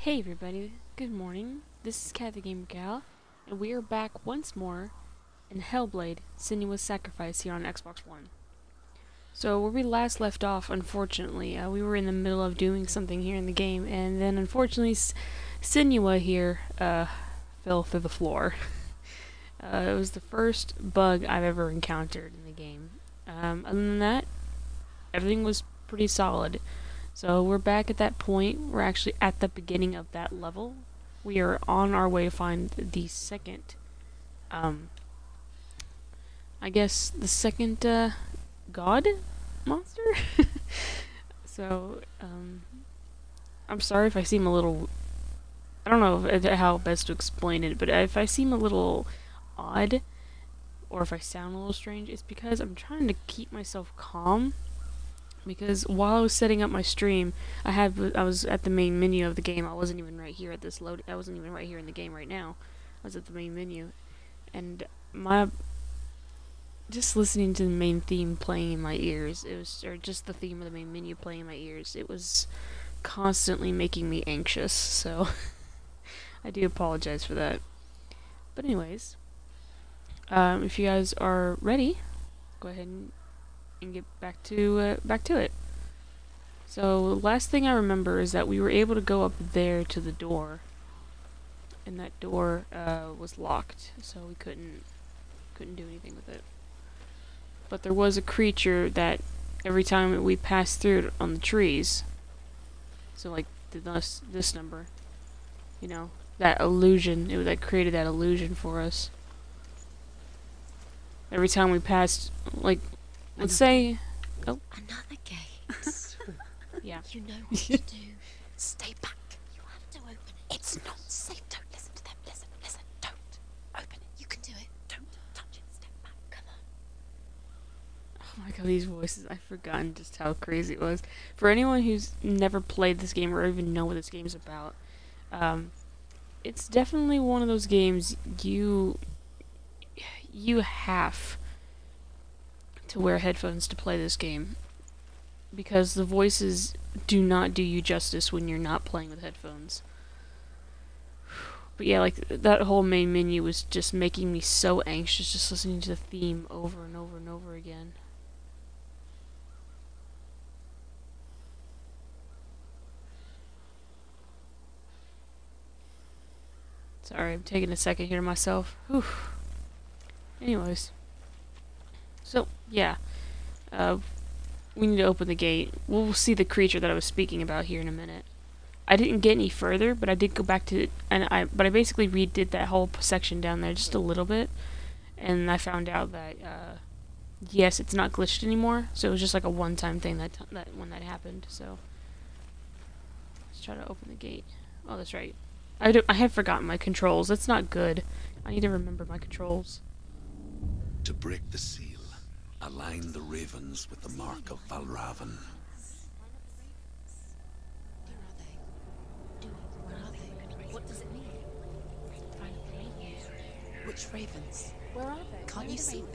Hey everybody, good morning. This is Cat the Gamer Gal, and we are back once more in Hellblade, Senua's Sacrifice here on Xbox One. So where we last left off, unfortunately, we were in the middle of doing something here in the game, and then unfortunately Senua here fell through the floor. It was the first bug I've ever encountered in the game. Other than that, everything was pretty solid. So we're back at that point. We're actually at the beginning of that level. We are on our way to find the second, I guess the second, god monster? So, I'm sorry if I seem a little, I don't know how best to explain it, but if I seem a little odd, or if I sound a little strange, it's because I'm trying to keep myself calm. Because while I was setting up my stream, I was at the main menu of the game. I wasn't even right here at this load. I wasn't even right here in the game right now. I was at the main menu, and just listening to the main theme playing in my ears. Or just the theme of the main menu playing in my ears. It was constantly making me anxious. So I do apologize for that. But anyways, if you guys are ready, go ahead and get back to it. So last thing I remember is that we were able to go up there to the door, and that door was locked, so we couldn't do anything with it. But there was a creature that every time we passed through it on the trees, so like this number, you know, that illusion, that created that illusion for us. Every time we passed, like, let's say, oh, another gate. yeah. You know what to do. Stay back. You have to open it. It's not safe. Don't listen to them. Listen. Don't open it. You can do it. Don't touch it. Step back. Come on. Oh my god, these voices, I've forgotten just how crazy it was. For anyone who's never played this game or even know what this game's about, it's definitely one of those games you have to wear headphones to play this game, because the voices do not do you justice when you're not playing with headphones. But yeah, like, that whole main menu was just making me so anxious just listening to the theme over and over and over again. Sorry, I'm taking a second here to myself. Whew. Anyways. So, yeah. We need to open the gate. We'll see the creature that I was speaking about here in a minute. I didn't get any further, but I did go back to it, but I basically redid that whole section down there just a little bit, and I found out that, yes, it's not glitched anymore, so it was just like a one-time thing when that happened, so. Let's try to open the gate. Oh, that's right. I have forgotten my controls. That's not good. I need to remember my controls. To break the seal, align the ravens with the mark of Valravan. Where are they? What does it mean? Which ravens? Where are they? Can't you see them?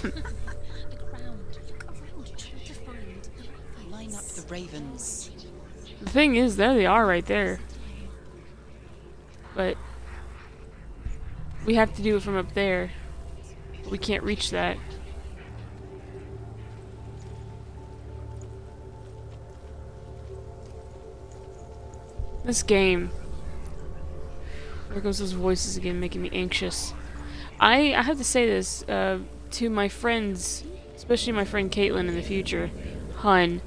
Look around. Look around. Trying to find the ravens. Line up the ravens. The thing is, there they are right there. But we have to do it from up there. We can't reach that. This game. There goes those voices again, making me anxious. I have to say this to my friends, especially my friend Caitlin in the future. Hun,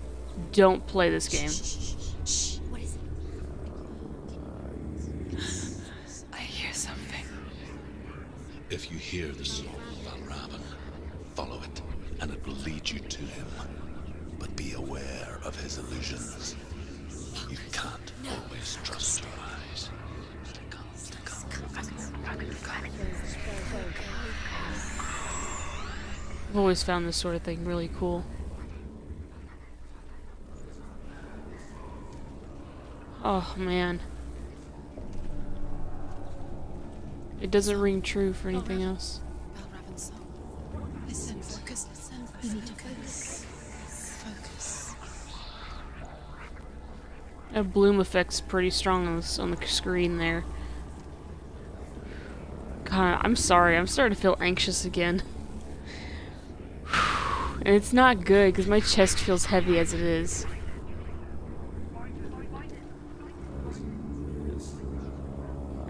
don't play this game. Shh. What is it? I hear something. If you hear the song of Valravan, follow it, and it will lead you to him. But be aware of his illusions. You can't always trust your eyes. I've always found this sort of thing really cool. Oh man. It doesn't ring true for anything else. Valravan's song. Listen, focus. You need to focus. That bloom effect's pretty strong on the screen there. God, I'm sorry. I'm starting to feel anxious again. And it's not good, because my chest feels heavy as it is.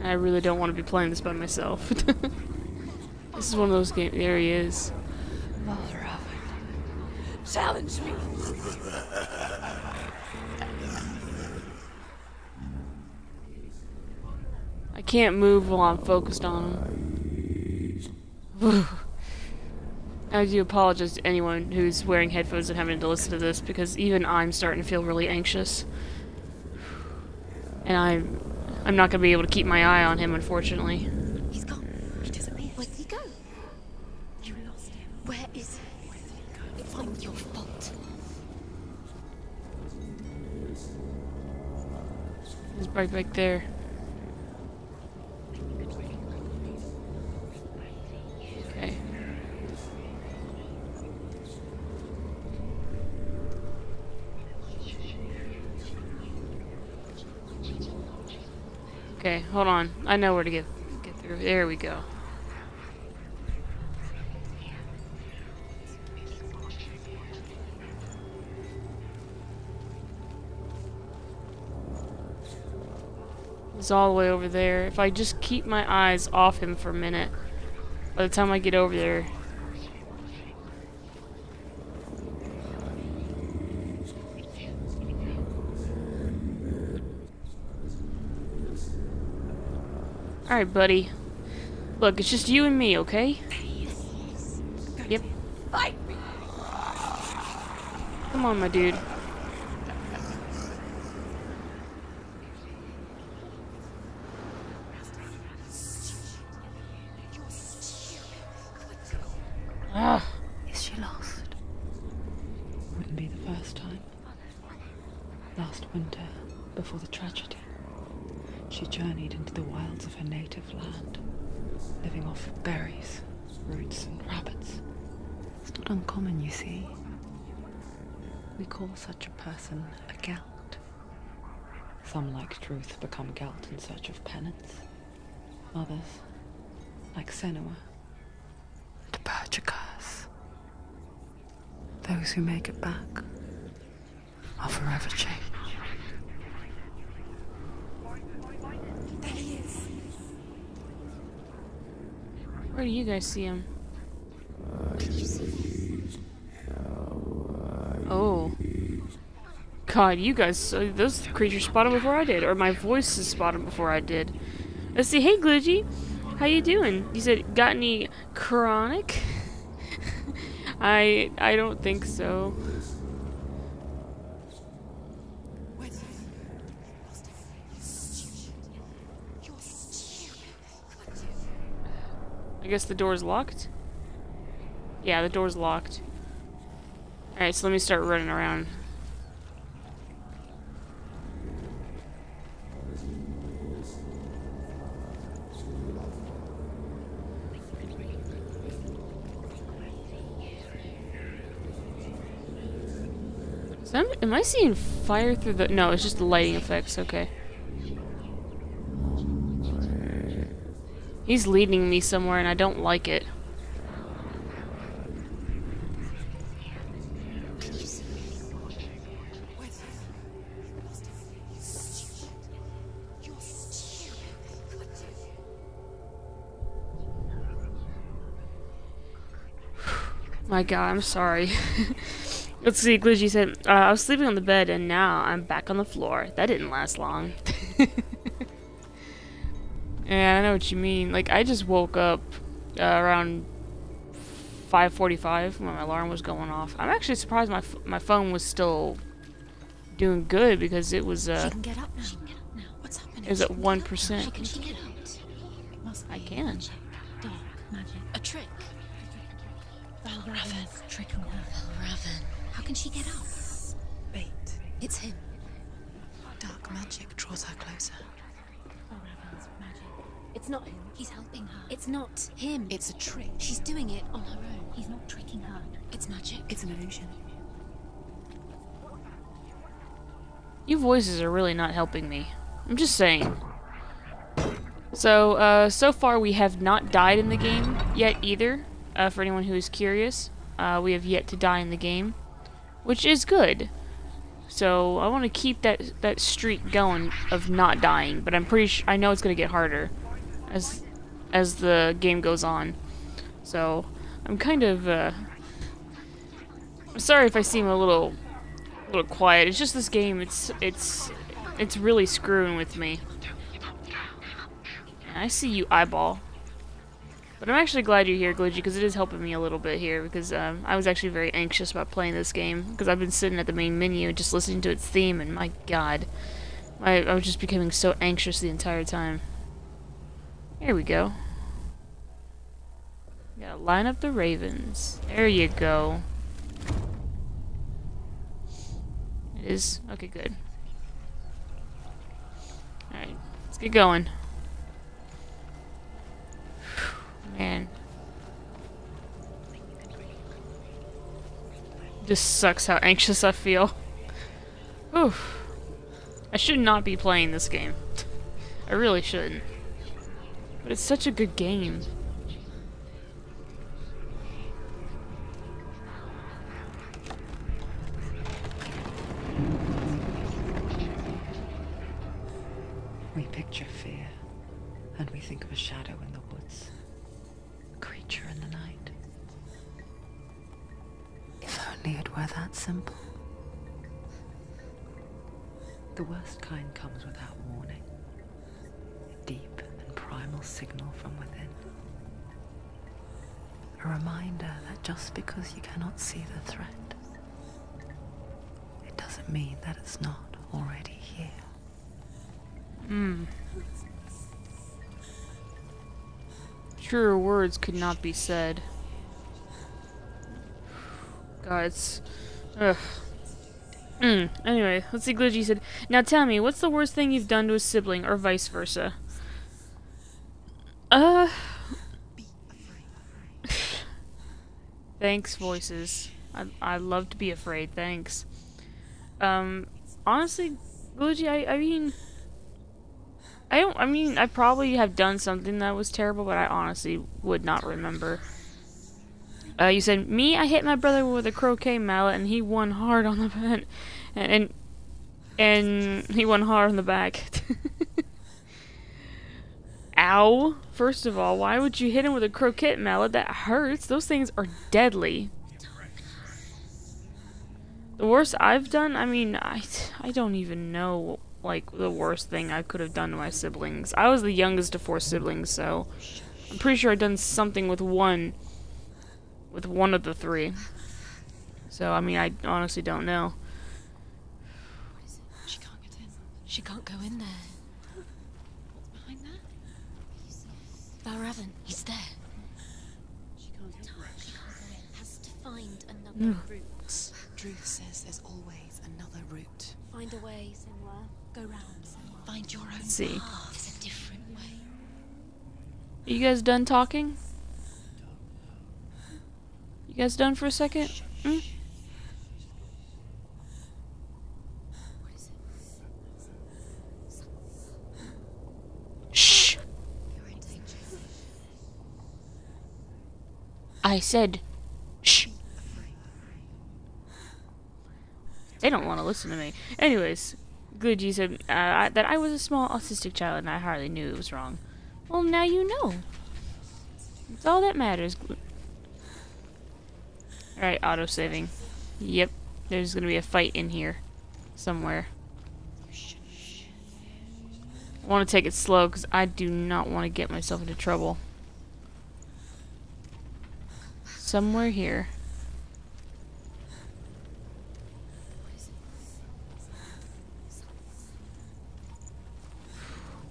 I really don't want to be playing this by myself. This is one of those games. There he is. Mother of it. Challenge me. I can't move while I'm focused on him. I do apologize to anyone who's wearing headphones and having to listen to this, because even I'm starting to feel really anxious. And I'm not going to be able to keep my eye on him, unfortunately. He's gone. He disappeared. Where did he go? You lost him. Where is he? Where did he go? It's not your fault. He's right back there. Okay. Okay, hold on. I know where to get through. There we go. He's all the way over there. If I just keep my eyes off him for a minute, by the time I get over there... Alright, buddy. Look, it's just you and me, okay? Yep. Fight me. Come on, my dude. Ah. Is she lost? Wouldn't be the first time. Last winter, before the tragedy, she journeyed into the wilds of her native land, living off berries, roots, and rabbits. It's not uncommon, you see. We call such a person a gelt. Some, like Truth, become gelt in search of penance. Others, like Senua, to purge a curse. Those who make it back are forever changed. There he is. Where do you guys see him? Oh. God, you guys, those creatures spotted before I did, or my voice is spotted before I did. Let's see, hey Glitchy, how you doing? You said, got any chronic? I don't think so. I guess the door's locked? Yeah, the door's locked. Alright, so let me start running around. Am I seeing fire through the... No, it's just the lighting effects, okay. He's leading me somewhere and I don't like it. My God, I'm sorry. Let's see, Glitchy said, I was sleeping on the bed and now I'm back on the floor. That didn't last long. Yeah, I know what you mean. Like, I just woke up around 5:45 when my alarm was going off. I'm actually surprised my phone was still doing good because it was She can get up now. She can get up now. What's happening? it was at She can 1%. Can she get out? Must I be can. dark magic. A trick. Valravan's trick on her. Valravan. How can she get out? Bait. It's him. Dark magic draws her closer. Valravan's magic. It's not him. He's helping her. It's not him. It's a trick. She's doing it on her own. He's not tricking her. It's magic. It's an illusion. You voices are really not helping me. I'm just saying. So, so far we have not died in the game yet either. For anyone who is curious, we have yet to die in the game, which is good. So I want to keep that streak going of not dying, but I'm pretty sure I know it's gonna get harder as the game goes on. So I'm kind of I'm sorry if I seem a little quiet. It's just this game. It's really screwing with me. I see you, eyeball. But I'm actually glad you're here, Glitchy, because it is helping me a little bit here, because I was actually very anxious about playing this game, because I've been sitting at the main menu just listening to its theme, and my god. I was just becoming so anxious the entire time. Here we go. Gotta line up the ravens. There you go. It is? Okay, good. Alright, let's get going. Man. Just sucks how anxious I feel. Oof. I should not be playing this game. I really shouldn't. But it's such a good game. We picture fear, and we think of a shadow in the woods. Creature in the night. If only it were that simple. The worst kind comes without warning. A deep and primal signal from within. A reminder that just because you cannot see the threat, it doesn't mean that it's not already here. Truer words could not be said. God, it's... Ugh. Anyway, let's see, Glitchy said, now tell me, what's the worst thing you've done to a sibling, or vice versa? Thanks, voices. I love to be afraid, thanks. Honestly, Glitchy, I mean, I probably have done something that was terrible, but I honestly would not remember. You said, me, I hit my brother with a croquet mallet, and he won hard on the back. And he won hard on the back. Ow! First of all, why would you hit him with a croquet mallet? That hurts. Those things are deadly. The worst I've done, I mean, I don't even know, like, the worst thing I could have done to my siblings. I was the youngest of 4 siblings, so I'm pretty sure I've done something with one of the 3. So, I mean, I honestly don't know. What is it? She can't get in. She can't go in there. What's behind that? Valravan, he's there. She can't go in. Has to find another route. Druth says there's always another route. Find a way, Senua. Go round, Senua. Find your own path. There's a different way. Are you guys done talking? You guys done for a second? Hmm? What is it? Shh! You're in danger. I said, shh. They don't want to listen to me. Anyways, Glitchy said that I was a small autistic child and I hardly knew it was wrong. Well, now you know. That's all that matters. Alright, auto-saving. Yep, there's gonna be a fight in here. Somewhere. I want to take it slow because I do not want to get myself into trouble. Somewhere here.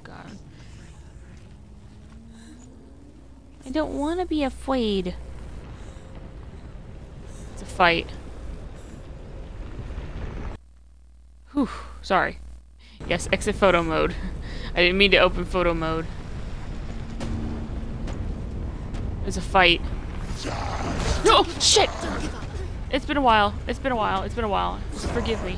God. I don't want to be afraid. It's a fight. Whew, sorry. Yes, exit photo mode. I didn't mean to open photo mode. There's a fight. No! Shit! It's been a while. It's been a while. It's been a while. Just forgive me.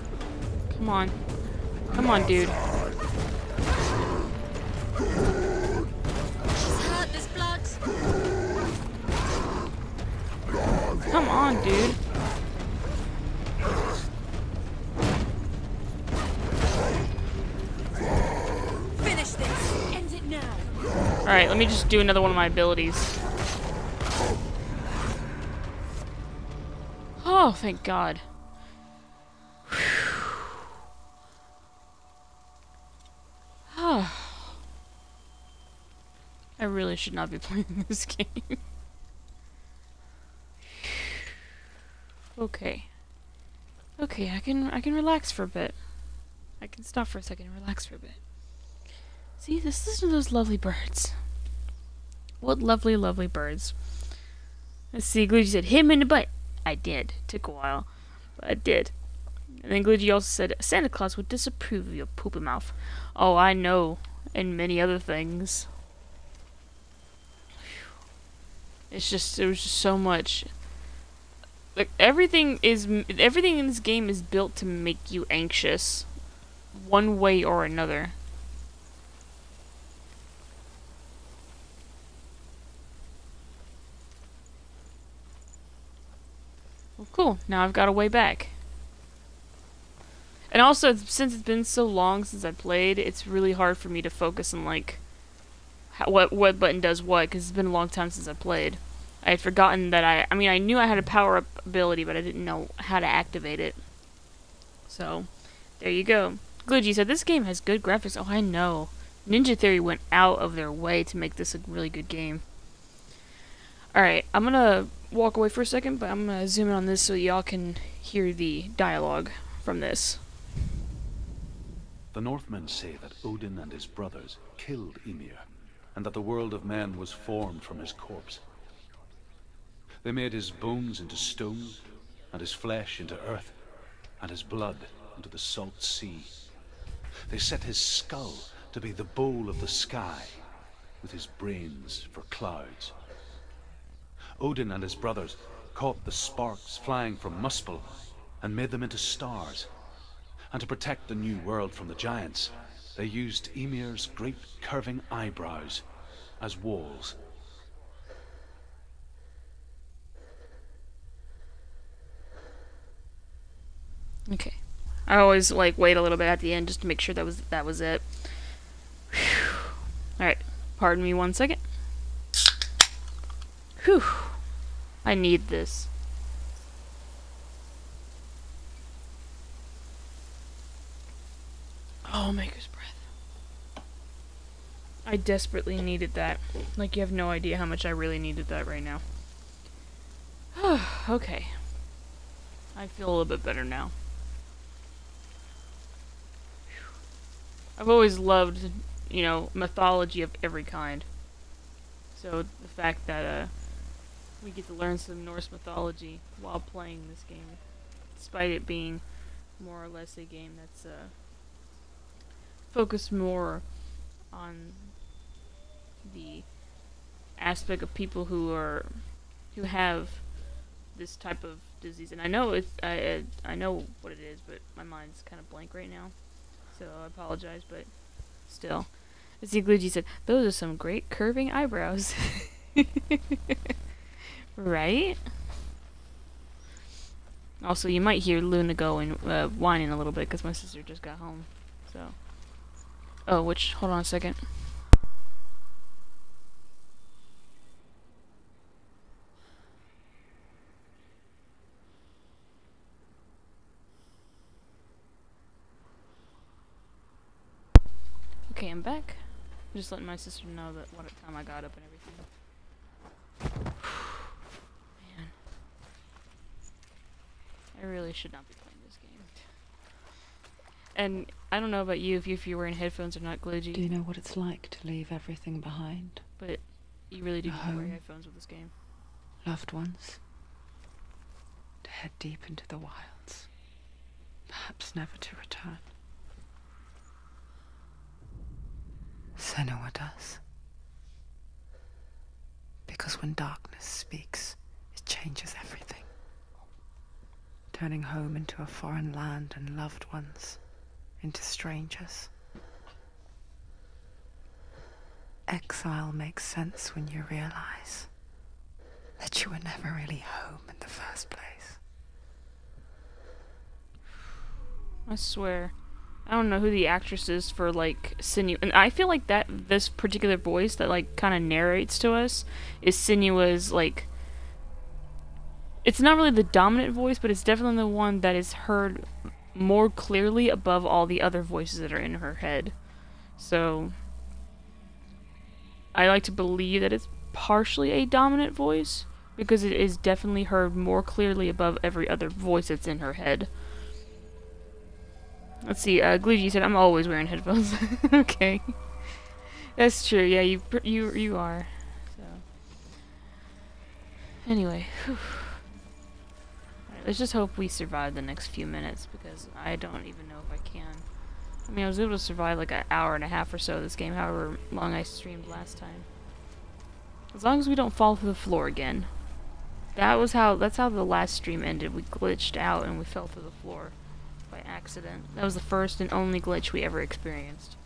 Come on. Come on, dude. She's hurt, there's blood. Come on, dude. Finish this. End it now. Alright, let me just do another one of my abilities. Oh, thank God. I really should not be playing this game. Okay. Okay, I can relax for a bit. I can stop for a second and relax for a bit. See, listen to those lovely birds. What lovely, lovely birds. Let's see, Glugy said, hit him in the butt. I did. Took a while, but I did. And then Glugy also said, Santa Claus would disapprove of your poopy mouth. Oh, I know. And many other things. It's just, there was just so much. Like, everything in this game is built to make you anxious. One way or another. Well, cool. Now I've got a way back. And also, since it's been so long since I played, it's really hard for me to focus on, like, what button does what, because it's been a long time since I played. I had forgotten that I mean, I knew I had a power-up ability, but I didn't know how to activate it. So, there you go. Glugy said, this game has good graphics. Oh, I know. Ninja Theory went out of their way to make this a really good game. Alright, I'm gonna walk away for a second, but I'm gonna zoom in on this so y'all can hear the dialogue from this. The Northmen say that Odin and his brothers killed Ymir, and that the world of men was formed from his corpse. They made his bones into stone, and his flesh into earth, and his blood into the salt sea. They set his skull to be the bowl of the sky, with his brains for clouds. Odin and his brothers caught the sparks flying from Muspel and made them into stars. And to protect the new world from the giants, they used Ymir's great curving eyebrows as walls. Okay. I always, like, wait a little bit at the end just to make sure that was it. Alright. Pardon me 1 second. Whew. I need this. Oh, Maker's Breath. I desperately needed that. Like, you have no idea how much I really needed that right now. Okay. I feel a little bit better now. I've always loved, you know, mythology of every kind. So the fact that we get to learn some Norse mythology while playing this game, despite it being more or less a game that's focused more on the aspect of people who have this type of disease. And I know I know what it is, but my mind's kind of blank right now. So I apologize, but still. As Glugy said, those are some great curving eyebrows. Right? Also, you might hear Luna go and whining a little bit because my sister just got home. So, oh, hold on a second. Okay, I'm back. I'm just letting my sister know that what time I got up and everything. Man. I really should not be playing this game. And I don't know about you, if you're wearing headphones or not, Glugy. Do you know what it's like to leave everything behind? But you really do A need to wear home. headphones with this game. Loved ones? To head deep into the wilds. Perhaps never to return. Senua does. Because when darkness speaks, it changes everything. Turning home into a foreign land and loved ones into strangers. Exile makes sense when you realize that you were never really home in the first place. I swear. I don't know who the actress is for, like, Senua. And I feel like this particular voice that, like, kind of narrates to us is Senua's, like... It's not really the dominant voice, but it's definitely the one that is heard more clearly above all the other voices that are in her head. So... I like to believe that it's partially a dominant voice, because it is definitely heard more clearly above every other voice that's in her head. Let's see, Glugy said, I'm always wearing headphones. Okay. That's true, yeah, you are. So. Anyway, whew. Alright, let's just hope we survive the next few minutes, because I don't even know if I can. I mean, I was able to survive like an hour and a half or so of this game, however long I streamed last time. As long as we don't fall through the floor again. That's how the last stream ended. We glitched out and we fell through the floor by accident. That was the first and only glitch we ever experienced.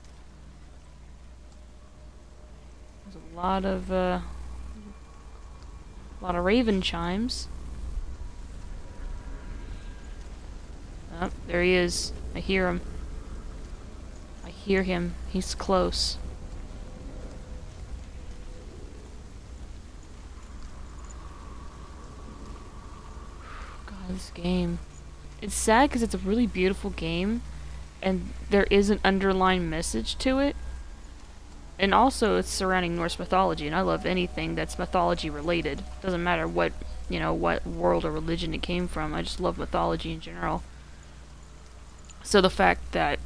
There's a lot of raven chimes. Oh, there he is. I hear him. I hear him. He's close. God, this game. It's sad because it's a really beautiful game, and there is an underlying message to it. And also, it's surrounding Norse mythology, and I love anything that's mythology related. Doesn't matter what, you know, what world or religion it came from. I just love mythology in general. So the fact that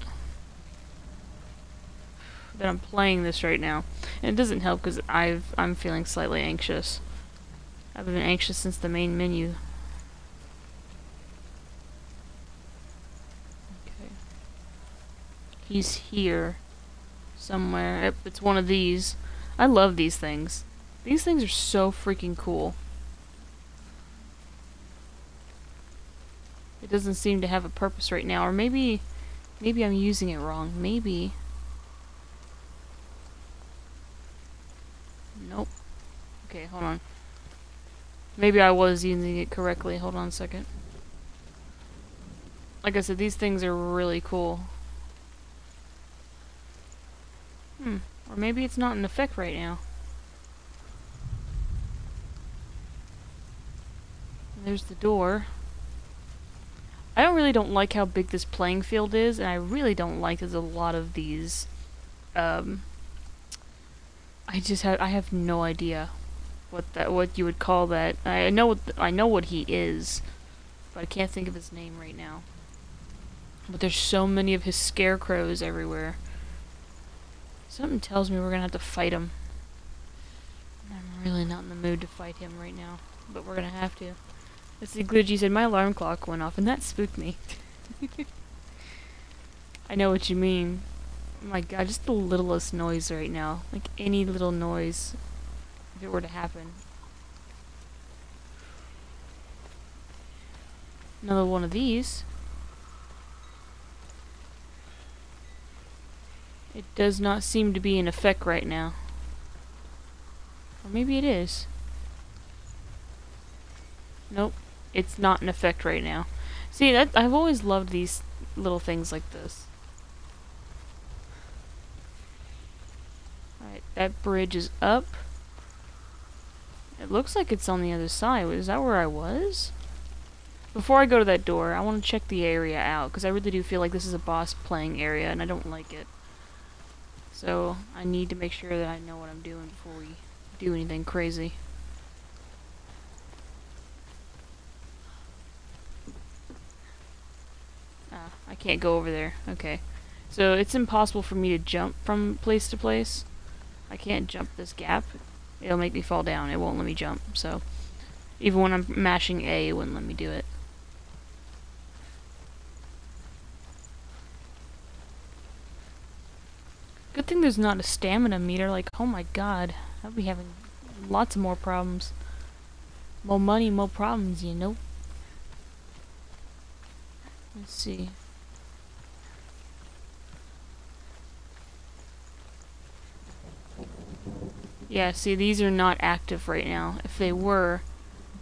I'm playing this right now, and it doesn't help because I'm feeling slightly anxious. I've been anxious since the main menu. Okay. He's here somewhere. Yep, it's one of these. I love these things. These things are so freaking cool. It doesn't seem to have a purpose right now, or maybe I'm using it wrong. Maybe. Nope. Okay, hold on. Maybe I was using it correctly. Hold on a second. Like I said, these things are really cool. Or maybe it's not in effect right now. There's the door. I really don't like how big this playing field is, and I really don't like there's a lot of these, I have no idea what you would call that. I know what he is, but I can't think of his name right now. But there's so many of his scarecrows everywhere. Something tells me we're gonna have to fight him. I'm really not in the mood to fight him right now, but we're gonna have to. Let's see, Gludgy said, my alarm clock went off, and that spooked me. I know what you mean. Oh my god, just the littlest noise right now. Like, any little noise, if it were to happen. Another one of these. It does not seem to be in effect right now. Or maybe it is. Nope. It's not in effect right now. See, I've always loved these little things like this. Alright, that bridge is up. It looks like it's on the other side. Is that where I was? Before I go to that door, I want to check the area out, because I really do feel like this is a boss playing area, and I don't like it. So, I need to make sure that I know what I'm doing before we do anything crazy. Ah, I can't go over there. Okay. So, it's impossible for me to jump from place to place. I can't jump this gap. It'll make me fall down. It won't let me jump. So, even when I'm mashing A, it wouldn't let me do it. Good thing there's not a stamina meter, like, oh my god. I'll be having lots of more problems. More money, more problems, you know? Let's see. Yeah, see, these are not active right now. If they were,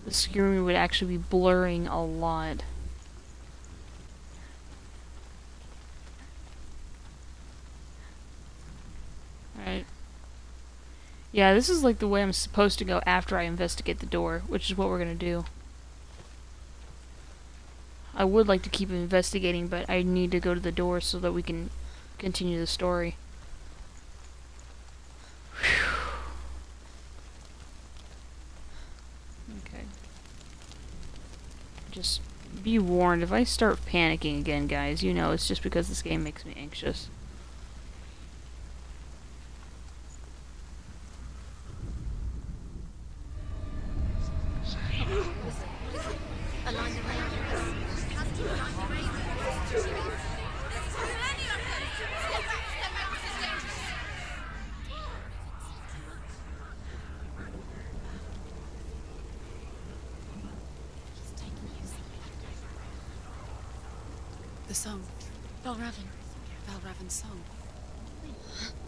the screen would actually be blurring a lot. Alright. Yeah, this is like the way I'm supposed to go after I investigate the door, which is what we're gonna do. I would like to keep investigating, but I need to go to the door so that we can continue the story. Okay. Just be warned, if I start panicking again, guys, you know it's just because this game makes me anxious. Align the radius. Have to align the radius. He's taking you. The song. Valravan. Valravan's song.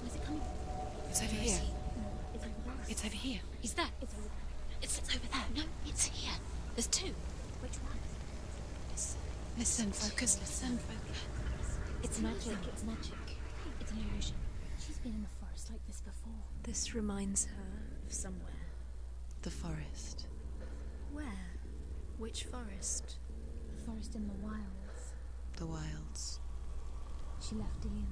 Where's it coming from? It's over Where here. is he? It's over there. It's over here. Is that? It's over there. It's over there. No, it's here. There's two. Which one? Listen, focus, listen, focus. It's magic. It's magic. It's an illusion. She's been in the forest like this before. This reminds her of somewhere. The forest. Where? Which forest? The forest in the wilds. The wilds. She left Ian.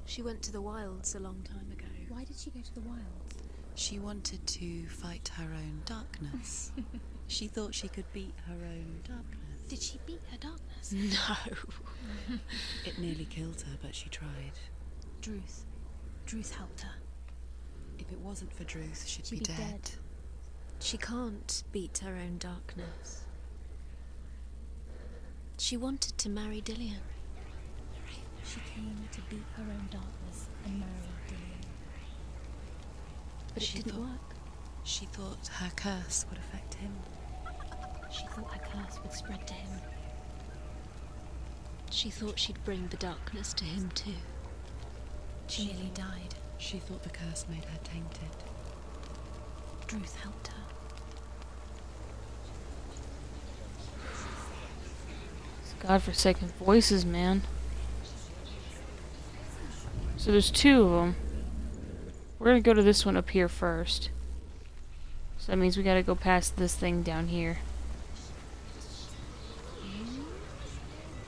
She went to the wilds a long time ago. Why did she go to the wilds? She wanted to fight her own darkness. She thought she could beat her own darkness. Did she beat her darkness? No. It nearly killed her, but she tried. Druth. Druth helped her. If it wasn't for Druth, she'd be be dead. dead. She can't beat her own darkness. She wanted to marry Dillian. She came to beat her own darkness and marry Dillian. But it She didn't thought- work. She thought her curse would affect him. She thought her curse would spread to him. She thought she'd bring the darkness to him too. She nearly died. She thought the curse made her tainted. Druth helped her. It's godforsaken voices, man. So there's two of them. We're gonna go to this one up here first. So that means we gotta go past this thing down here.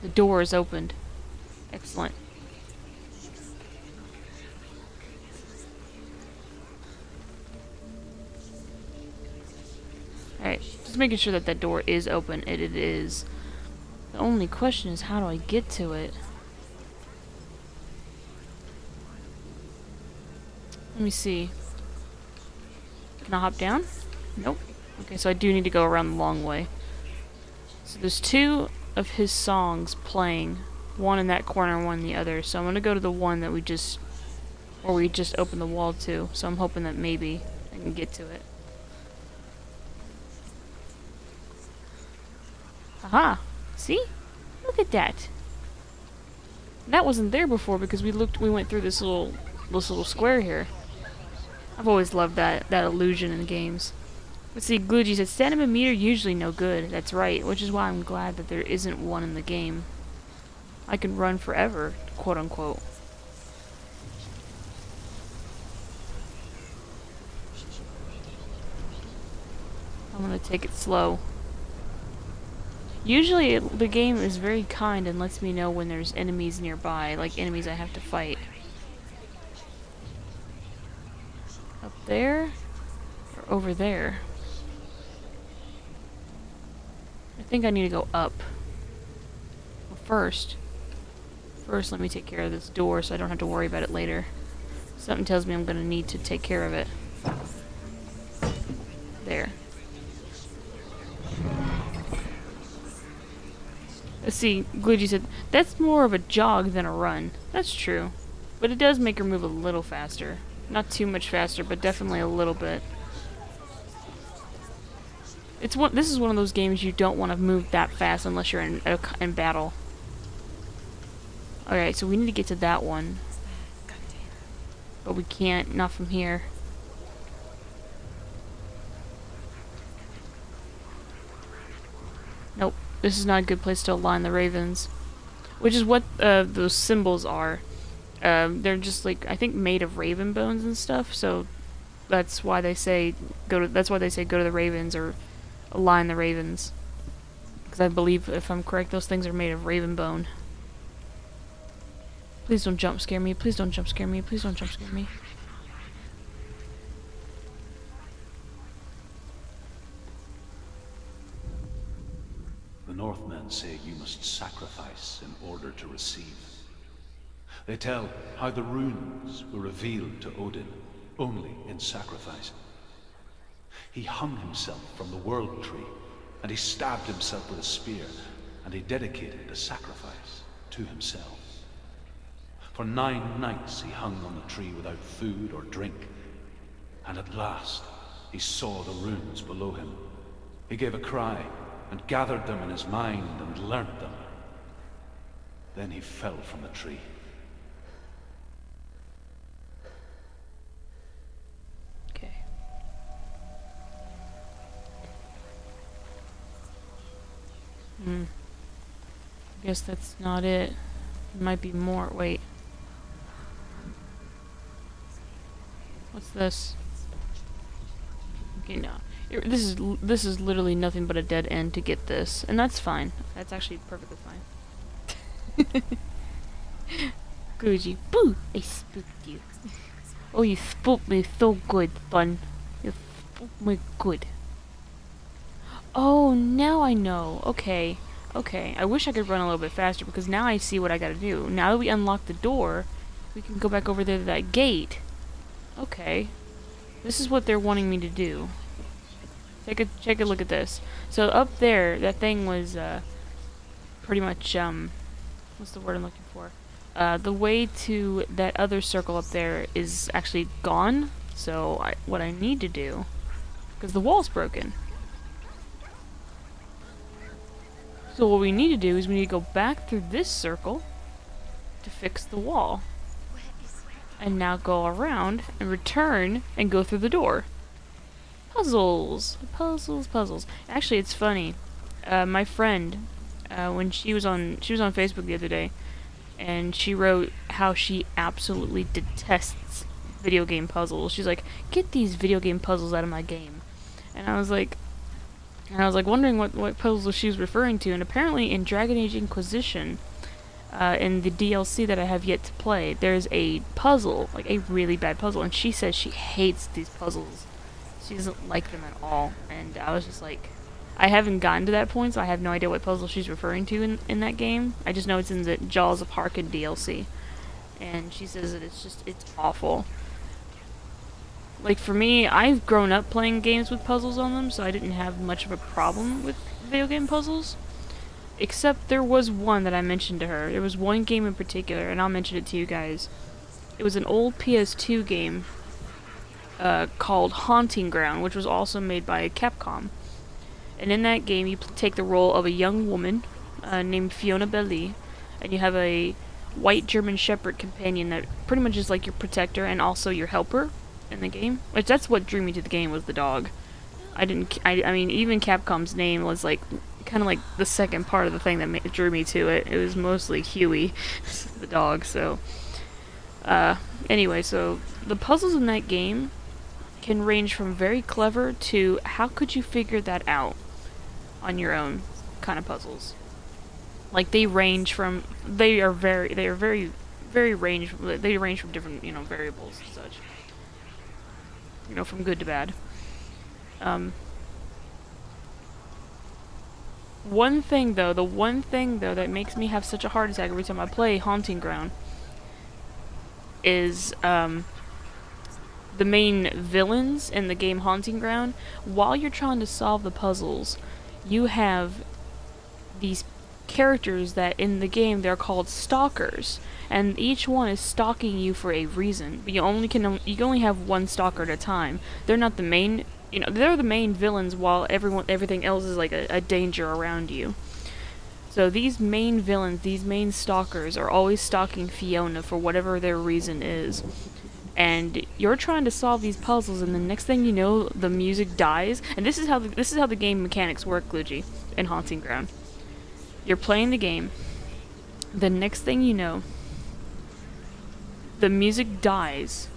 The door is opened. Excellent. Alright, just making sure that that door is open. It is. The only question is, how do I get to it? Let me see. Can I hop down? Nope. Okay, so I do need to go around the long way. So there's two of his songs playing. One in that corner, one in the other. So I'm gonna go to the one that we just opened the wall to. So I'm hoping that maybe I can get to it. Aha! See? Look at that. That wasn't there before because we went through this little square here. I've always loved that illusion in games. Let's see, Gluji said, stamina meter usually no good. That's right, which is why I'm glad that there isn't one in the game. I can run forever, quote unquote. I'm gonna take it slow. Usually the game is very kind and lets me know when there's enemies nearby, like enemies I have to fight. Up there? Or over there? I think I need to go up. Well, first let me take care of this door so I don't have to worry about it later. Something tells me I'm gonna need to take care of it. There. Let's see, Gluji said, that's more of a jog than a run. That's true. But it does make her move a little faster. Not too much faster, but definitely a little bit. This is one of those games you don't want to move that fast unless you're in battle. Alright, so we need to get to that one. But we can't, not from here. Nope. This is not a good place to align the ravens. Which is what those symbols are. They're just like, I think, made of raven bones and stuff, so that's why they say go to the ravens or align the ravens. Because I believe, if I'm correct, those things are made of raven bone. Please don't jump scare me. Please don't jump scare me. Please don't jump scare me. The Northmen say you must sacrifice in order to receive. They tell how the runes were revealed to Odin only in sacrifice. He hung himself from the world tree, and he stabbed himself with a spear, and he dedicated the sacrifice to himself. For 9 nights he hung on the tree without food or drink, and at last he saw the runes below him. He gave a cry, and gathered them in his mind and learnt them. Then he fell from the tree. Okay. Guess that's not it. There might be more. Wait. What's this? Okay, no. This is literally nothing but a dead end to get this, and that's fine. That's actually perfectly fine. Gucci, boo! I spooked you. Oh, you spooked me so good, fun. You spooked me good. Oh, now I know. Okay, okay. I wish I could run a little bit faster because now I see what I gotta do. Now that we unlock the door, we can go back over there to that gate. Okay, this is what they're wanting me to do. Take a look at this. So up there, that thing was pretty much what's the word I'm looking for? The way to that other circle up there is actually gone. So what I need to do, because the wall's broken. So what we need to do is we need to go back through this circle to fix the wall. And now go around and return and go through the door. Puzzles, puzzles, puzzles. Actually, it's funny. My friend, when she was on Facebook the other day, and she wrote how she absolutely detests video game puzzles. She's like, "Get these video game puzzles out of my game." And I was like wondering what puzzles she was referring to. And apparently, in Dragon Age Inquisition, in the DLC that I have yet to play, there's a puzzle, like a really bad puzzle, and she says she hates these puzzles. She doesn't like them at all, and I was just like, I haven't gotten to that point, so I have no idea what puzzle she's referring to in that game. I just know it's in the Jaws of Harkin DLC, and she says that it's awful. Like, for me, I've grown up playing games with puzzles on them, so I didn't have much of a problem with video game puzzles. Except there was one that I mentioned to her. There was one game in particular, and I'll mention it to you guys. It was an old PS2 game called Haunting Ground, which was also made by Capcom. And in that game, you take the role of a young woman named Fiona Belli, and you have a white German Shepherd companion that pretty much is like your protector and also your helper in the game. Which that's what drew me to the game, was the dog. I mean, even Capcom's name was like kind of like the second part of the thing that drew me to it. It was mostly Huey, the dog. So, anyway, so the puzzles in that game can range from very clever to how could you figure that out on your own kind of puzzles. Like they range from they range from different, variables and such. From good to bad. The one thing though that makes me have such a heart attack every time I play Haunting Ground is the main villains in the game Haunting Ground. While you're trying to solve the puzzles, you have these characters that in the game they're called stalkers, and each one is stalking you for a reason. But you only have one stalker at a time. They're not the main, they're the main villains, while everything else is like a danger around you. So these main villains, these main stalkers, are always stalking Fiona for whatever their reason is. and you're trying to solve these puzzles, and the next thing you know, the music dies. And this is how the game mechanics work, Luigi, in Haunting Ground. You're playing the game. The next thing you know, the music dies.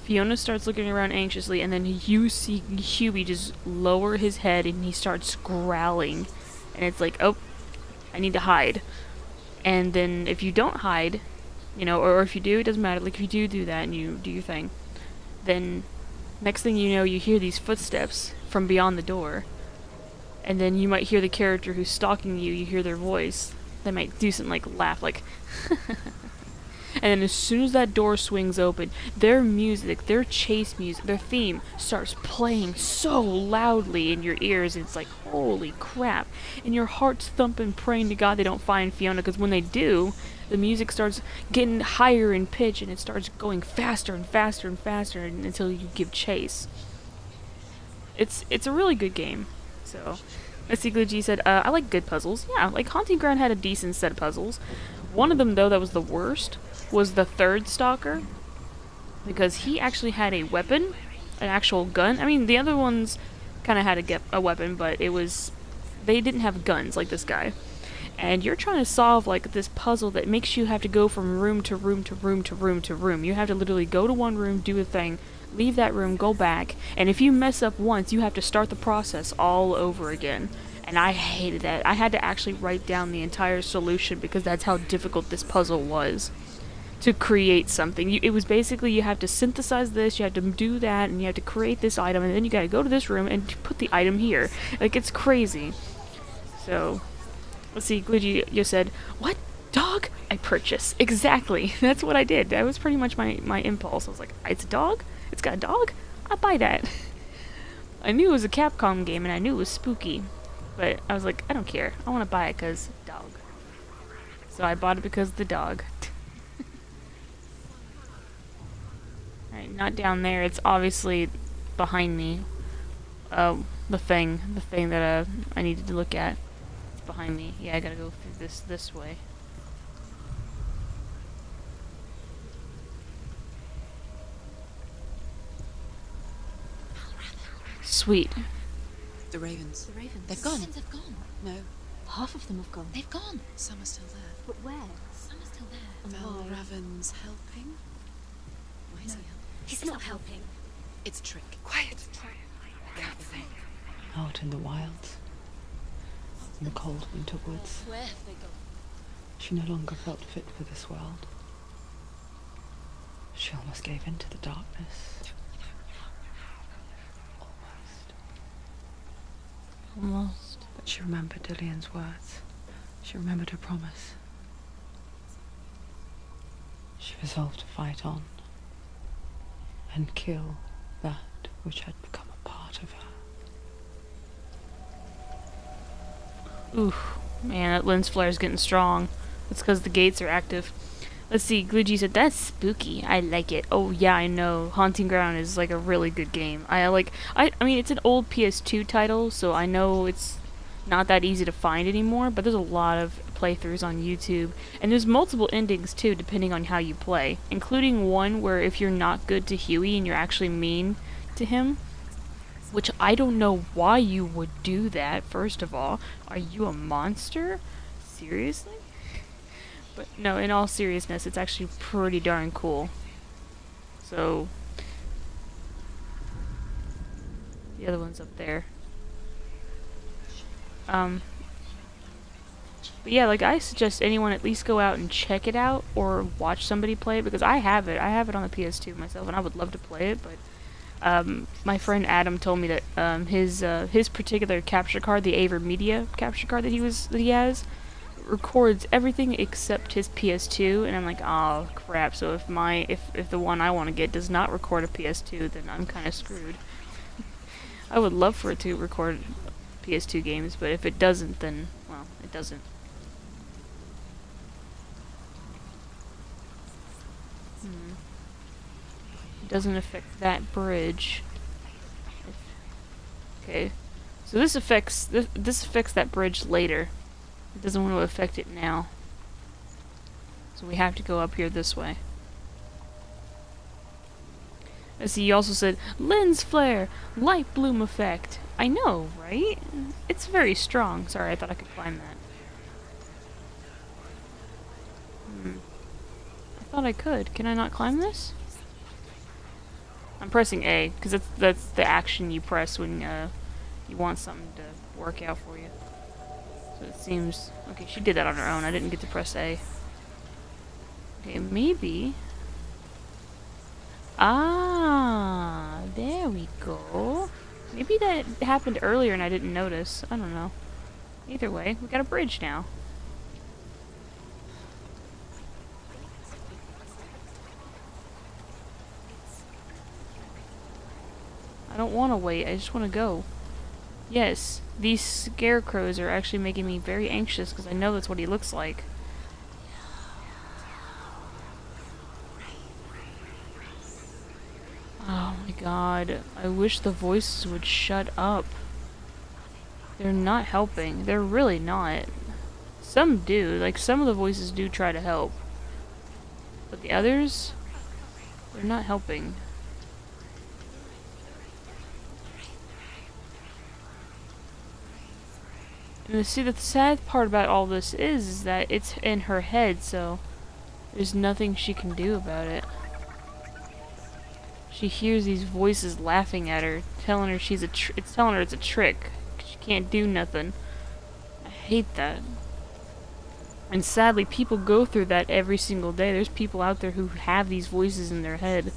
Fiona starts looking around anxiously, and then you see Huey just lower his head, and he starts growling. And it's like, oh, I need to hide. And then if you don't hide, you know, or if you do, it doesn't matter. Like, if you do that and you do your thing, then next thing you know, you hear these footsteps from beyond the door. And then you might hear the character who's stalking you, you hear their voice. They might do something like laugh, like, and then as soon as that door swings open, their music, their chase music, their theme starts playing so loudly in your ears, and it's like, holy crap. And your heart's thumping, praying to God they don't find Fiona, because when they do, the music starts getting higher in pitch, and it starts going faster and faster and faster until you give chase. It's a really good game. So, let's see, Glitchy said, I like good puzzles. Yeah, like Haunting Ground had a decent set of puzzles. One of them, though, that was the worst, was the third stalker, because he actually had a weapon, an actual gun. I mean, the other ones kind of had a weapon, but they didn't have guns like this guy. And you're trying to solve, like, this puzzle that makes you have to go from room to room to room to room to room. You have to literally go to one room, do a thing, leave that room, go back, and if you mess up once, you have to start the process all over again. And I hated that. I had to actually write down the entire solution because that's how difficult this puzzle was to create something. It was basically, you have to synthesize this, you have to do that, and you have to create this item, and then you gotta go to this room and put the item here. Like, it's crazy. So, let's see, Glitchy, you said, what? Dog? I purchase. Exactly. That's what I did. That was pretty much my impulse. I was like, it's a dog? It's got a dog? I'll buy that. I knew it was a Capcom game, and I knew it was spooky. But I was like, I don't care. I want to buy it because dog. So I bought it because of the dog. Alright, not down there. It's obviously behind me. The thing that I needed to look at. It's behind me. Yeah, I gotta go through this way. Sweet. The ravens. The ravens. They've gone. The ravens have gone. No, Half of them have gone. they've gone. Some are still there. But where? Some are still there. And Bell why? Raven's helping? Why is he helping? He's not helping. It's a trick. Quiet. I can't think. Out in the wilds, in the cold winter woods, Where have they gone? she no longer felt fit for this world. She almost gave in to the darkness. Almost. But she remembered Dillian's words. She remembered her promise. She resolved to fight on and kill that which had become a part of her. Oof. Man, that lens flare's getting strong. That's because the gates are active. Let's see, Glitchy said, that's spooky. I like it. Oh, yeah, I know. Haunting Ground is, like, a really good game. I mean, it's an old PS2 title, so I know it's not that easy to find anymore, but there's a lot of playthroughs on YouTube. And there's multiple endings, too, depending on how you play. Including one where if you're not good to Huey and you're actually mean to him, which I don't know why you would do that, first of all. Are you a monster? Seriously? But no, in all seriousness, it's actually pretty darn cool. So, the other one's up there. But yeah, like, I suggest anyone at least go out and check it out or watch somebody play it, because I have it. I have it on the PS2 myself, and I would love to play it, but my friend Adam told me that his particular capture card, the AverMedia capture card that he has, records everything except his PS2, and I'm like, oh crap. So if the one I want to get does not record a PS2, then I'm kind of screwed. I would love for it to record PS2 games, but if it doesn't, then well, it doesn't. It doesn't affect that bridge. Okay, so this affects that bridge later. It doesn't want to affect it now. So we have to go up here this way. Let's see, you also said, lens flare, light bloom effect. I know, right? It's very strong. Sorry, I thought I could climb that. I thought I could. Can I not climb this? I'm pressing A, because that's the action you press when you want something to work out for you. So it seems... Okay, she did that on her own. I didn't get to press A. Okay, maybe... Ah, there we go. Maybe that happened earlier and I didn't notice. I don't know. Either way, we got a bridge now. I don't want to wait, I just want to go. Yes, these scarecrows are actually making me very anxious because I know that's what he looks like. Oh my god, I wish the voices would shut up. They're not helping. They're really not. Some do, like some of the voices do try to help. But the others, they're not helping. And see, the sad part about all this is that it's in her head, so there's nothing she can do about it. She hears these voices laughing at her, telling her it's telling her it's a trick. She can't do nothing. I hate that. And sadly, people go through that every single day. There's people out there who have these voices in their head,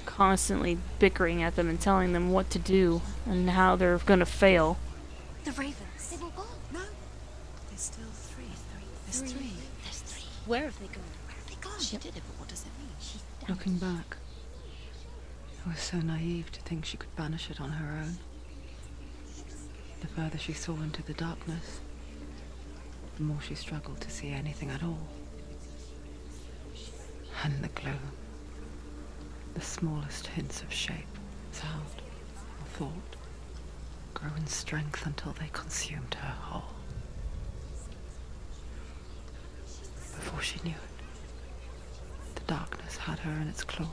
constantly bickering at them and telling them what to do and how they're gonna fail. The ravens. They've all gone. No. There's still three. There's three. Where have they gone? Where have they gone? She did it, but what does it mean? She's done Looking it. back, I was so naive to think she could banish it on her own. The further she saw into the darkness, the more she struggled to see anything at all. And the gloom, the smallest hints of shape, sound, or thought, grew in strength until they consumed her whole. Before she knew it, the darkness had her in its claws.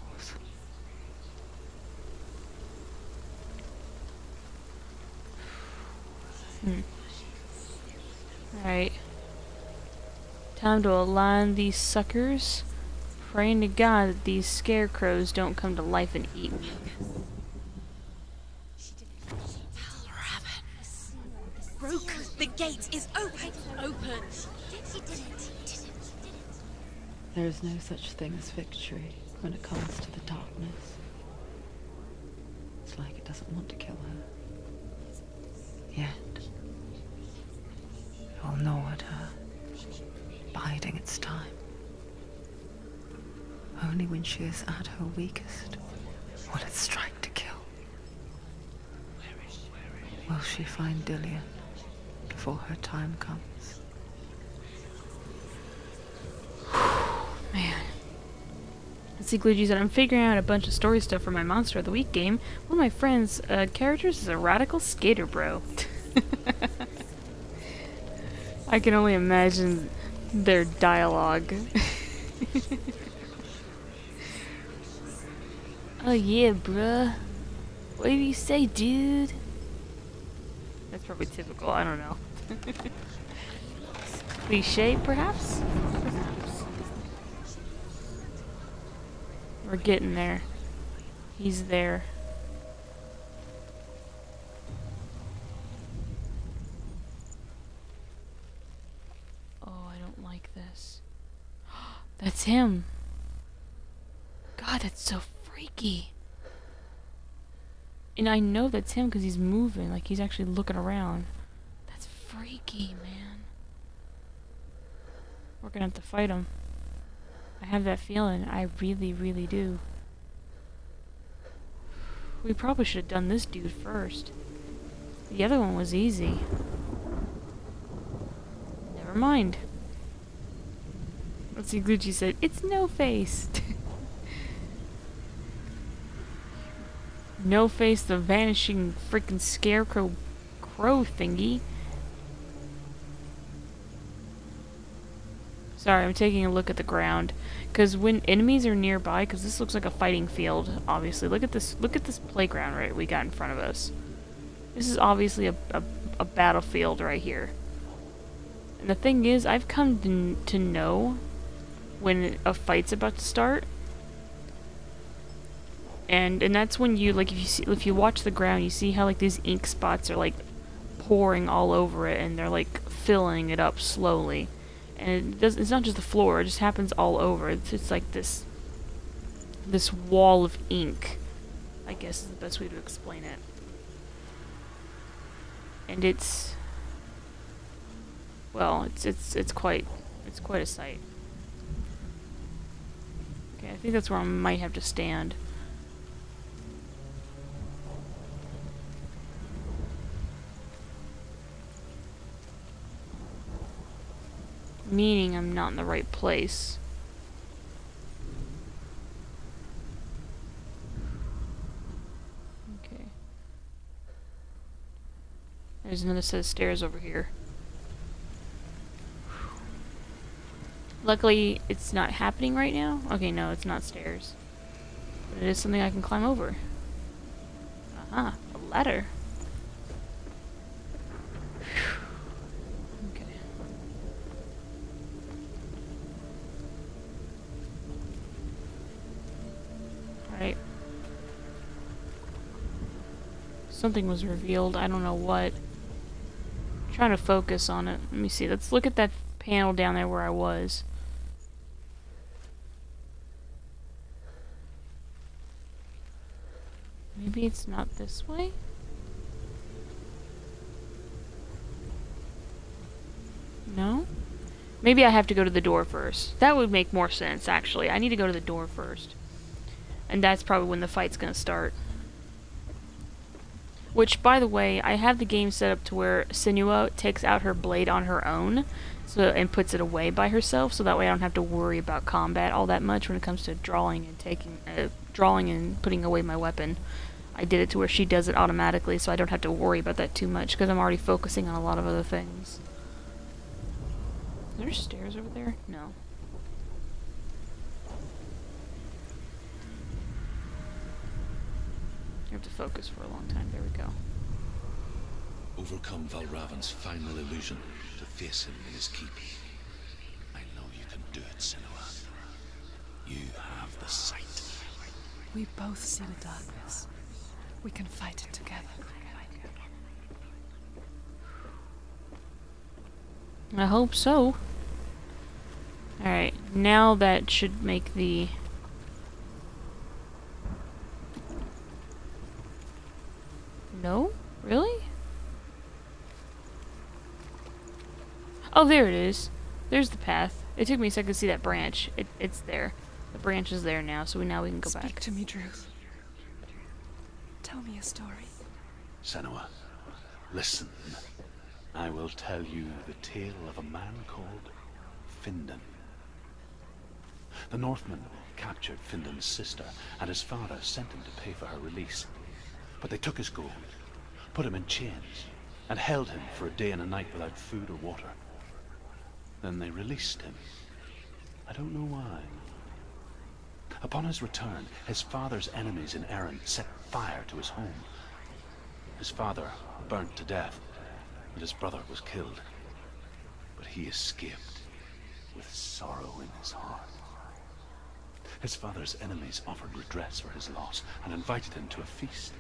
Alright. Time to align these suckers. Praying to God that these scarecrows don't come to life and eat me. Broke. The gate is open. Open. She did it. There is no such thing as victory when it comes to the darkness. It's like it doesn't want to kill her. Yet, it will gnaw at her, biding its time. Only when she is at her weakest will it strike to kill. Will she find Dillian before her time comes? Man. Let's see, Glugy said, I'm figuring out a bunch of story stuff for my Monster of the Week game. One of my friend's characters is a radical skater bro. I can only imagine their dialogue. Oh yeah, bruh. What do you say, dude? That's probably typical, I don't know. Cliche, perhaps? Perhaps. We're getting there. He's there. Oh, I don't like this. That's him. God, that's so freaky. And I know that's him because he's moving, like he's actually looking around. That's freaky, man. We're gonna have to fight him. I have that feeling. I really, really do. We probably should have done this dude first. The other one was easy. Never mind. Let's see, Gucci said, it's No Face. No Face, the vanishing freaking scarecrow crow thingy. Sorry, I'm taking a look at the ground. Because when enemies are nearby, because this looks like a fighting field, obviously. Look at this playground right we got in front of us. This is obviously a battlefield right here. And the thing is, I've come to know when a fight's about to start. And that's when you, like, if you watch the ground, you see how, like, these ink spots are, like, pouring all over it, and they're, like, filling it up slowly. And it's not just the floor, it just happens all over. It's like this wall of ink, I guess is the best way to explain it. And it's, well, it's quite a sight. Okay, I think that's where I might have to stand. Meaning I'm not in the right place. Okay. There's another set of stairs over here. Luckily, it's not happening right now. Okay, no, it's not stairs. But it is something I can climb over. Aha, a ladder. Okay. Alright. Something was revealed. I don't know what. I'm trying to focus on it. Let me see. Let's look at that panel down there where I was. Maybe it's not this way? No? Maybe I have to go to the door first. That would make more sense, actually. I need to go to the door first. And that's probably when the fight's gonna start. Which, by the way, I have the game set up to where Senua takes out her blade on her own, and puts it away by herself, so that way I don't have to worry about combat all that much when it comes to drawing and putting away my weapon. I did it to where she does it automatically, so I don't have to worry about that too much, because I'm already focusing on a lot of other things. Are there stairs over there? No. You have to focus for a long time. There we go. Overcome Valravan's final illusion to face him in his keep. I know you can do it, Senua. You have the sight. We both see the darkness. We can fight it together. I hope so. Alright, now that should make the... No? Really? Oh, there it is. There's the path. It took me a second to see that branch. It's there. The branch is there now, so now we can go back. Speak to me, Druth. Tell me a story. Senua, listen. I will tell you the tale of a man called Findan. The Northmen captured Findan's sister, and his father sent him to pay for her release. But they took his gold, put him in chains, and held him for a day and a night without food or water. Then they released him. I don't know why. Upon his return, his father's enemies in Erin set fire to his home. His father burnt to death, and his brother was killed. But he escaped with sorrow in his heart. His father's enemies offered redress for his loss and invited him to a feast.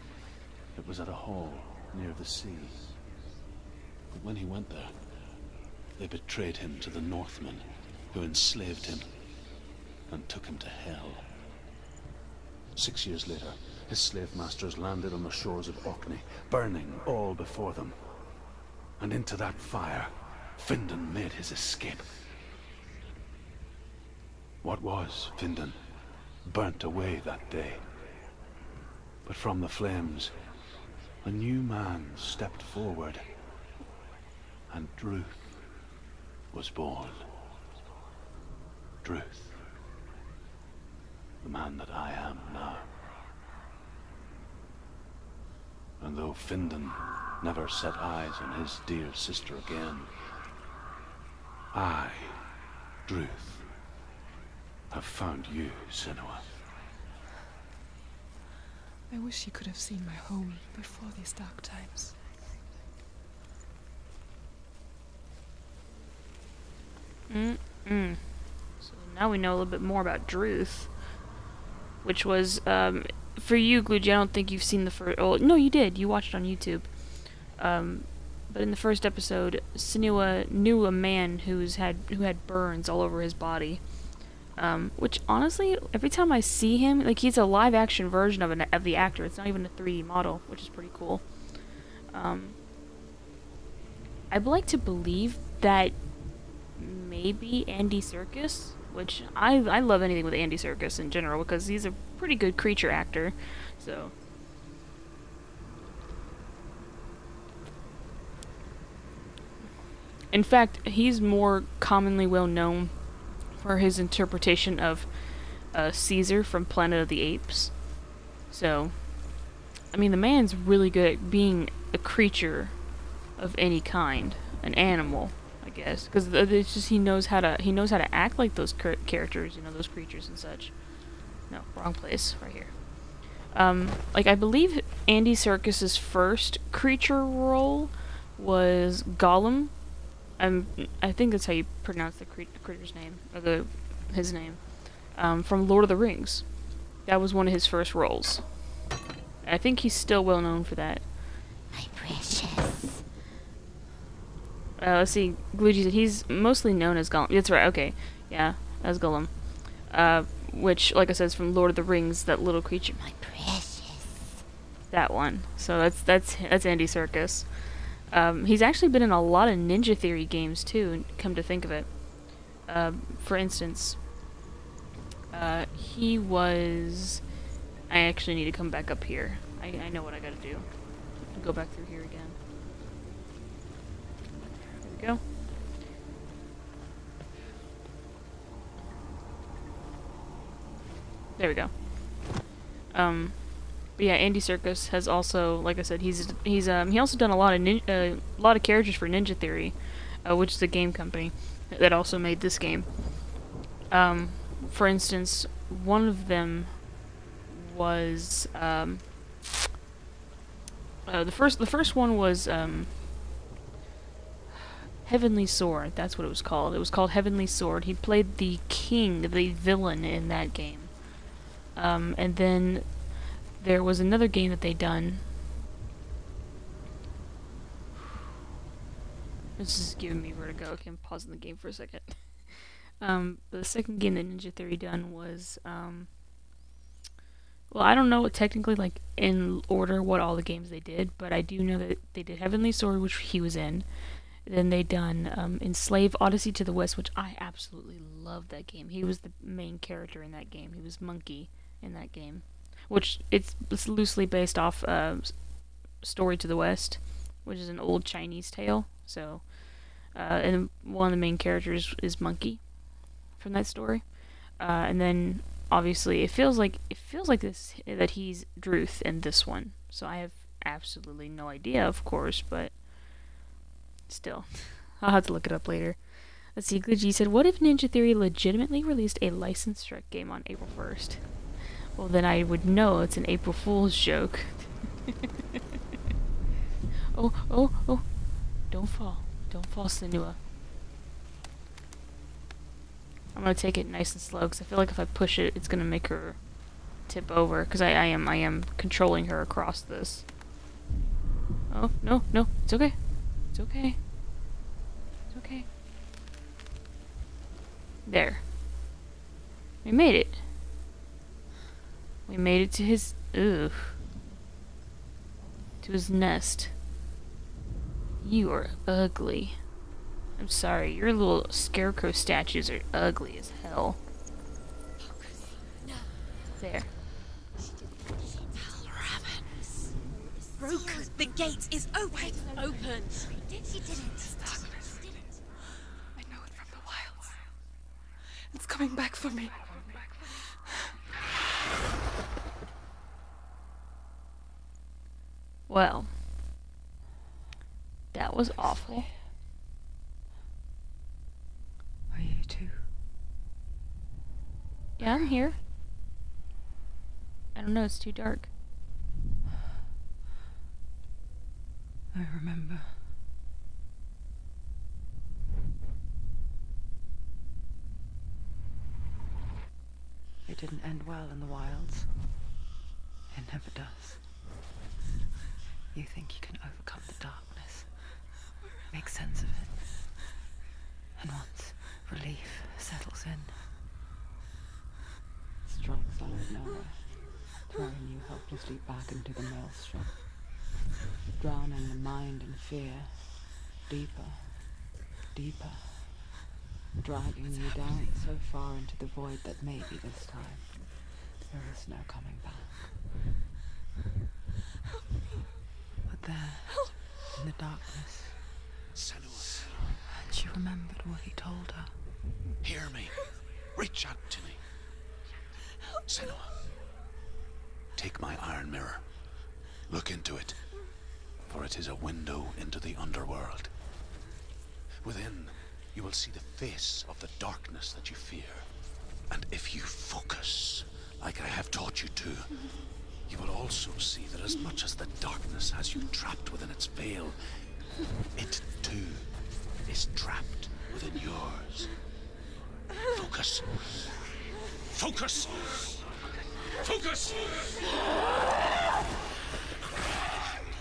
It was at a hall near the sea. But when he went there, they betrayed him to the Northmen, who enslaved him and took him to hell. 6 years later, his slave masters landed on the shores of Orkney, burning all before them. And into that fire, Findan made his escape. What was Findan burnt away that day. But from the flames, a new man stepped forward, and Druth was born. Druth, the man that I am now. And though Findan never set eyes on his dear sister again, I Druth, I've found you, Senua. I wish you could have seen my home before these dark times. So now we know a little bit more about Druth, which was, for you, Gluji, I don't think you've seen the first... Oh, no, you did. You watched it on YouTube. But in the first episode, Senua knew a man who had burns all over his body. Which, honestly, every time I see him, like, he's a live-action version of the actor. It's not even a 3D model, which is pretty cool. I'd like to believe that maybe Andy Serkis, which I love anything with Andy Serkis in general because he's a pretty good creature actor. So in fact, he's more commonly well known for his interpretation of Caesar from Planet of the Apes. So I mean, the man's really good at being a creature of any kind, an animal, I guess, because it's just he knows how to act like those characters, you know, those creatures and such. No, wrong place, right here. Like I believe Andy Serkis's first creature role was Gollum. I think that's how you pronounce the creature's name, or his name, from Lord of the Rings. That was one of his first roles. I think he's still well known for that. My precious. Let's see, Gluji said he's mostly known as Gollum. That's right, okay. Yeah, as Gollum. Which, like I said, is from Lord of the Rings, that little creature. My precious. That one. So that's Andy Serkis. He's actually been in a lot of Ninja Theory games, too, come to think of it. For instance, he was... I actually need to come back up here. I know what I gotta do. Go back through here again. There we go. There we go. But yeah, Andy Serkis has also, like I said, he also done a lot of characters for Ninja Theory, which is a game company that also made this game. For instance, one of them was the first one was Heavenly Sword. That's what it was called. It was called Heavenly Sword. He played the king, the villain in that game. And then there was another game that they done. This is giving me vertigo. Okay, I'm pausing the game for a second. The second game that Ninja Theory done was, well, I don't know technically, like, in order what all the games they did, but I do know that they did Heavenly Sword, which he was in. Then they done Enslave Odyssey to the West, which I absolutely love that game. He was the main character in that game. He was Monkey in that game. Which, it's loosely based off Story to the West, which is an old Chinese tale. So, and one of the main characters is Monkey from that story. And then, obviously, it feels like this that he's Druth in this one. So I have absolutely no idea, of course, but still, I'll have to look it up later. Let's see, Glitchy said, what if Ninja Theory legitimately released a licensed Shrek game on April 1st? Well, then I would know it's an April Fool's joke. Oh. Don't fall, Senua. I'm gonna take it nice and slow, because I feel like if I push it, it's gonna make her tip over, because I am controlling her across this. Oh, no, it's okay. It's okay. It's okay. There. We made it. We made it to his... Ugh. To his nest. You are ugly. I'm sorry, your little scarecrow statues are ugly as hell. There. Broken. The gate is open. Open. She didn't. I know it from the wilds. It's coming back for me. Well, that was awful. Are you too Yeah, I'm here. I don't know, it's too dark. I remember. It didn't end well in the wilds. It never does. You think you can overcome the darkness, make sense of it, and once relief settles in, it strikes out of nowhere, throwing you helplessly back into the maelstrom, drowning the mind in fear, deeper, deeper, dragging you down so far into the void that maybe this time there is no coming back. But there, in the darkness, Senua, and she remembered what he told her. hear me. Reach out to me. Senua, take my iron mirror. Look into it, for it is a window into the underworld. Within, you will see the face of the darkness that you fear. And if you focus, like I have taught you to, you will also see that as much as the darkness has you trapped within its veil, it too is trapped within yours. Focus. Focus! Focus!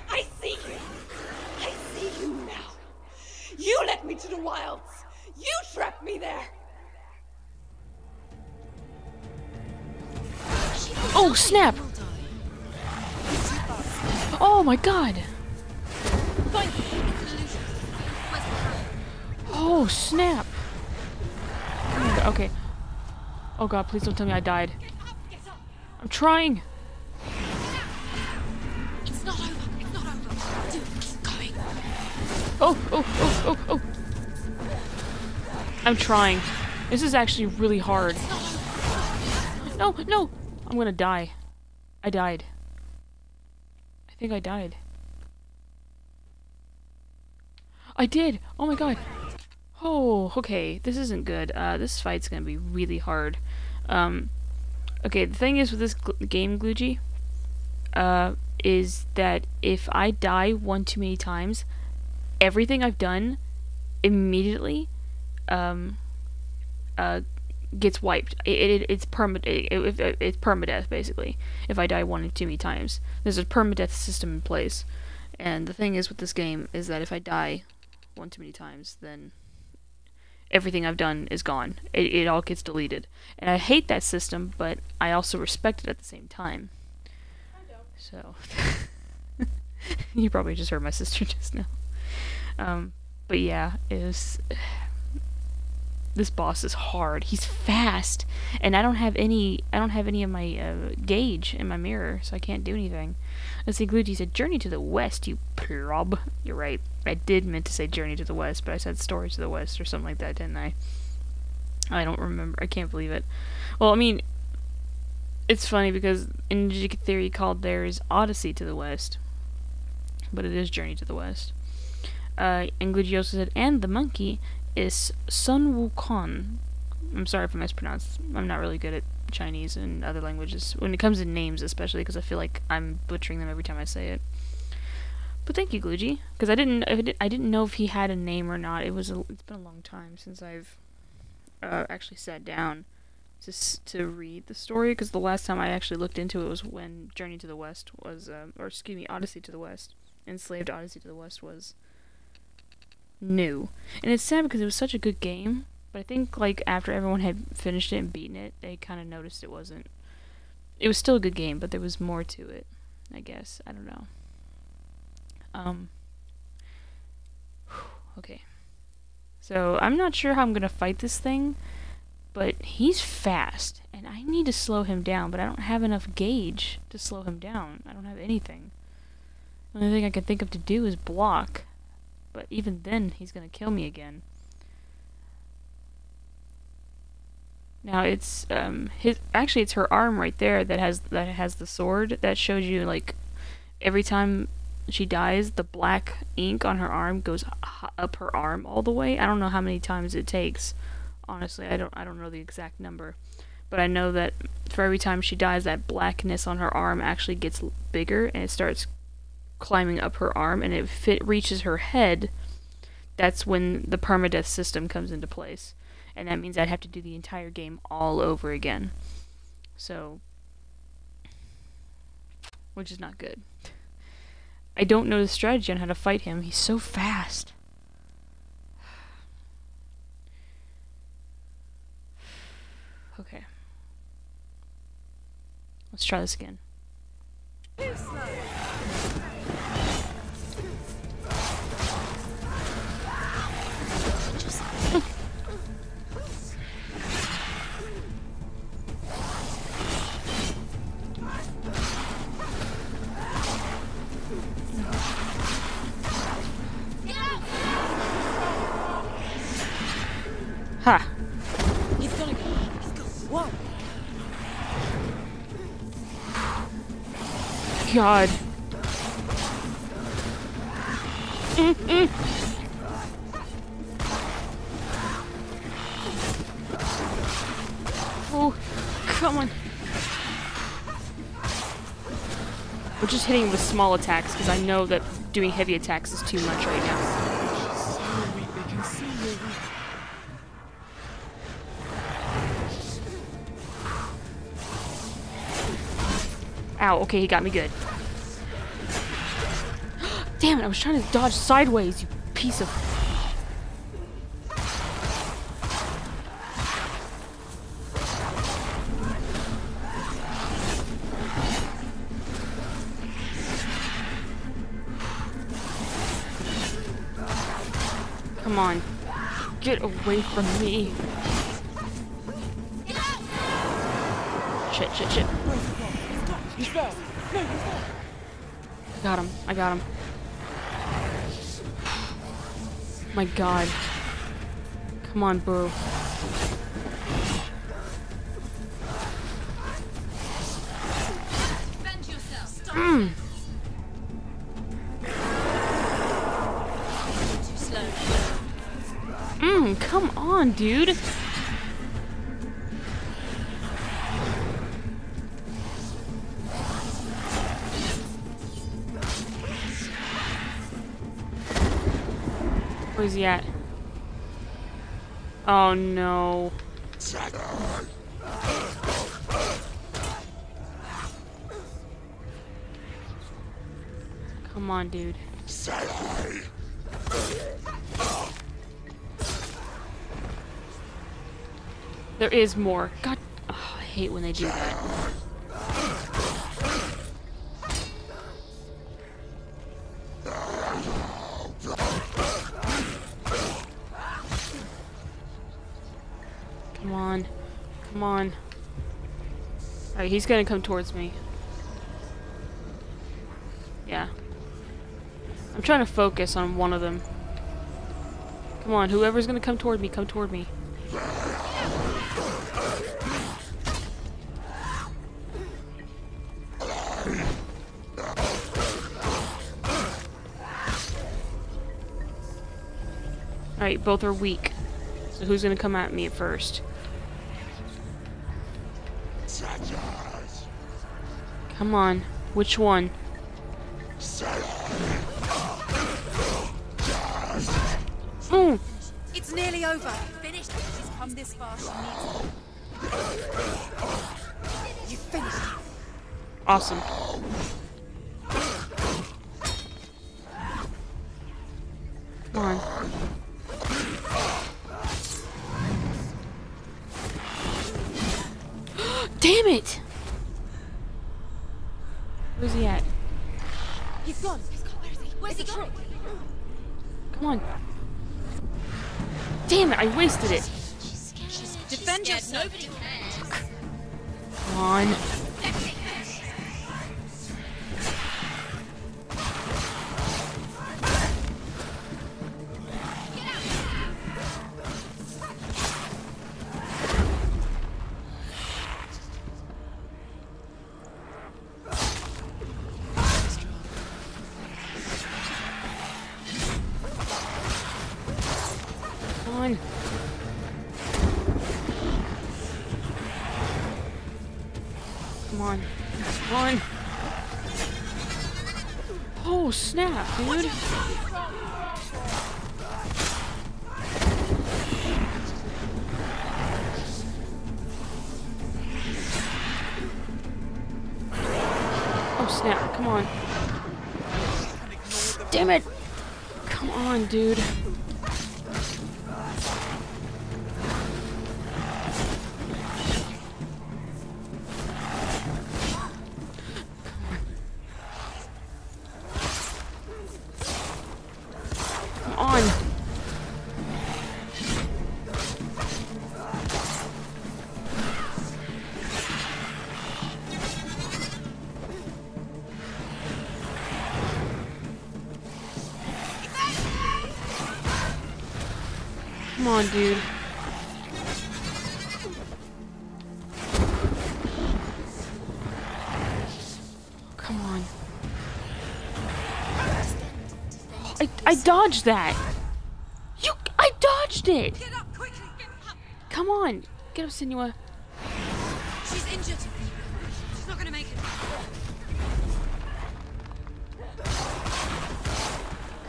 I see you! I see you now! You led me to the wilds! You trapped me there! Oh, snap! Oh my god! Oh, snap! Okay. Oh god, please don't tell me I died. I'm trying! It's not over! It's not over! Dude, keep going! Oh! I'm trying. This is actually really hard. No! I'm gonna die. I died. I think I died. I did! Oh my god! Oh, okay. This isn't good. This fight's gonna be really hard. Okay, the thing is with this game, Gluji, is that if I die one too many times, everything I've done immediately, gets wiped. It's permadeath, basically, if I die one too many times. There's a permadeath system in place. And the thing is with this game is that if I die one too many times, then everything I've done is gone. It all gets deleted. And I hate that system, but I also respect it at the same time. I don't. So, you probably just heard my sister just now. But yeah, this boss is hard. He's fast, and I don't have any of my gauge in my mirror, so I can't do anything. Let's see, Gluji said, "Journey to the West, you prob." You're right. I did meant to say Journey to the West, but I said Story to the West or something like that, didn't I? I don't remember. I can't believe it. Well, I mean, it's funny because in Ninja Theory called theirs Odyssey to the West, but it is Journey to the West. And Gluji also said, and the monkey is Sun Wukong. I'm sorry if I mispronounced. I'm not really good at Chinese and other languages when it comes to names, especially because I feel like I'm butchering them every time I say it. But thank you, Gluji, because I didn't know if he had a name or not. It's been a long time since I've actually sat down to read the story, because the last time I actually looked into it was when Journey to the West was, Odyssey to the West, Enslaved Odyssey to the West was new. And it's sad because it was such a good game, but I think like after everyone had finished it and beaten it, they kind of noticed it was still a good game, but there was more to it, I guess. I don't know. Okay. So, I'm not sure how I'm gonna fight this thing, but he's fast, and I need to slow him down, but I don't have enough gauge to slow him down. I don't have anything. The only thing I can think of to do is block, but even then, he's gonna kill me again. Now, it's, actually, it's her arm right there that has the sword that shows you, like, every time she dies, the black ink on her arm goes up her arm all the way. I don't know how many times it takes. Honestly, I don't know the exact number. but I know that for every time she dies, that blackness on her arm actually gets bigger, and it starts climbing up her arm, and if it reaches her head, that's when the permadeath system comes into place. And that means I'd have to do the entire game all over again. So, which is not good. I don't know the strategy on how to fight him. He's so fast. Okay. Let's try this again. Ha! He's gonna go. Whoa! God. Oh, come on. We're just hitting with small attacks because I know that doing heavy attacks is too much right now. Ow, okay, he got me good. Damn it, I was trying to dodge sideways, you piece of... Come on. Get away from me. Shit, shit, shit. I got him. I got him. My God. Come on, bro. Mm. Come on, dude. Where's he at? Oh no. Come on, dude. There is more. God, oh, I hate when they do that. Come on. Come on. Alright, he's gonna come towards me. Yeah. I'm trying to focus on one of them. Come on, whoever's gonna come toward me, come toward me. Alright, both are weak. So who's gonna come at me at first? Come on. Which one? Mm. It's nearly over. Finished. She's come this far. She needs it. You finished. Awesome. Come on. Damn it! Where's he at? He's gone. Where is he? Where's he gone? Come on. Damn it, I wasted it. Defend yourself. Come on. Come on. on. Come on. Oh, snap, dude. Oh, snap. Come on. Damn it. Come on, dude. Come on, dude. Come on. I dodged that. I dodged it. Get up quickly! Get up! Come on. Get up, Senua. She's injured. She's not gonna make it.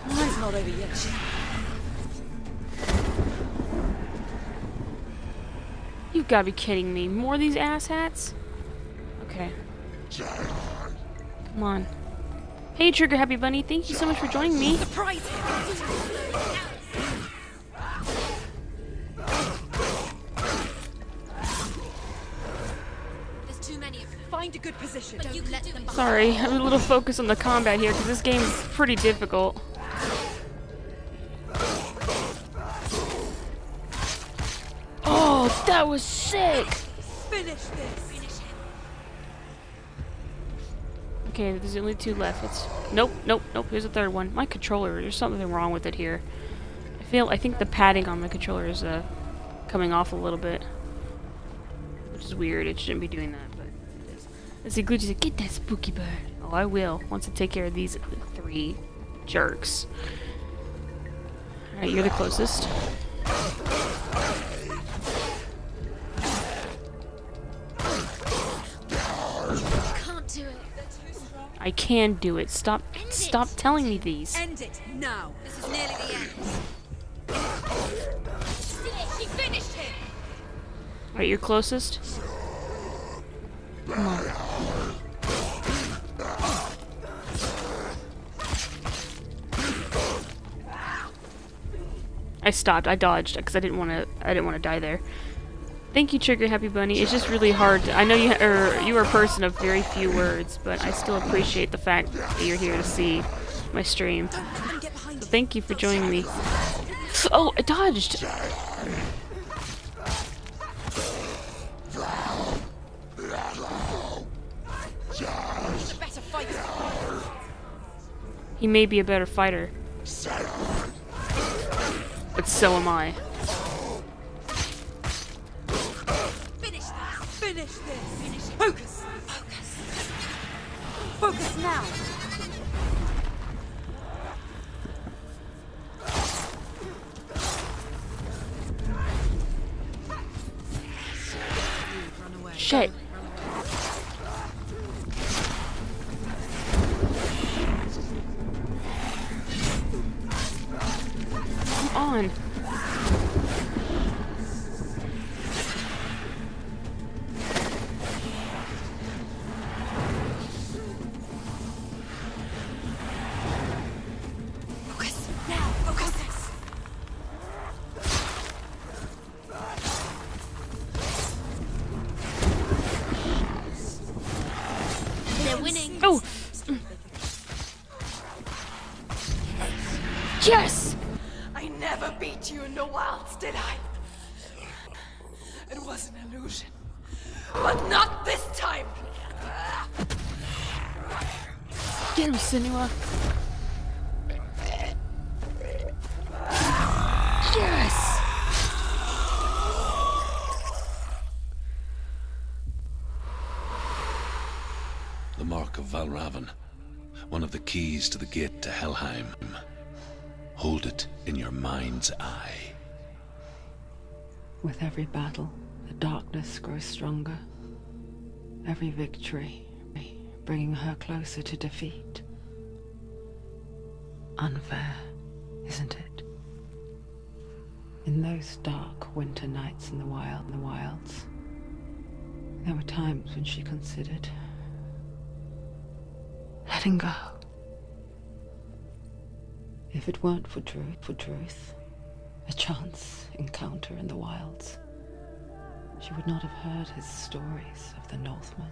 Come on. It's not over yet. You've got to be kidding me. More of these asshats? Okay. Come on. Hey, Trigger Happy Bunny. Thank you so much for joining me. Surprise him! There's too many of them. Find a good position. But don't let them. Sorry, I'm a little focused on the combat here because this game is pretty difficult. Oh, that was sick! Finish this. Okay, there's only 2 left. Nope. Here's a third one. My controller, there's something wrong with it here. I think the padding on my controller is coming off a little bit, which is weird. It shouldn't be doing that, but it is. Let's see, Glitchy said, "Get that spooky bird." Oh, I will once I take care of these 3 jerks. All right, you're the closest. I can do it. Stop telling me these. End it now. This is nearly the end. She finished him. Alright, you're closest. Come on. I stopped. I dodged because I didn't want to die there. Thank you, Trigger Happy Bunny. It's just really hard. I know you are a person of very few words, but I still appreciate the fact that you're here to see my stream. So thank you for joining me. Oh, I dodged! He may be a better fighter, but so am I. Finish this! Focus! Focus! Focus now! Run away. Shit! Come on! Oh! Yes! I never beat you in the wilds, did I? It was an illusion. But not this time! Get him, Senua! Yes! The Mark of Valravn, one of the keys to the gate to Helheim. Hold it in your mind's eye. With every battle, the darkness grows stronger. Every victory bringing her closer to defeat. Unfair, isn't it? In those dark winter nights in the wilds, there were times when she considered letting go. If it weren't for truth, a chance encounter in the wilds, she would not have heard his stories of the Northmen.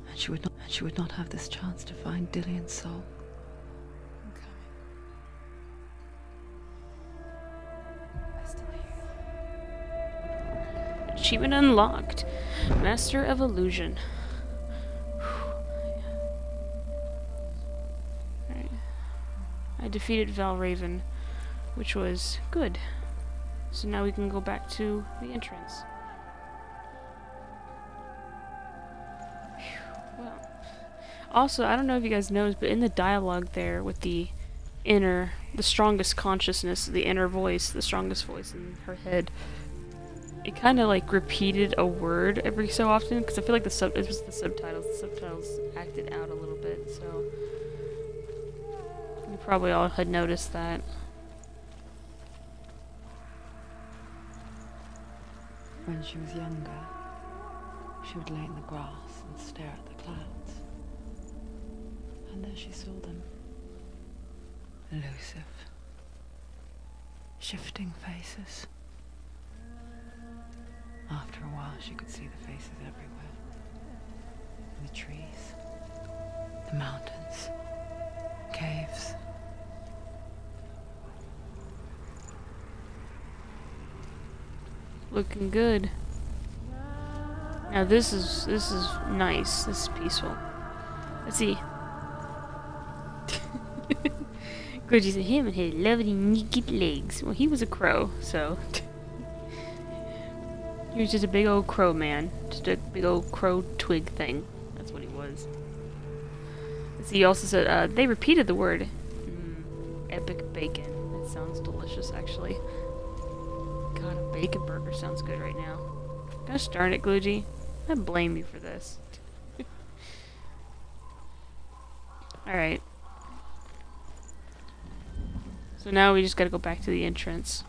And she would not have this chance to find Dillion's soul. I'm coming. I still hear you. Achievement unlocked. Master of Illusion. Alright. I defeated Valraven, which was good. So now we can go back to the entrance. Well, also, I don't know if you guys noticed, but in the dialogue there with the strongest consciousness, the inner voice, the strongest voice in her head, it kind of like repeated a word every so often, because I feel like it was the subtitles. The subtitles acted out a little bit, so you probably all had noticed that. When she was younger, she would lay in the grass and stare at the clouds. And there she saw them. Elusive. Shifting faces. After a while, she could see the faces everywhere. In the trees, the mountains, caves. Looking good. Now this is nice. This is peaceful. Let's see. Good, you said him and his lovely naked legs. Well, he was a crow, so he was just a big old crow man, just a big old crow twig thing. That's what he was. Let's see. He also said they repeated the word epic bacon. It sounds delicious, actually. God, a bacon burger sounds good right now. Gosh darn it, Glugy. I blame you for this. Alright. So now we just gotta go back to the entrance.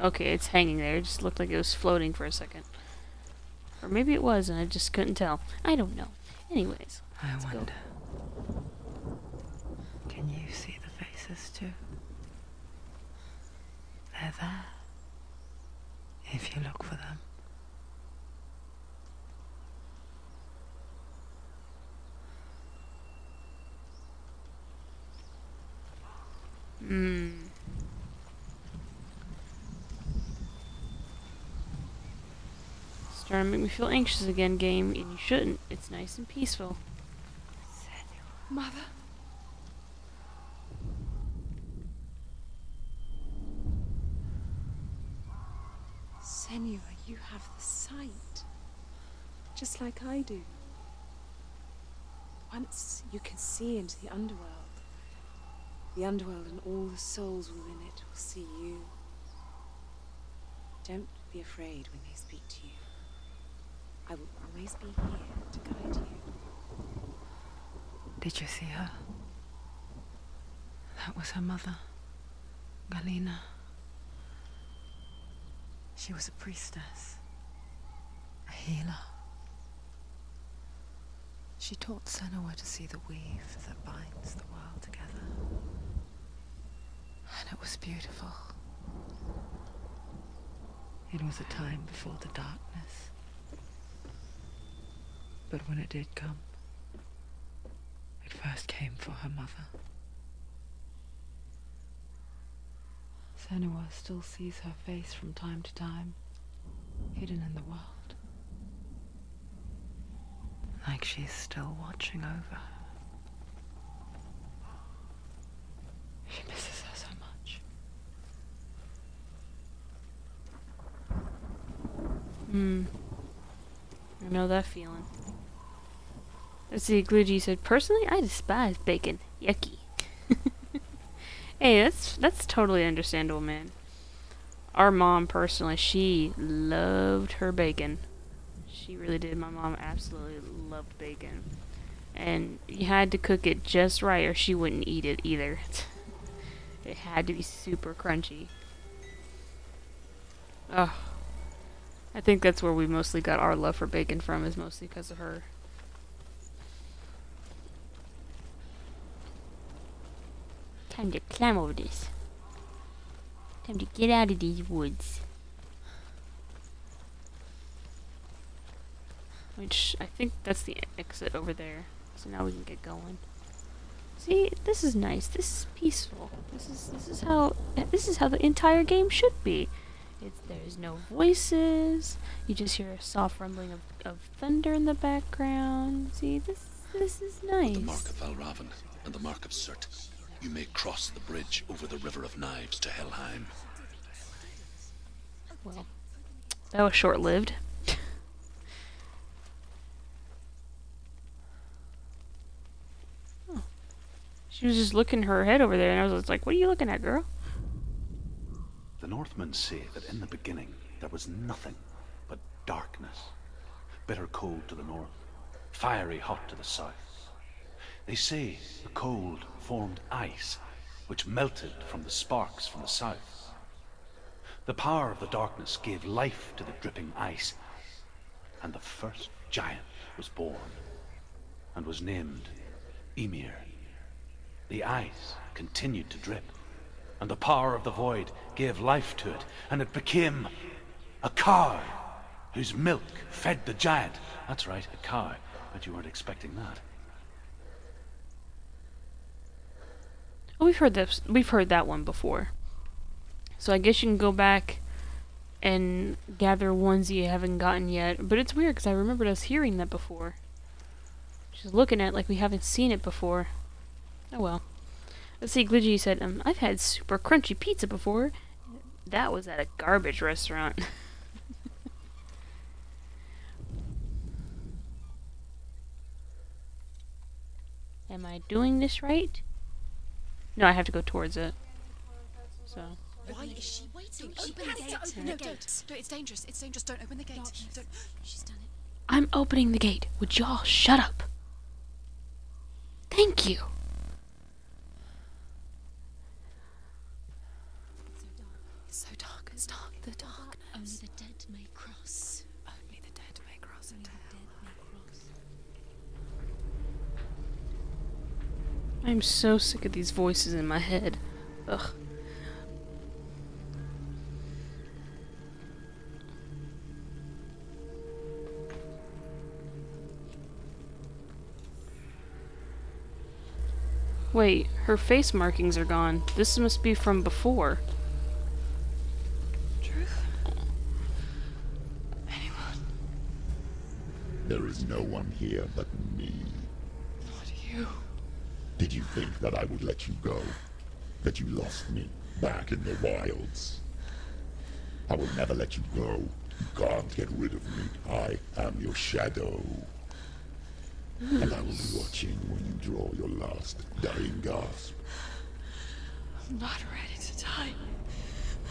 Okay, it's hanging there. It just looked like it was floating for a second. Or maybe it was and I just couldn't tell. I don't know. Anyways. I Let's wonder. go. Can you see the faces too? They're there. If you look for them. Starting to make me feel anxious again, game, and you shouldn't. It's nice and peaceful. Mother. Senua, you have the sight. Just like I do. Once you can see into the underworld and all the souls within it will see you. Don't be afraid when they speak to you. I will always be here to guide you. Did you see her? That was her mother, Galena. She was a priestess, a healer. She taught Senua to see the weave that binds the world together. And it was beautiful. It was a time before the darkness. But when it did come, it first came for her mother. Senua still sees her face from time to time, hidden in the world. Like she's still watching over her. She misses her so much. I know that feeling. Let's see, Glugy said, personally, I despise bacon. Yucky. Hey, that's totally understandable, man. Our mom, personally, she loved her bacon. She really did. My mom absolutely loved bacon. And you had to cook it just right or she wouldn't eat it either. It had to be super crunchy. Ugh. I think that's where we mostly got our love for bacon from, is mostly because of her. Time to climb over this. Time to get out of these woods. Which, I think that's the exit over there. So now we can get going. See, this is nice. This is peaceful. This is how the entire game should be. There's no voices. You just hear a soft rumbling of thunder in the background. See, this is nice. With the mark of Valravan and the mark of Surt, you may cross the bridge over the River of Knives to Helheim. Well, that was short-lived. Oh. She was just looking her head over there, and I was like, "What are you looking at, girl?" The Northmen say that in the beginning there was nothing but darkness. Bitter cold to the north, fiery hot to the south. They say the cold formed ice, which melted from the sparks from the south. The power of the darkness gave life to the dripping ice, and the first giant was born, and was named Ymir. The ice continued to drip, and the power of the void gave life to it, and it became a cow, whose milk fed the giant. That's right, a cow, but you weren't expecting that. Oh, we've heard this. We've heard that one before. So I guess you can go back and gather ones you haven't gotten yet. But it's weird because I remembered us hearing that before. Just looking at it like we haven't seen it before. Oh well. Let's see, Glitchy said, I've had super crunchy pizza before. That was at a garbage restaurant. Am I doing this right? No, I have to go towards it. So. Why is she waiting? Open the gate. Open the gate. No, it's dangerous. It's dangerous. Don't open the gate. Don't. She's done it. I'm opening the gate. Would y'all shut up? Thank you. It's so dark. It's dark. The darkness. Only the dead may cross. Only the dead may cross into hell. I'm so sick of these voices in my head. Ugh. Wait, her face markings are gone. This must be from before. Truth? Anyone? There is no one here but me. Not you. Did you think that I would let you go? That you lost me back in the wilds? I will never let you go. You can't get rid of me. I am your shadow. And I will be watching when you draw your last dying gasp. I'm not ready to die.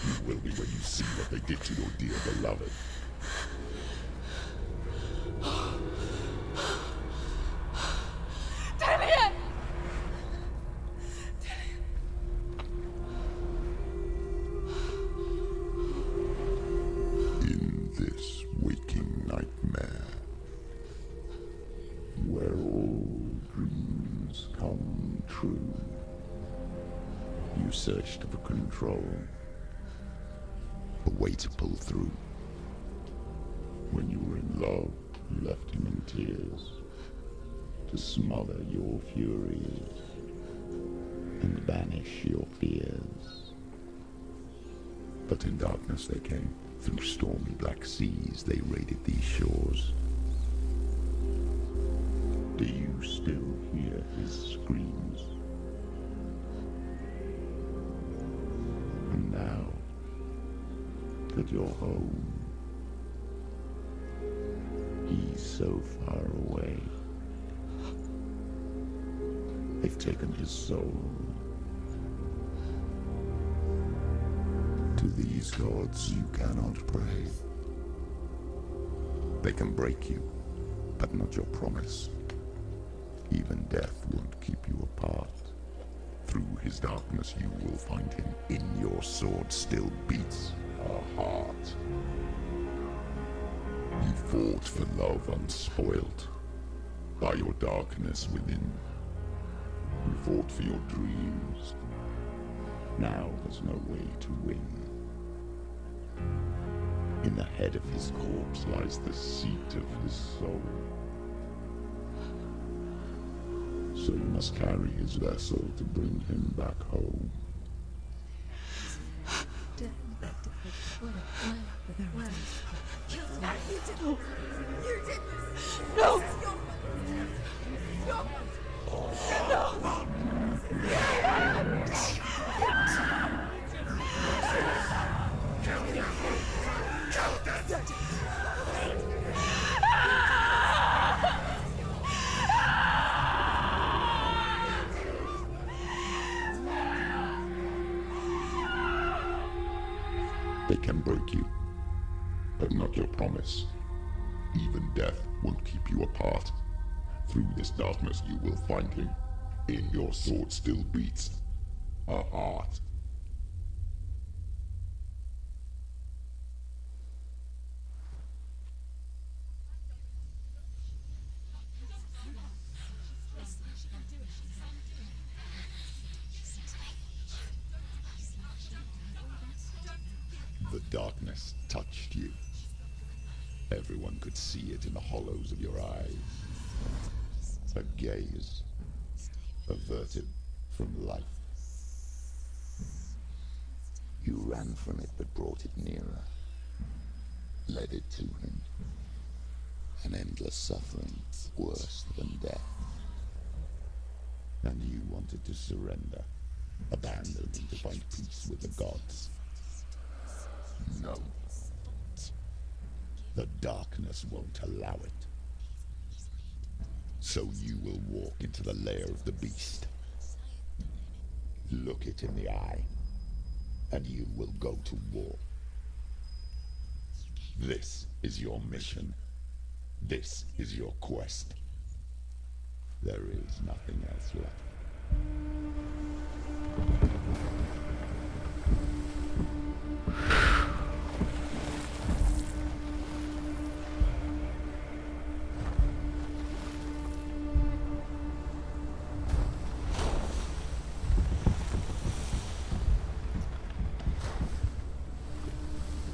You will be when you see what they did to your dear beloved. Damien! In this waking nightmare, where all dreams come true, you searched for control, a way to pull through. When you were in love, you left him in tears, to smother your furies and banish your fears. But in darkness they came, through stormy black seas they raided these shores. Do you still hear his screams? And now that you're home, he's so far away. They've taken his soul, these gods you cannot pray. They can break you, but not your promise. Even death won't keep you apart. Through his darkness you will find him. In your sword still beats a heart. You fought for love unspoilt by your darkness within. You fought for your dreams. Now there's no way to win. In the head of his corpse lies the seat of his soul. So you must carry his vessel to bring him back home. No! They can break you, but not your promise. Even death won't keep you apart. Through this darkness you will find him. In your sword still beats a heart. The darkness touched you. Everyone could see it in the hollows of your eyes. A gaze averted from life. You ran from it but brought it nearer. Led it to him. An endless suffering worse than death. And you wanted to surrender. Abandon to find peace with the gods. No. The darkness won't allow it. So you will walk into the lair of the beast. Look it in the eye, and you will go to war. This is your mission. This is your quest. There is nothing else left.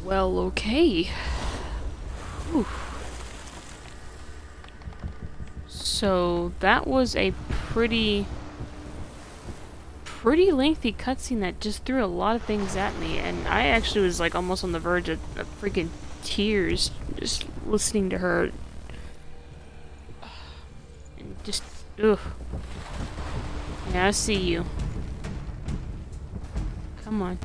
Well, okay. Whew. So that was a pretty lengthy cutscene that just threw a lot of things at me, and I actually was like almost on the verge of freaking tears just listening to her. And just, ugh. Yeah, I see you. Come on.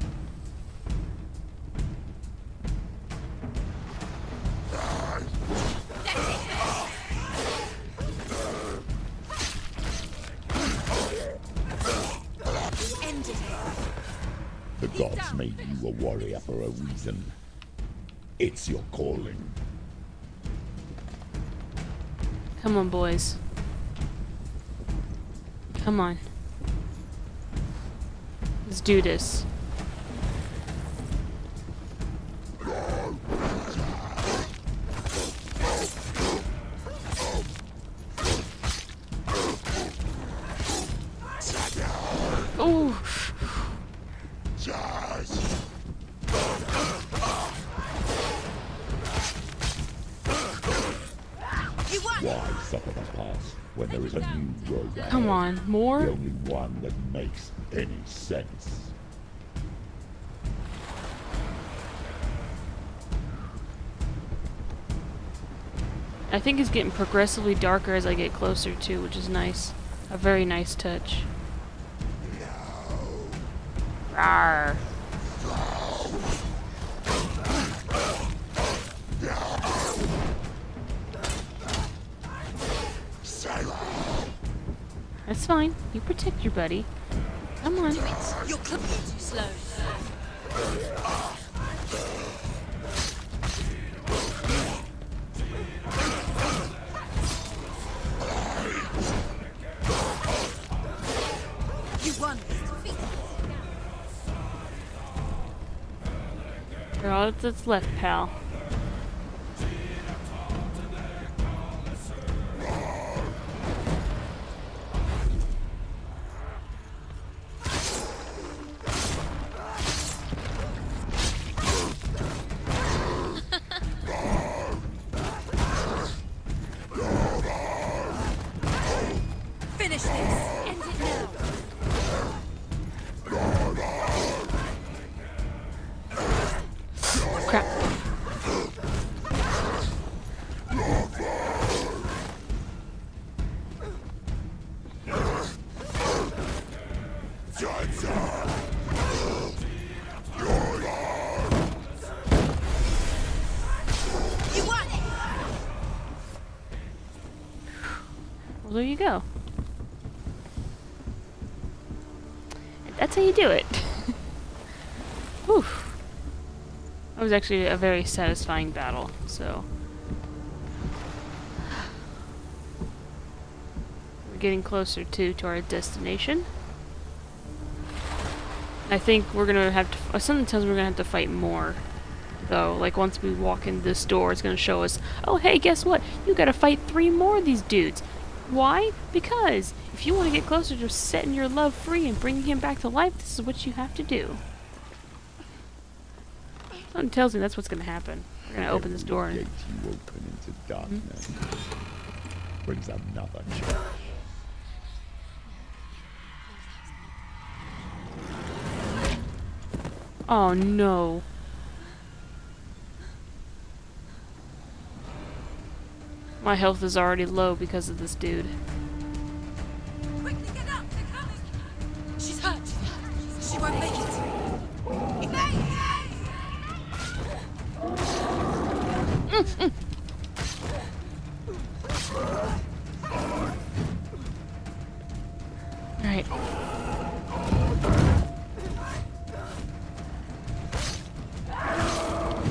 The gods made you a warrior for a reason. It's your calling. Come on, boys. Come on. Let's do this. Oh! Why suffer the past when there is a new road ahead? Come on, more? The only one that makes any sense. I think it's getting progressively darker as I get closer too, which is nice. A very nice touch. Rawr. That's fine. You protect your buddy. Come on. You're too slow. Oh, it's left, pal. Finish this! End it now! Crap. You won it! Well, there you go. That's how you do it. Whew. That was actually a very satisfying battle, so... We're getting closer to our destination. I think we're gonna have to... Something tells me we're gonna have to fight more, though. Like, once we walk in this door, it's gonna show us, oh, hey, guess what? You gotta fight 3 more of these dudes. Why? Because if you want to get closer to setting your love free and bringing him back to life, this is what you have to do. Something tells me that's what's going to happen. We're going to open this door. Gate you open into darkness brings another church. Oh no. My health is already low because of this dude. Quickly get up! They're coming! She's hurt! She won't make it! Alright.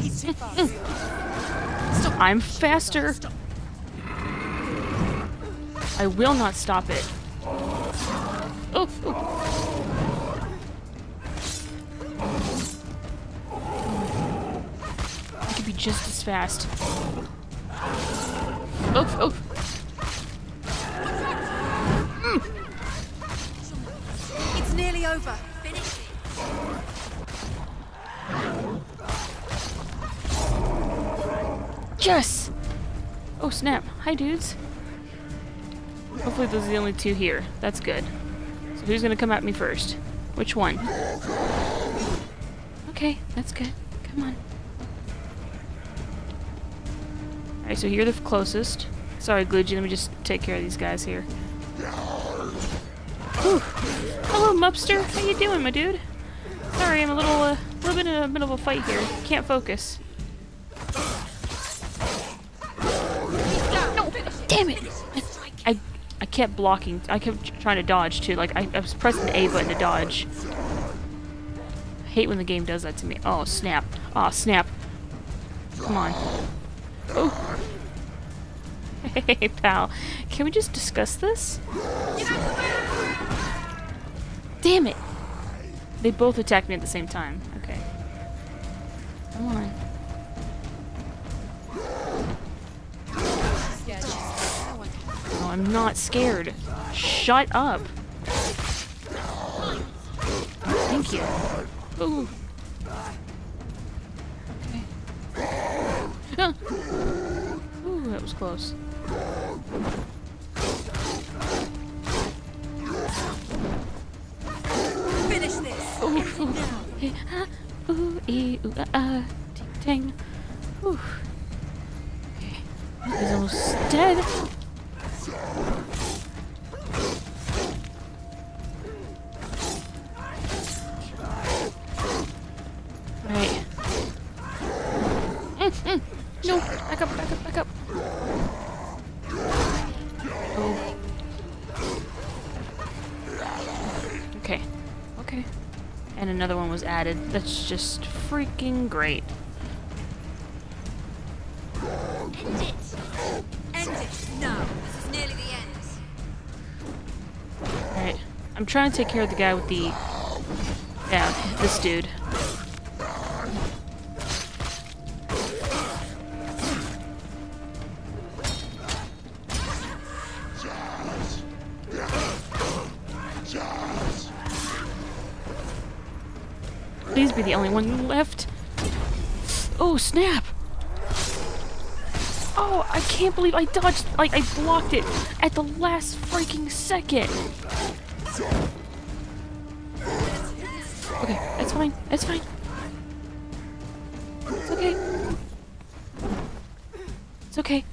He's too fast. Stop! I'm faster! Stop. I will not stop it. Oh, oh. I could be just as fast. Oh, oh. It's nearly over. Finish it. Yes! Oh, snap. Hi, dudes. Hopefully those are the only 2 here. That's good. So who's gonna come at me first? Which one? Okay, that's good. Come on. Alright, so you're the closest. Sorry, Glugy, let me just take care of these guys here. Whew. Hello, Mupster. How you doing, my dude? Sorry, I'm a little bit in the middle of a fight here. Can't focus. No! Damn it! I kept blocking. I kept trying to dodge, too. Like, I was pressing the A button to dodge. I hate when the game does that to me. Oh, snap. Oh, snap. Come on. Oh. Hey, pal. Can we just discuss this? Damn it! They both attacked me at the same time. Okay. Come on. No, I'm not scared. Shut up. Thank you. Ooh. Okay. Ah. Ooh, that was close. Finish this. Ooh, ooh. Hey, ah, ooh, ee, ooh, ting, ting. Ooh. Okay. He's almost dead. Right. No! Back up, back up, back up! Oh. Okay. Okay. And another one was added. That's just freaking great. End it! End it! No! This is nearly the end. Alright. I'm trying to take care of the guy with the... Yeah, this dude. Please be the only one left. Oh, snap! Oh, I can't believe I dodged, like, I blocked it at the last freaking second. Okay, that's fine, that's fine. It's okay. It's okay.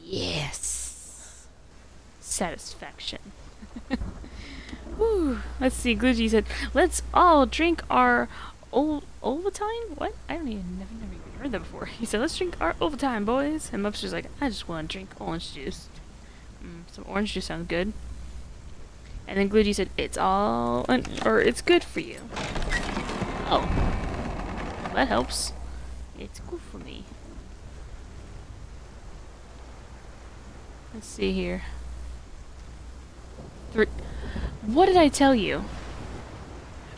Yes. Satisfaction. Whew. Let's see, Gloogie said, let's all drink our Ovaltine? What? I don't even, never even heard that before. He said, let's drink our Ovaltine, boys. And Mups was like, I just want to drink orange juice. Some orange juice sounds good. And then Gloogie said, it's all, or it's good for you. Oh. Well, that helps. It's good for me. Let's see here. What did I tell you?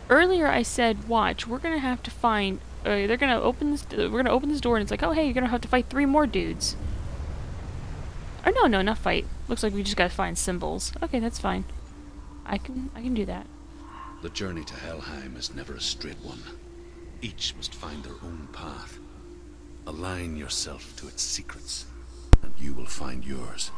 Earlier I said, watch, we're gonna have to find, they're gonna open this, we're gonna open this door and it's like, oh hey, you're gonna have to fight 3 more dudes. Or no, not fight. Looks like we just gotta find symbols. Okay, that's fine. I can do that. The journey to Helheim is never a straight one. Each must find their own path. Align yourself to its secrets, and you will find yours.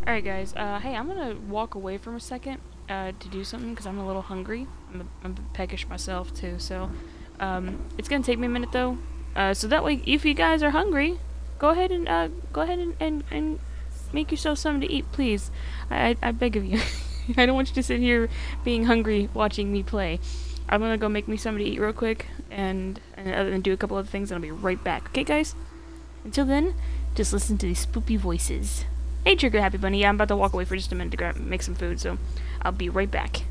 Alright guys, hey, I'm gonna walk away for a second to do something because I'm a little hungry. I'm a bit peckish myself too, so it's gonna take me a minute though. So that way, if you guys are hungry, go ahead and make yourself something to eat, please. I beg of you. I don't want you to sit here being hungry watching me play. I'm gonna go make me something to eat real quick and do a couple other things and I'll be right back. Okay guys? Until then, just listen to these spoopy voices. Hey Trigger Happy Bunny, yeah, I'm about to walk away for just a minute to make some food, so I'll be right back.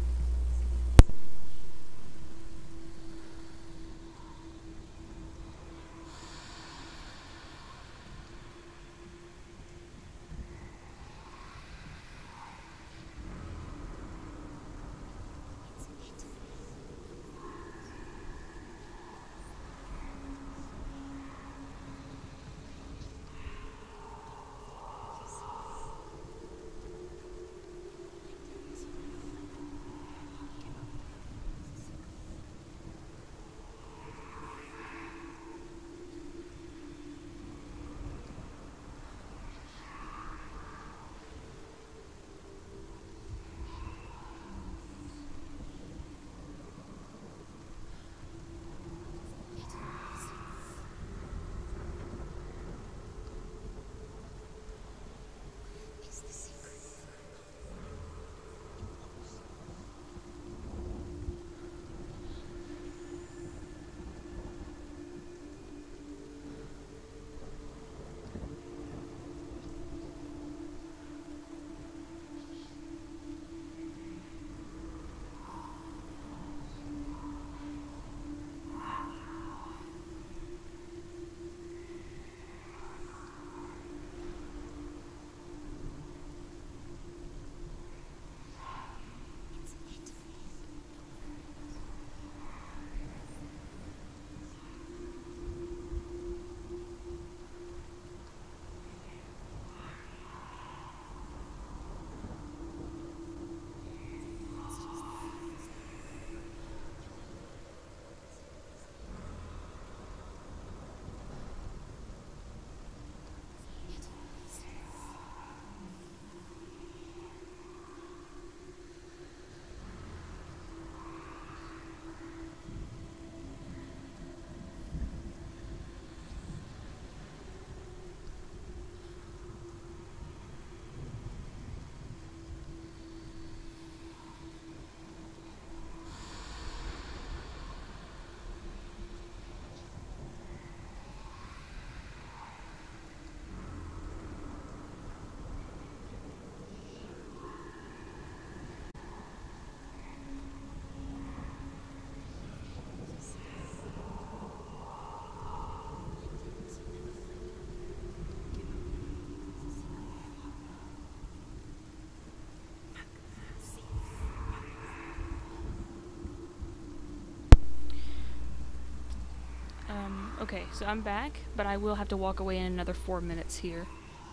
Okay, so I'm back, but I will have to walk away in another 4 minutes here,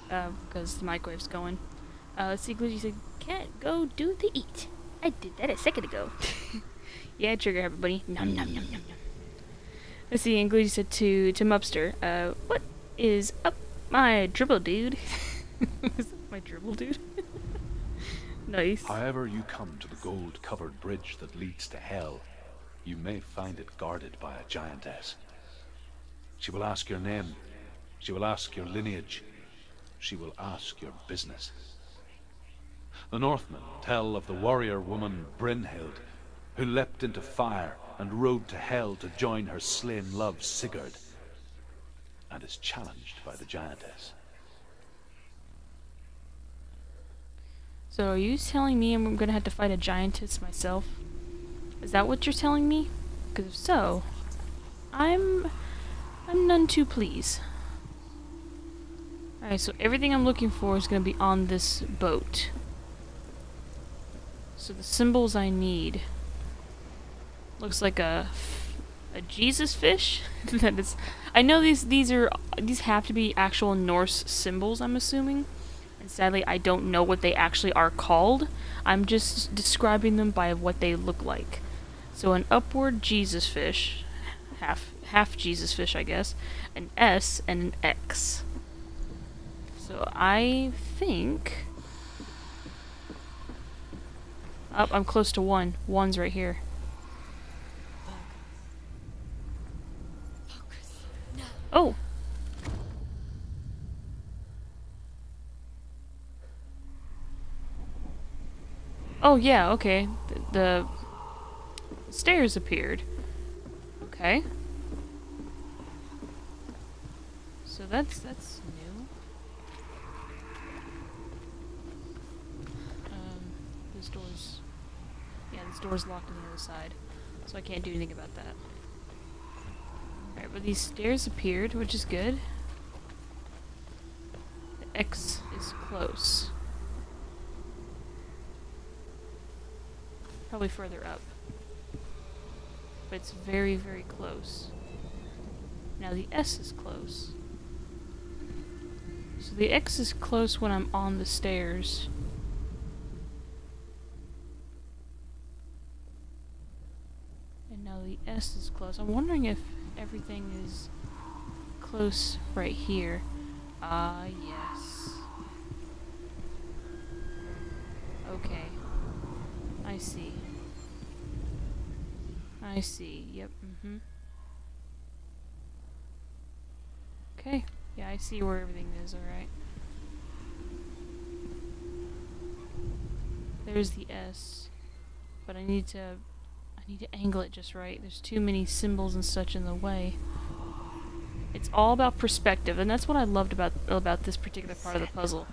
because the microwave's going. Let's see, Glitchy said, "Cat, go do the eat." I did that a second ago. Yeah, trigger happy buddy. Nom nom nom nom nom. Let's see, and Glitchy said to Mubster, "What is up, my dribble dude?" Is that my dribble dude? Nice. However you come to the gold-covered bridge that leads to hell, you may find it guarded by a giantess. She will ask your name. She will ask your lineage. She will ask your business. The Northmen tell of the warrior woman Brynhild, who leapt into fire and rode to hell to join her slain love Sigurd, and is challenged by the giantess. So are you telling me I'm gonna have to fight a giantess myself? Is that what you're telling me? Because if so, I'm none too pleased. Alright, so everything I'm looking for is gonna be on this boat. So the symbols I need looks like a Jesus fish. That is, I know these have to be actual Norse symbols, I'm assuming. And sadly, I don't know what they actually are called. I'm just describing them by what they look like. So an upward Jesus fish, half Jesus fish, I guess, an S and an X. So I think, oh, I'm close to one. One's right here. Oh. Oh yeah, okay. The stairs appeared. Okay. So that's new. This door's... Yeah, this door's locked on the other side. So I can't do anything about that. Alright, but these stairs appeared, which is good. The X is close. Probably further up. But it's very, very close. Now the S is close. So the X is close when I'm on the stairs. And now the S is close. I'm wondering if everything is close right here. Ah, yes. Okay. I see. I see. Yep. Okay. Yeah, I see where everything is. Alright. There's the S. But I need to angle it just right. There's too many symbols and such in the way. It's all about perspective, and that's what I loved about this particular part of the puzzle.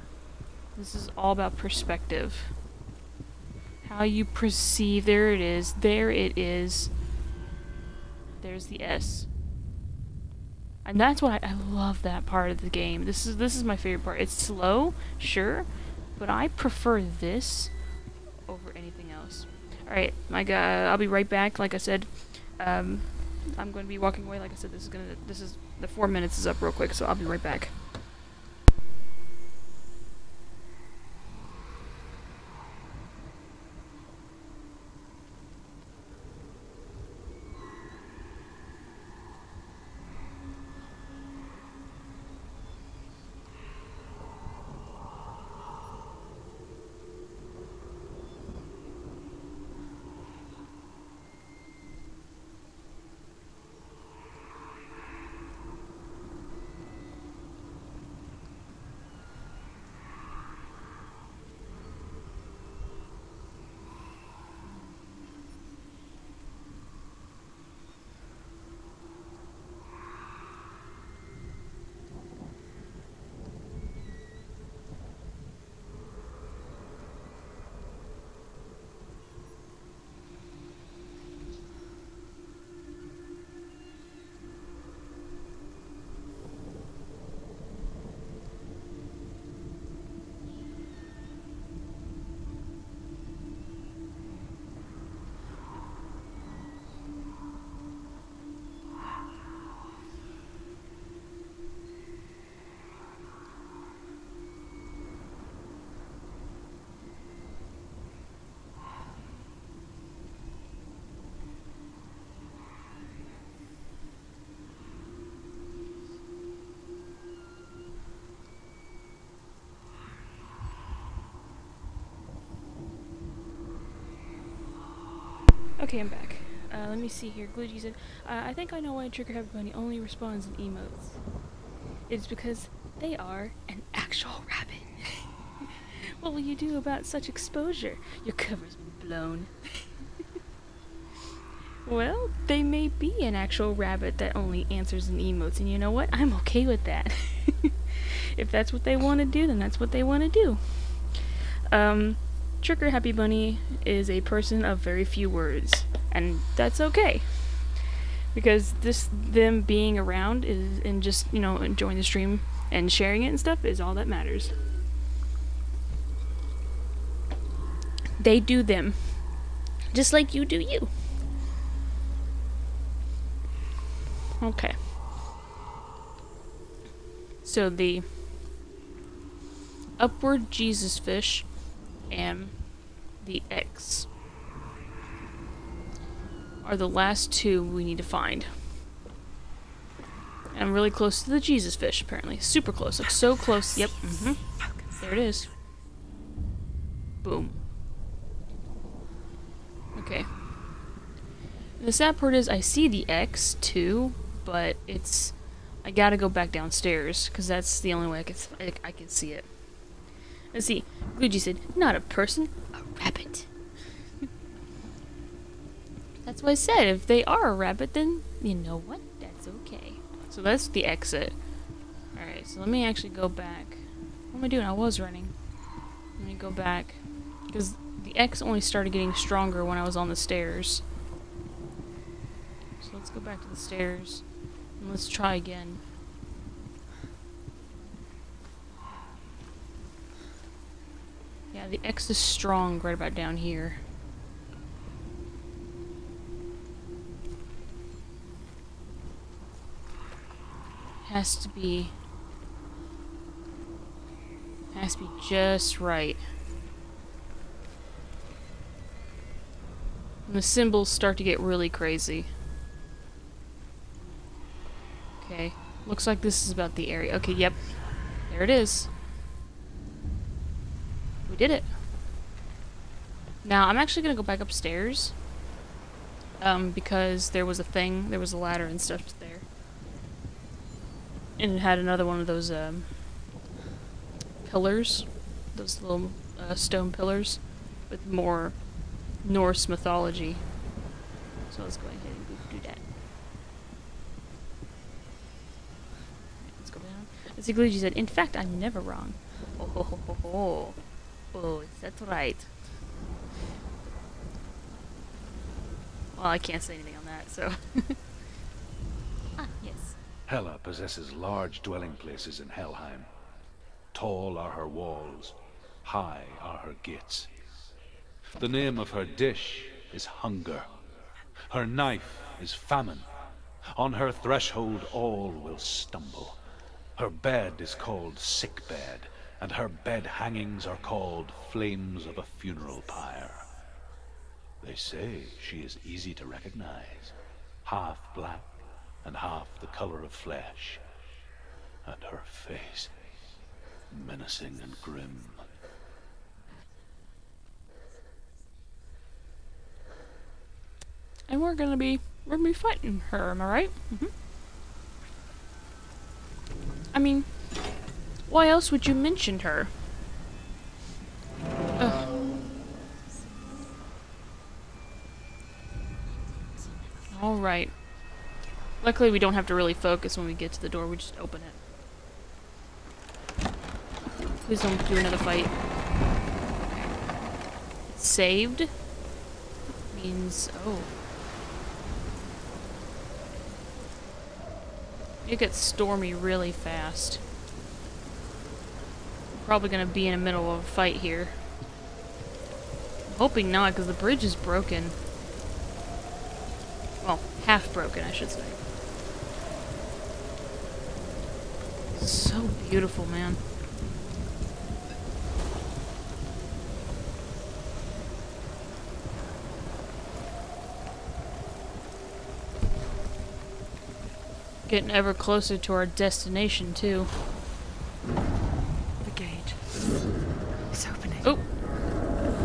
This is all about perspective. How you perceive. There it is. There it is. There's the S. And that's what I love that part of the game. This is my favorite part. It's slow, sure, but I prefer this over anything else. Alright, my guy, I'll be right back. Like I said, I'm going to be walking away. Like I said, the 4 minutes is up real quick, so I'll be right back. Okay, I'm back. Let me see here. Glugy said, I think I know why Trigger Happy Bunny only responds in emotes. It's because they are an actual rabbit. What will you do about such exposure? Your cover's been blown. Well, they may be an actual rabbit that only answers in emotes, and you know what? I'm okay with that. If that's what they want to do, then that's what they want to do. Trigger Happy Bunny is a person of very few words, and that's okay. Because them being around is, and just, you know, enjoying the stream and sharing it and stuff is all that matters. They do them. Just like you do you. Okay. So the upward Jesus fish and the X are the last two we need to find. And I'm really close to the Jesus fish, apparently. Super close. Like, so close. Yep. There it is. Boom. Okay. And the sad part is I see the X too, but it's... I gotta go back downstairs, because that's the only way I can see it. Let's see. Glugy said, not a person, a rabbit. That's what I said. If they are a rabbit, then you know what? That's okay. So that's the exit. Alright, so let me actually go back. What am I doing? I was running. Let me go back. Because the X only started getting stronger when I was on the stairs. So let's go back to the stairs. And let's try again. Yeah, the X is strong right about down here. Has to be just right. And the symbols start to get really crazy. Okay, looks like this is about the area. Okay, yep. There it is. We did it. Now, I'm actually gonna go back upstairs. Because there was a thing, there was a ladder and stuff there. And it had another one of those, pillars. Those little, stone pillars. With more Norse mythology. So let's go ahead and do that. Let's go down. As Glugy said, in fact, I'm never wrong. Oh, ho, ho, ho, ho. Oh, that's right. Well, I can't say anything on that, so... Ah, yes. Hela possesses large dwelling places in Helheim. Tall are her walls, high are her gates. The name of her dish is hunger. Her knife is famine. On her threshold all will stumble. Her bed is called sick bed, and her bed hangings are called flames of a funeral pyre. They say she is easy to recognize, half black and half the color of flesh, and her face menacing and grim. And we're gonna be fighting her, am I right? I mean, why else would you mention her? Ugh. Alright. Luckily we don't have to really focus when we get to the door, we just open it. Please don't do another fight. It's saved? Means... oh. It gets stormy really fast. Probably gonna be in the middle of a fight here. I'm hoping not, because the bridge is broken. Well, half broken, I should say. So beautiful, man. Getting ever closer to our destination, too. The gate is opening. Oh!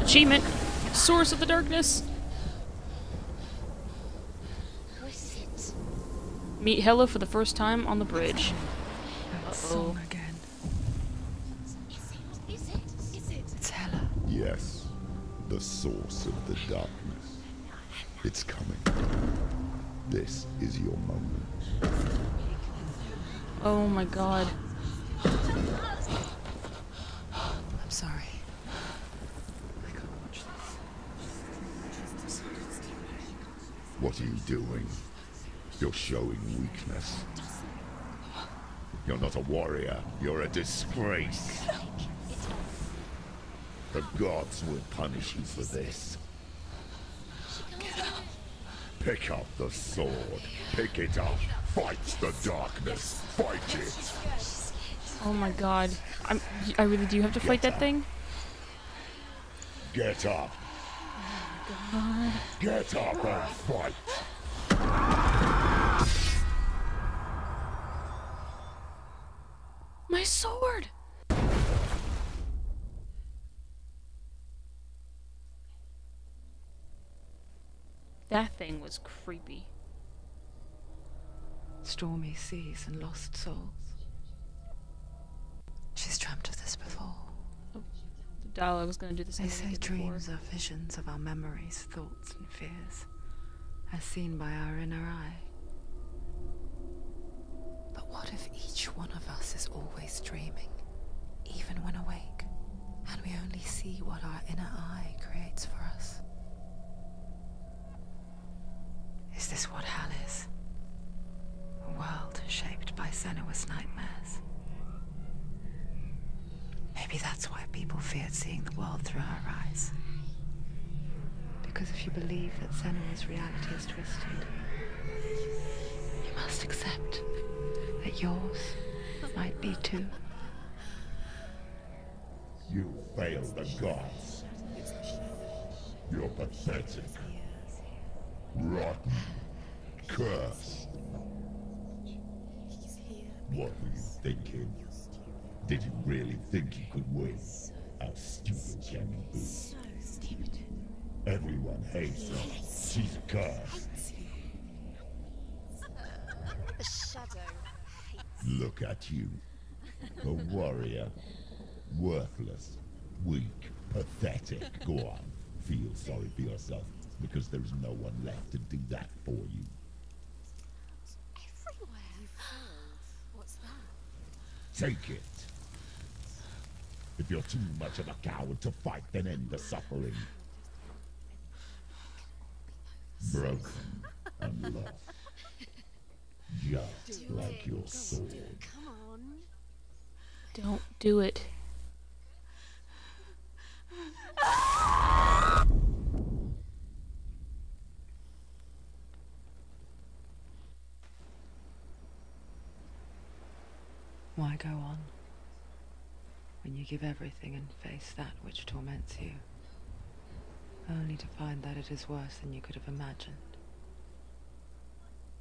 Achievement! Source of the darkness! Meet Hella for the first time on the bridge. That song again. Is it? It's Hella. Yes, the source of the darkness. It's coming. This is your moment. Oh my god. I'm sorry. I can't watch this. What are you doing? You're showing weakness. You're not a warrior. You're a disgrace. The gods will punish you for this. Pick up the sword. Pick it up. Fight the darkness. Fight it. Oh my god. I really do have to fight that thing? Get up. God. Get up and fight. My sword! That thing was creepy. Stormy seas and lost souls. She's dreamt of this before. Oh, the dialogue was gonna do the same They thing say it did before. dreams are visions of our memories, thoughts and fears, as seen by our inner eye. But what if each one of us is always dreaming, even when awake, and we only see what our inner eye creates for us? Is this what hell is? A world shaped by Senua's nightmares. Maybe that's why people feared seeing the world through her eyes. Because if you believe that Senua's reality is twisted, you must accept that yours might be too. You fail the gods. You're pathetic. Rotten. Cursed. What were you thinking? Did you really think you could win? How stupid can you be? So stupid. Everyone hates her. She's cursed. The shadow hates. Look at you. A warrior. Worthless. Weak. Pathetic. Go on. Feel sorry for yourself, because there's no one left to do that for you. Everywhere. You failed. What's that? Take it. If you're too much of a coward to fight, then end the suffering. Broken and lost. Just like your sword. Come on. Don't do it. Why go on when you give everything and face that which torments you, only to find that it is worse than you could have imagined?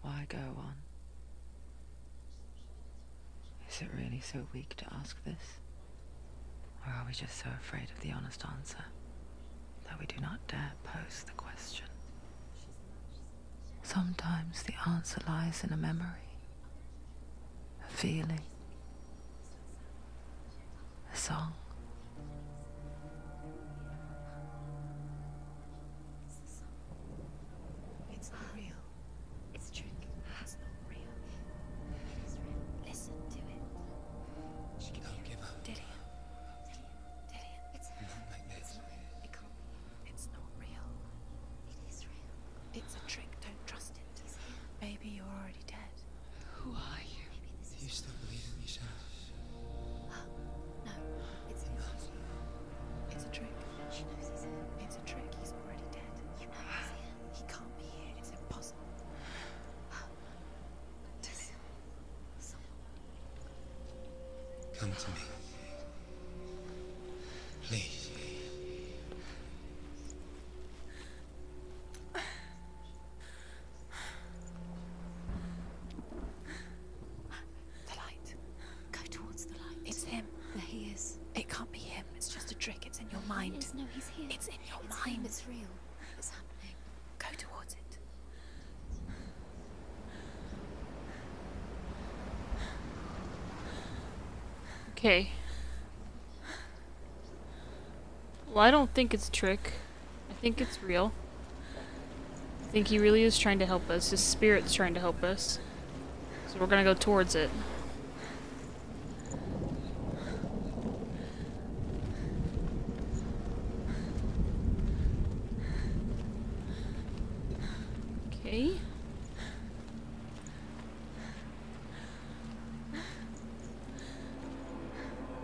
Why go on? Is it really so weak to ask this? Or are we just so afraid of the honest answer that we do not dare pose the question? Sometimes the answer lies in a memory, a feeling, a song. It's not real. It's a trick. It's not real. It is real. Listen to it. She can Don't give up. Dillian. It's Not like this. it can't be. It's not real. It is real. It's a trick. Don't trust it. Maybe you're already dead. Who are you? Maybe this You is still believe in yourself? no. It's him. It's a trick. She knows he's here. It's a trick. He's already dead. You know he's here. He can't be here. It's impossible. Dillian. Come to me. Please. The light. Go towards the light. It's him. There he is. It can't be him. It's just a trick. It's in your mind. No, he's here. It's in your mind. It's real. It's happening. Go towards it. Okay. Well, I don't think it's a trick. I think it's real. I think he really is trying to help us. His spirit's trying to help us. So we're gonna go towards it. Okay.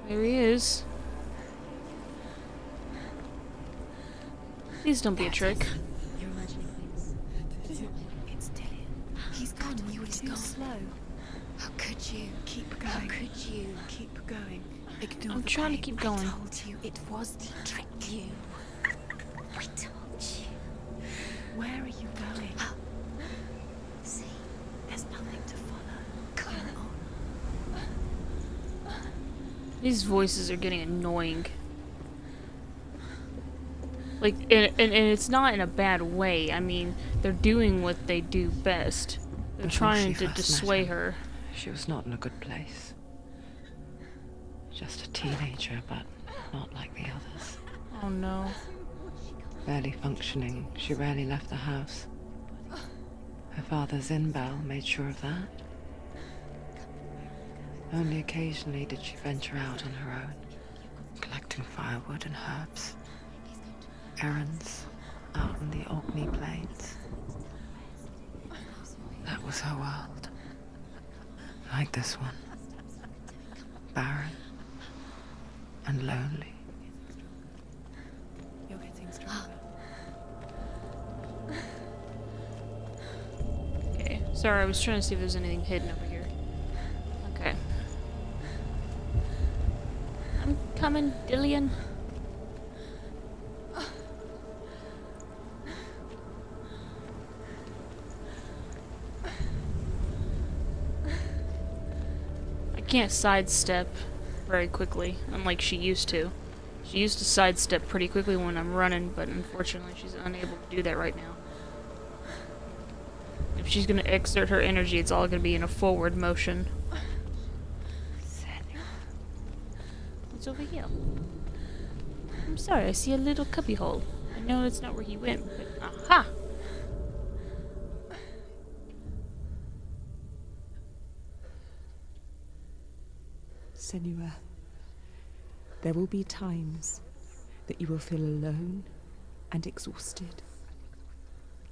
There he is. Please don't be a trick. You're imagining things. It's Dillian. He's gone. You were too slow. How could you? Keep going. How could you? Keep going. Ignore I'm the trying to pain. keep going. I told you it was the trick. You. I told you. Where are you going? See, There's nothing to follow. come on. These voices are getting annoying. Like, and it's not in a bad way. I mean, they're doing what they do best. They're Before trying she to first met dissuade him, her. She was not in a good place. Just a teenager, but not like the others. Oh no. Barely functioning, she rarely left the house. Her father's in-bell made sure of that. Only occasionally did she venture out on her own, collecting firewood and herbs. Errands out in the Orkney Plains. That was her world. Like this one. Barren and lonely. You're getting stronger. Okay. Sorry, I was trying to see if there's anything hidden over here. Okay. I'm coming, Dillian. I can't sidestep very quickly, unlike she used to. She used to sidestep pretty quickly when I'm running, but unfortunately she's unable to do that right now. If she's gonna exert her energy, it's all gonna be in a forward motion. What's over here? I'm sorry, I see a little cubby hole. I know that's not where he went, but aha! Senua, there will be times that you will feel alone and exhausted,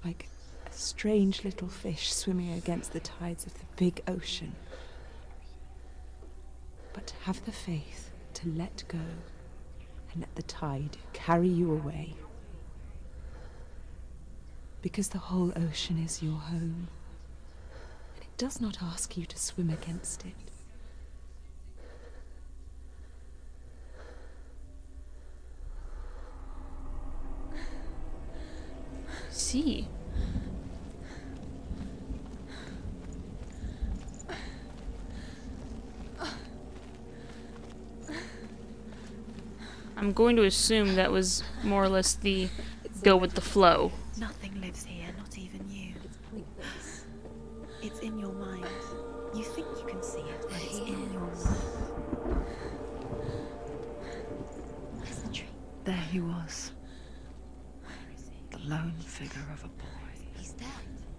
like a strange little fish swimming against the tides of the big ocean. But have the faith to let go and let the tide carry you away. Because the whole ocean is your home, and it does not ask you to swim against it. See. I'm going to assume that was more or less the go with the flow. Nothing lives here, not even you. It's pointless. It's in your mind. You think you can see it, but it's in your mind. Where's the tree? There he was, Where is he? the lone figure of a boy. He's there,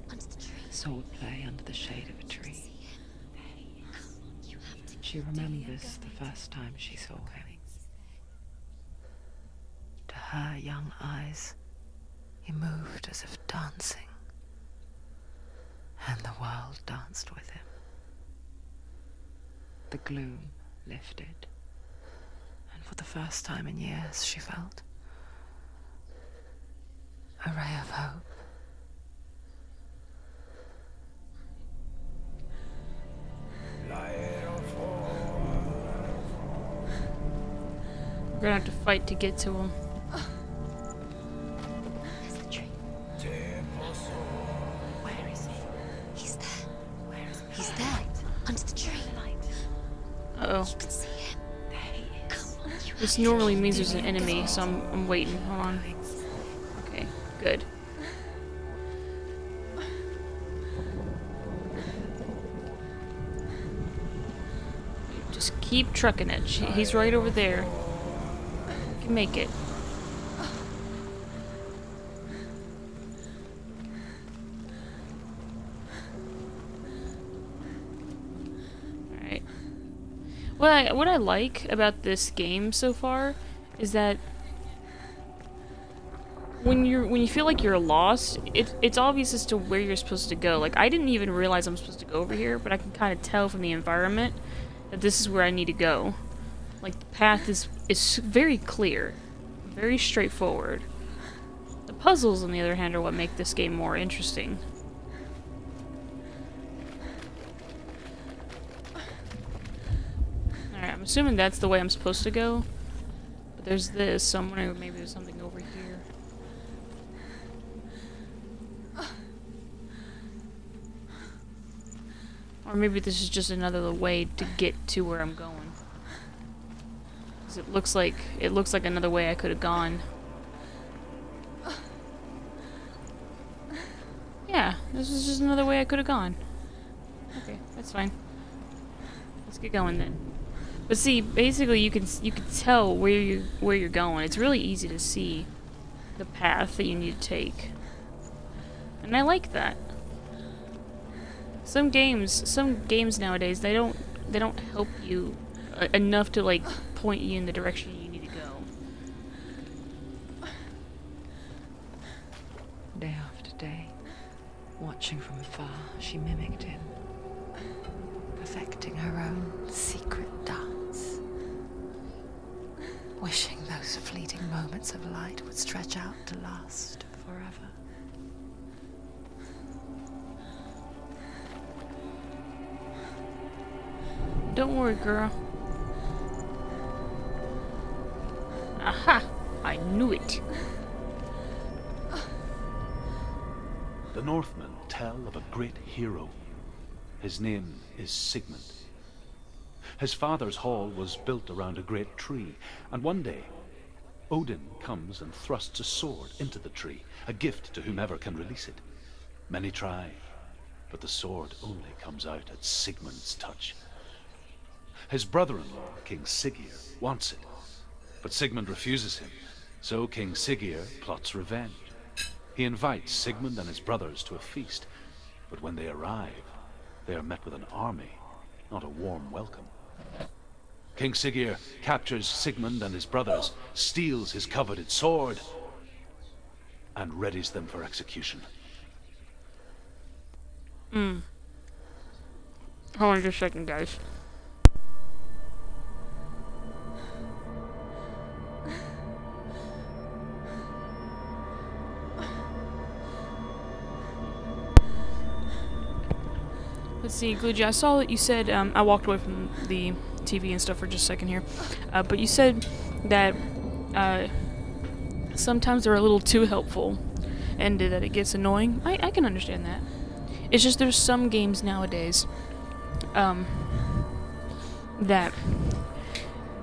under the tree. Sword play under the shade of a tree. See him? There he is. Come on, you have to. She remembers the first time she saw him. To her young eyes, he moved as if dancing, and the world danced with him. The gloom lifted, and for the first time in years she felt a ray of hope. We're gonna have to fight to get to him. Where's the tree? Where is he? He's there. Where is he? He's there, under the tree. Uh-oh. You can see him. There he is. Come on, you This have normally means there's an enemy, so I'm waiting. Hold on. Okay, good. Just Keep trucking it. He's right over there. You can make it. Alright. What I like about this game so far is that when you feel like you're lost, it's obvious as to where you're supposed to go. Like, I didn't even realize I'm supposed to go over here, but I can kind of tell from the environment that this is where I need to go. Like, the path is very clear, very straightforward. The puzzles, on the other hand, are what make this game more interesting. Alright, I'm assuming that's the way I'm supposed to go. But there's this, so I'm wondering maybe there's something over here. Or maybe this is just another way to get to where I'm going. 'Cause it looks like another way I could have gone. Yeah, this is just another way I could have gone. Okay, that's fine. Let's get going then. But see, basically you can tell where you're going. It's really easy to see the path that you need to take. And I like that. Some games nowadays, they don't help you enough to like point you in the direction you need to go. Day after day, watching from afar, she mimicked him, perfecting her own secret dance, wishing those fleeting moments of light would stretch out to last forever. Don't worry, girl. Aha! I knew it. The Northmen tell of a great hero. His name is Sigmund. His father's hall was built around a great tree, and one day, Odin comes and thrusts a sword into the tree, a gift to whomever can release it. Many try, but the sword only comes out at Sigmund's touch. His brother-in-law, King Siggeir, wants it, but Sigmund refuses him, so King Siggeir plots revenge. He invites Sigmund and his brothers to a feast, but when they arrive, they are met with an army, not a warm welcome. King Siggeir captures Sigmund and his brothers, steals his coveted sword, and readies them for execution. Hold on just a second, guys. Let's see, Gluja, I saw that you said, I walked away from the TV and stuff for just a second here, but you said that sometimes they're a little too helpful and that it gets annoying. I can understand that. It's just there's some games nowadays that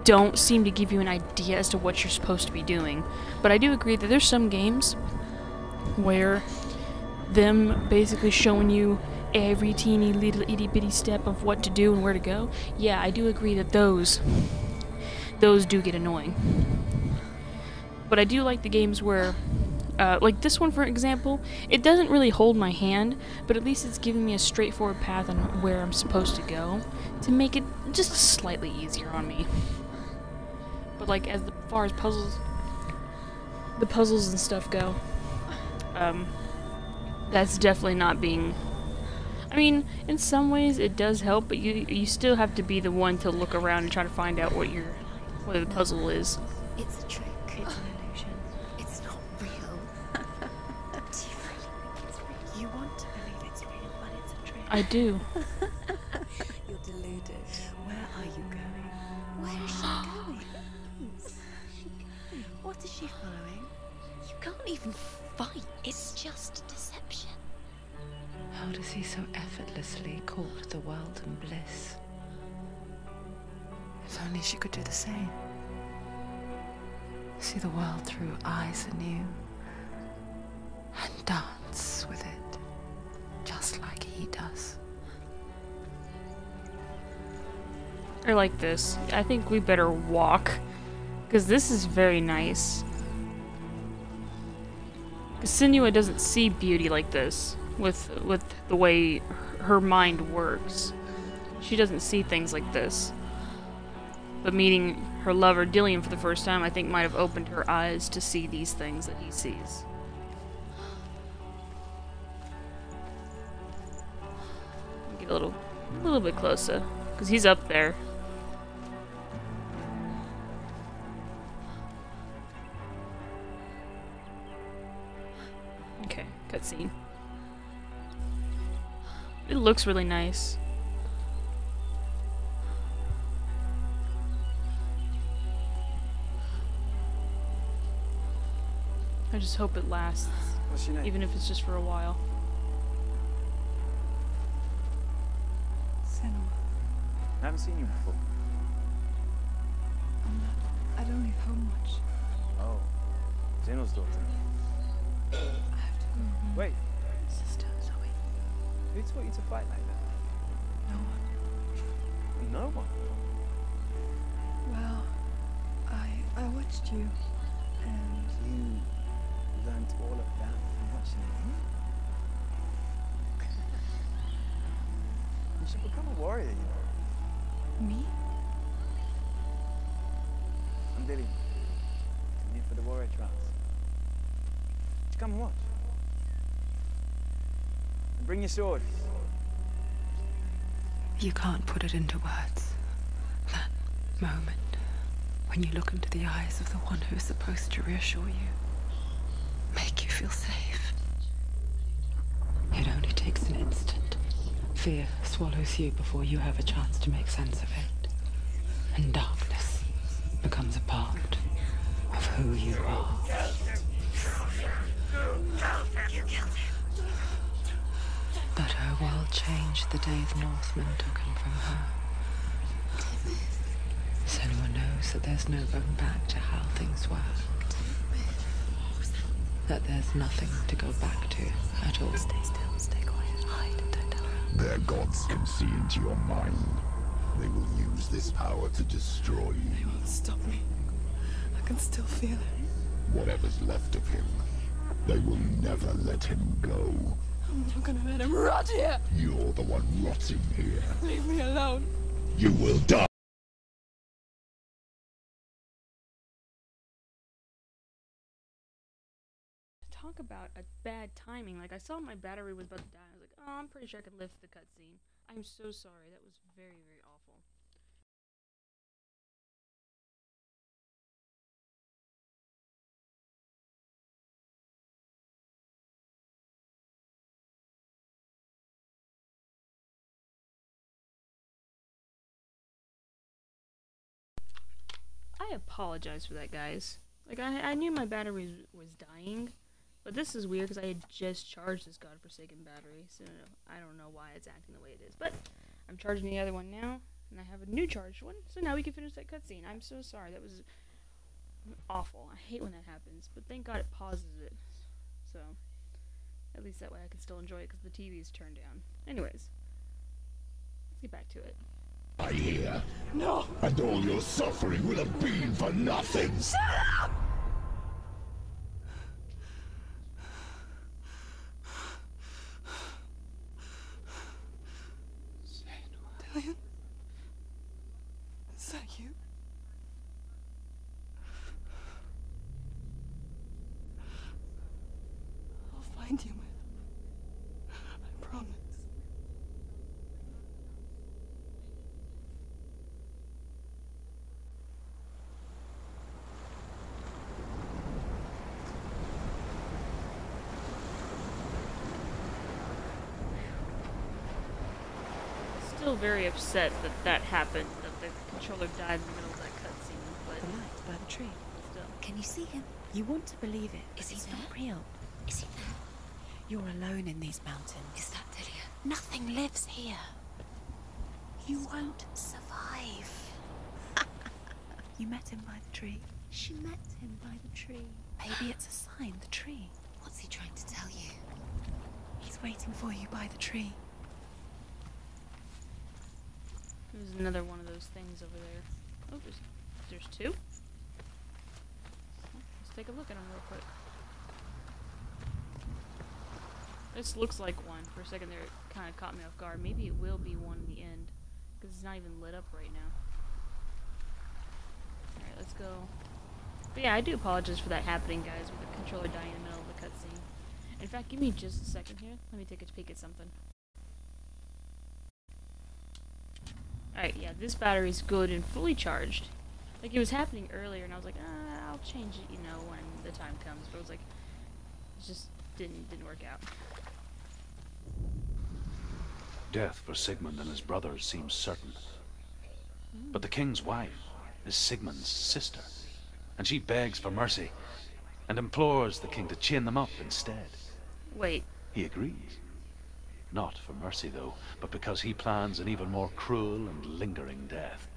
don't seem to give you an idea as to what you're supposed to be doing. But I do agree that there's some games where them basically showing you every teeny little itty bitty step of what to do and where to go, yeah, I do agree that those do get annoying. But I do like the games where, like this one for example, it doesn't really hold my hand, but at least it's giving me a straightforward path on where I'm supposed to go to make it just slightly easier on me. But like as far as the puzzles and stuff go, that's definitely not being... I mean, in some ways it does help, but you still have to be the one to look around and try to find out what the puzzle is. It's a trick. It's an illusion. It's not real. Do you really think it's real? You want to believe it's real, but it's a trick. I do. You're deluded. Where are you going? Where is she going? What is she following? You can't even fight. It's just deception. How does he so effortlessly court the world and bliss? If only she could do the same. See the world through eyes anew and dance with it, just like he does. Or like this. I think we better walk. Because this is very nice. Because Senua doesn't see beauty like this. With the way her mind works. She doesn't see things like this. But meeting her lover, Dillian, for the first time, I think might have opened her eyes to see these things that he sees. Get a little bit closer. Because he's up there. Okay, cutscene. It looks really nice. I just hope it lasts. What's your name? Even if it's just for a while. Senua. I haven't seen you before. I don't leave home much. Oh, Zenua's daughter. I have to go. Wait, Sister, Zoe. who taught you to fight like that? No one. No one. Well, I watched you, and You learned all of that from watching me? You should become a warrior, you know. me? I'm Dillian. I'm here for the warrior trials. Just come and watch. And bring your sword. You can't put it into words. That moment when you look into the eyes of the one who is supposed to reassure you, make you feel safe. It only takes an instant. Fear swallows you before you have a chance to make sense of it. And darkness becomes a part of who you are. But her world changed the day the Northmen took him from her. Senua knows that there's no going back to how things were. That there's nothing to go back to at all. Stay still, stay quiet, hide, don't tell her. Their gods can see into your mind. They will use this power to destroy They you. won't stop me. I can still feel it. Whatever's left of him, they will never let him go. I'm not gonna let him rot here. You're the one rotting here. Leave me alone. You will die. Talk about a bad timing. Like, I saw my battery was about to die. I was like, oh, I'm pretty sure I could lift the cutscene. I'm so sorry. That was very, very awful. I apologize for that, guys. Like, I knew my battery was dying, but this is weird because I had just charged this godforsaken battery, so I don't know why it's acting the way it is. But I'm charging the other one now, and I have a new charged one, so now we can finish that cutscene. I'm so sorry. That was awful. I hate when that happens, but thank God it pauses it. So, at least that way I can still enjoy it because the TV is turned down. Anyways, let's get back to it. I hear. No! And all your suffering will have been for nothing. Shut up! Dillian? Is that you? I'll find you, man. I promise. Still very upset that that happened, that the controller died in the middle of that cutscene, but The light by the tree. still. Can you see him? You want to believe it. Is he It's there? not real. Is he there? You're alone in these mountains. Is that Dillian? Nothing lives here. You won't survive. You met him by the tree. She met him by the tree. Maybe it's a sign, the tree. What's he trying to tell you? He's waiting for you by the tree. There's another one of those things over there. Oh, there's two? Let's take a look at them real quick. This looks like one. For a second there, it kind of caught me off guard. Maybe it will be one in the end, because it's not even lit up right now. Alright, let's go. But yeah, I do apologize for that happening, guys, with the controller dying in the middle of the cutscene. In fact, give me just a second here. Let me take a peek at something. Alright, yeah, this battery's good and fully charged. Like, it was happening earlier, and I was like, I'll change it, you know, when the time comes. But it was like, it just didn't work out. Death for Sigmund and his brothers seems certain. But the king's wife is Sigmund's sister, and she begs for mercy and implores the king to chain them up instead. Wait. He agrees. Not for mercy, though, but because he plans an even more cruel and lingering death.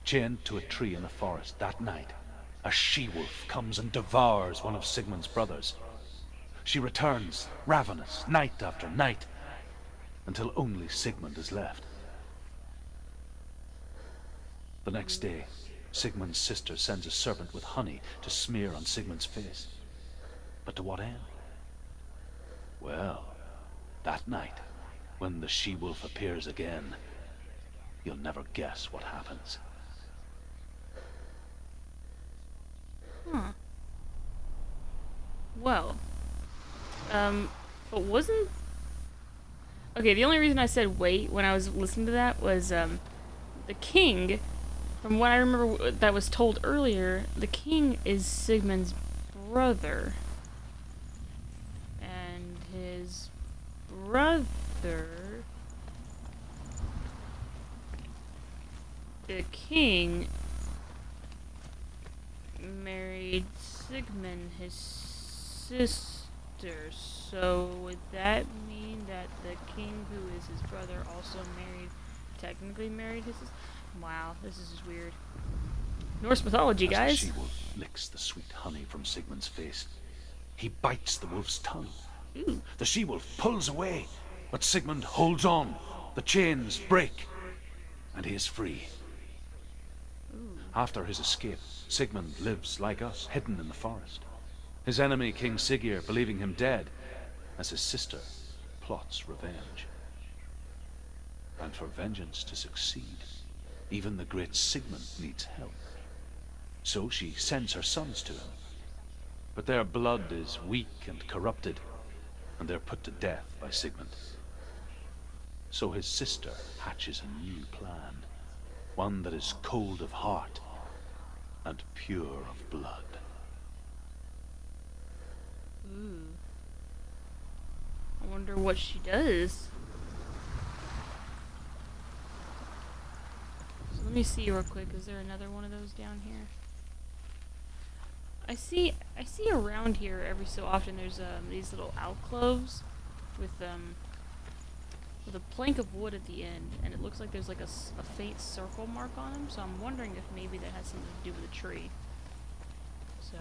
Chained to a tree in the forest that night, a she-wolf comes and devours one of Sigmund's brothers. She returns, ravenous, night after night, until only Sigmund is left. The next day, Sigmund's sister sends a servant with honey to smear on Sigmund's face. But to what end? Well, that night, when the she-wolf appears again, you'll never guess what happens. Huh. Well. But wasn't... Okay, the only reason I said wait when I was listening to that was, the king, from what I remember that was told earlier, the king is Sigmund's brother. And his brother... The king married Sigmund, his sister. So would that mean that the king, who is his brother, also technically married his sister? Wow, this is just weird. Norse mythology, guys. As the she-wolf licks the sweet honey from Sigmund's face, he bites the wolf's tongue. Ooh. The she-wolf pulls away, but Sigmund holds on. The chains break, and he is free. Ooh. After his escape, Sigmund lives like us, hidden in the forest. His enemy, King Siggeir, believing him dead, as his sister plots revenge. And for vengeance to succeed, even the great Sigmund needs help. So she sends her sons to him. But their blood is weak and corrupted, and they're put to death by Sigmund. So his sister hatches a new plan, one that is cold of heart and pure of blood. Ooh. I wonder what she does. So let me see real quick. Is there another one of those down here? I see around here every so often there's these little alcoves with a plank of wood at the end, and it looks like there's like a faint circle mark on them. So I'm wondering if maybe that has something to do with a tree. So.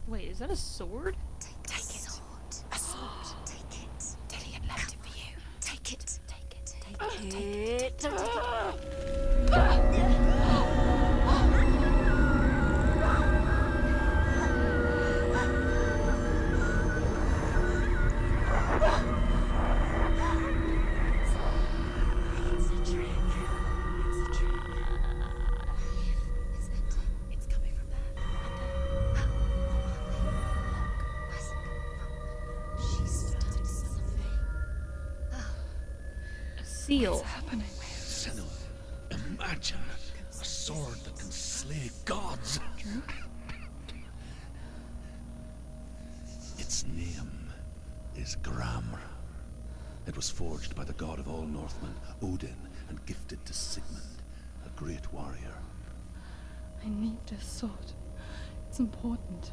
Wait, is that a sword? Take it. A sword. Take it. Dillian left it for you. Take it. Take it. Don't take it. Seal. What's happening? Senua, imagine a sword that can slay gods. Its name is Gramr. It was forged by the god of all Northmen, Odin, and gifted to Sigmund, a great warrior. I need this sword. It's important.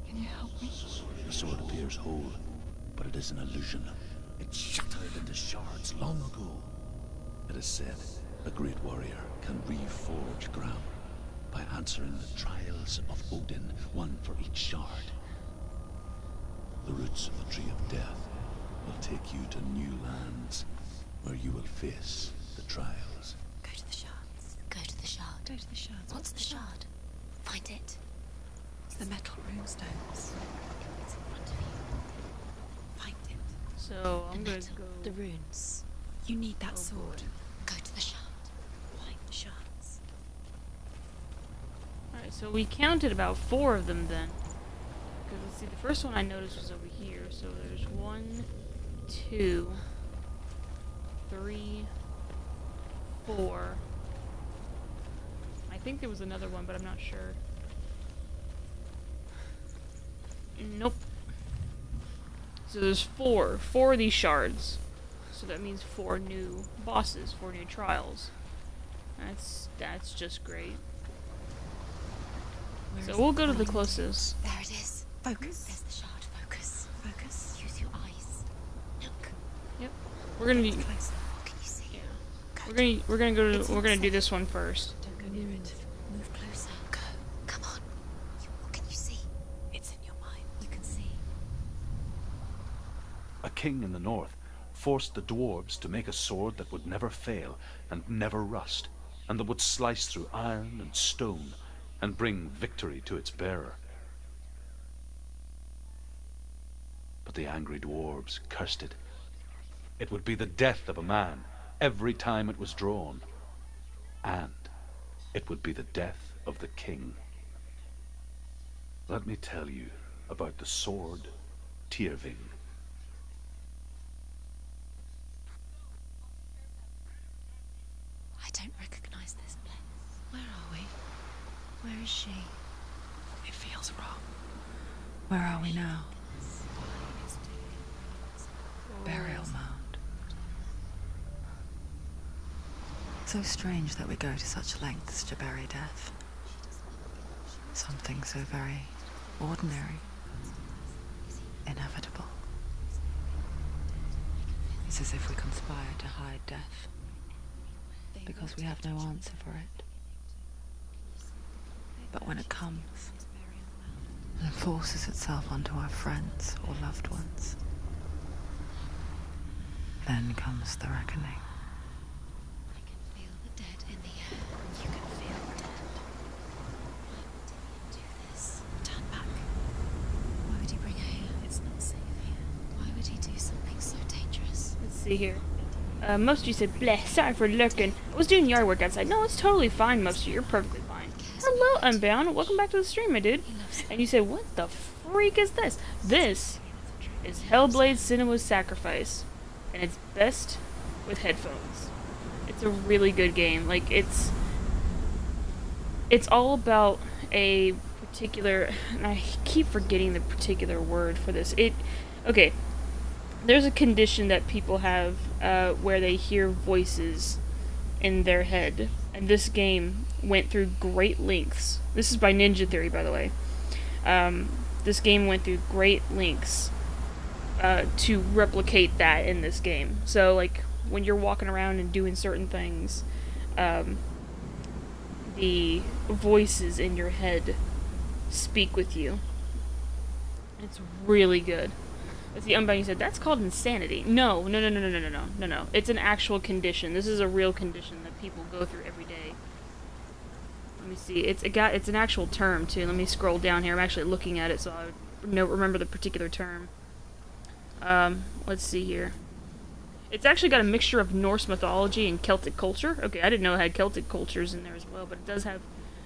Can you help me? The sword appears whole, but it is an illusion. It shattered into shards long ago. It is said a great warrior can reforge ground by answering the trials of Odin, one for each shard. The roots of the Tree of Death will take you to new lands where you will face the trials. Go to the shards. Go to the shard. Go to the shards. What's the shard? Find it. It's the metal runestones. It's in front of you. Find it. So I'm The gonna metal, go. the runes. You need that Oh, sword. boy. Go to the shard. Find the shards. Alright, so we counted about 4 of them then. Because let's see, the first one I noticed was over here. So there's 1, 2, 3, 4. I think there was another one, but I'm not sure. Nope. So there's 4 of these shards. So that means 4 new bosses, 4 new trials. That's just great. So we'll go to the closest. There it is. Focus. There's the shard. Focus. Focus. Use your eyes. Look. Yep. We're gonna be. Closer. What can you see? Yeah. We're gonna do this one first. Don't go near it. Move closer. Go. Come on. What can you see? It's in your mind. You can see. A king in the north forced the dwarves to make a sword that would never fail and never rust, and that would slice through iron and stone and bring victory to its bearer. But the angry dwarves cursed it. It would be the death of a man every time it was drawn, and it would be the death of the king. Let me tell you about the sword Tyrving. I don't recognize this place. Where are we? Where is she? It feels wrong. Where are we now? Burial mound. So strange that we go to such lengths to bury death. Something so very ordinary, inevitable. It's as if we conspire to hide death, because we have no answer for it. But when it comes and forces itself onto our friends or loved ones, then comes the reckoning. I can feel the dead in the air. You can feel the dead. Why would he do this? Turn back. Why would he bring her here? It's not safe here. Why would he do something so dangerous? Let's see here. Most of you said, bleh, sorry for lurking. I was doing yard work outside. No, it's totally fine, most of you. You're perfectly fine. Hello, Unbound. Welcome back to the stream, my dude. And you said, what the freak is this? This is Hellblade Senua's Sacrifice. And it's best with headphones. It's a really good game. Like, it's all about a particular, and I keep forgetting the particular word for this. Okay, there's a condition that people have where they hear voices in their head, and this game went through great lengths. This is by Ninja Theory, by the way. This game went through great lengths to replicate that in this game. So, like, when you're walking around and doing certain things, the voices in your head speak with you. It's really good. As the Unbound, you said, that's called insanity. No. It's an actual condition. This is a real condition that people go through every day. Let me see. It's an actual term, too. Let me scroll down here. I'm actually looking at it, so I remember the particular term. Let's see here. It's actually got a mixture of Norse mythology and Celtic culture. Okay, I didn't know it had Celtic cultures in there as well, but it does have...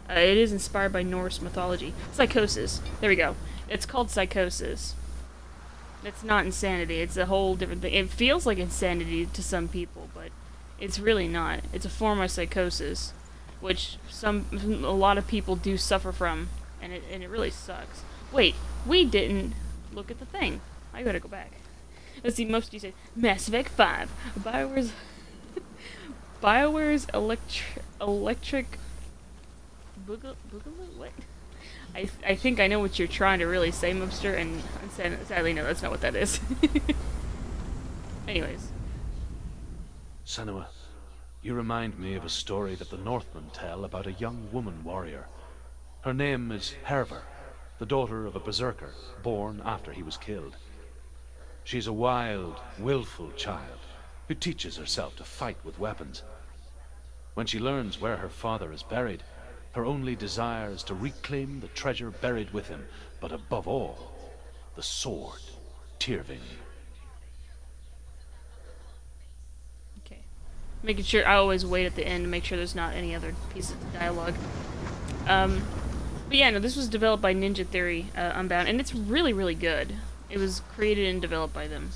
it is inspired by Norse mythology. Psychosis. There we go. It's called psychosis. It's not insanity. It's a whole different thing. It feels like insanity to some people, but it's really not. It's a form of psychosis, which a lot of people do suffer from, and it really sucks. Wait, we didn't look at the thing. I gotta go back. Let's see, most of you say Mass Effect 5. BioWare's electric boogaloo? What? I think I know what you're trying to really say, Mobster, and sadly, no, that's not what that is. Anyways. Senua, you remind me of a story that the Northmen tell about a young woman warrior. Her name is Herver, the daughter of a berserker born after he was killed. She's a wild, willful child who teaches herself to fight with weapons. When she learns where her father is buried, her only desire is to reclaim the treasure buried with him, but above all, the sword, Tyrving. Okay. Making sure I always wait at the end to make sure there's not any other pieces of dialogue. But yeah, no, this was developed by Ninja Theory Unbound, and it's really, really good. It was created and developed by them.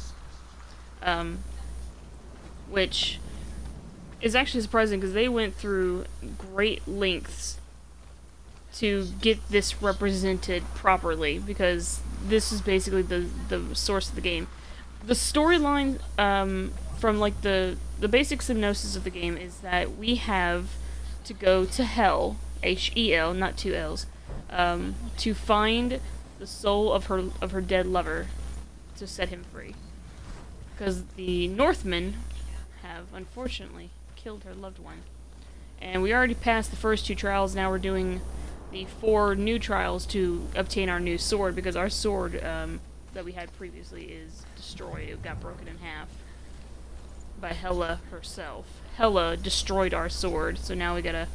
Which is actually surprising because they went through great lengths to get this represented properly, because this is basically the source of the game. The storyline from like the basic synopsis of the game is that we have to go to Hell, H-E-L, not two L's, to find the soul of her dead lover to set him free, because the Northmen have unfortunately killed her loved one. And we already passed the first 2 trials. Now we're doing the 4 new trials to obtain our new sword, because our sword that we had previously is destroyed. It got broken in half by Hela herself. Hela destroyed our sword, so now we gotta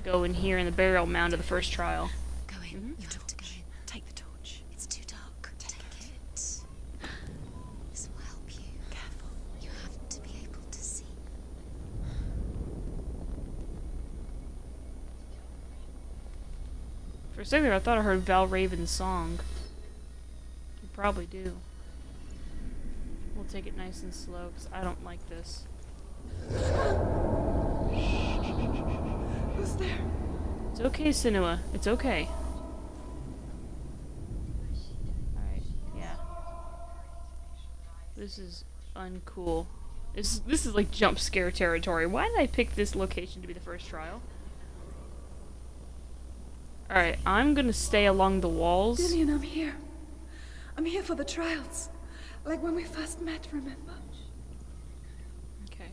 go in here in the burial mound of the first trial. Go in. You have to go in. Take the torch. It's too dark. Take it. This will help you. Careful. You have to be able to see. For a second there, I thought I heard Val Raven's song. You probably do. We'll take it nice and slow, because I don't like this. Who's there? It's okay, Senua. It's okay. Alright, yeah. This is uncool. This is like jump scare territory. Why did I pick this location to be the first trial? Alright, I'm gonna stay along the walls. Dillian, I'm here. I'm here for the trials. Like when we first met, remember? Okay.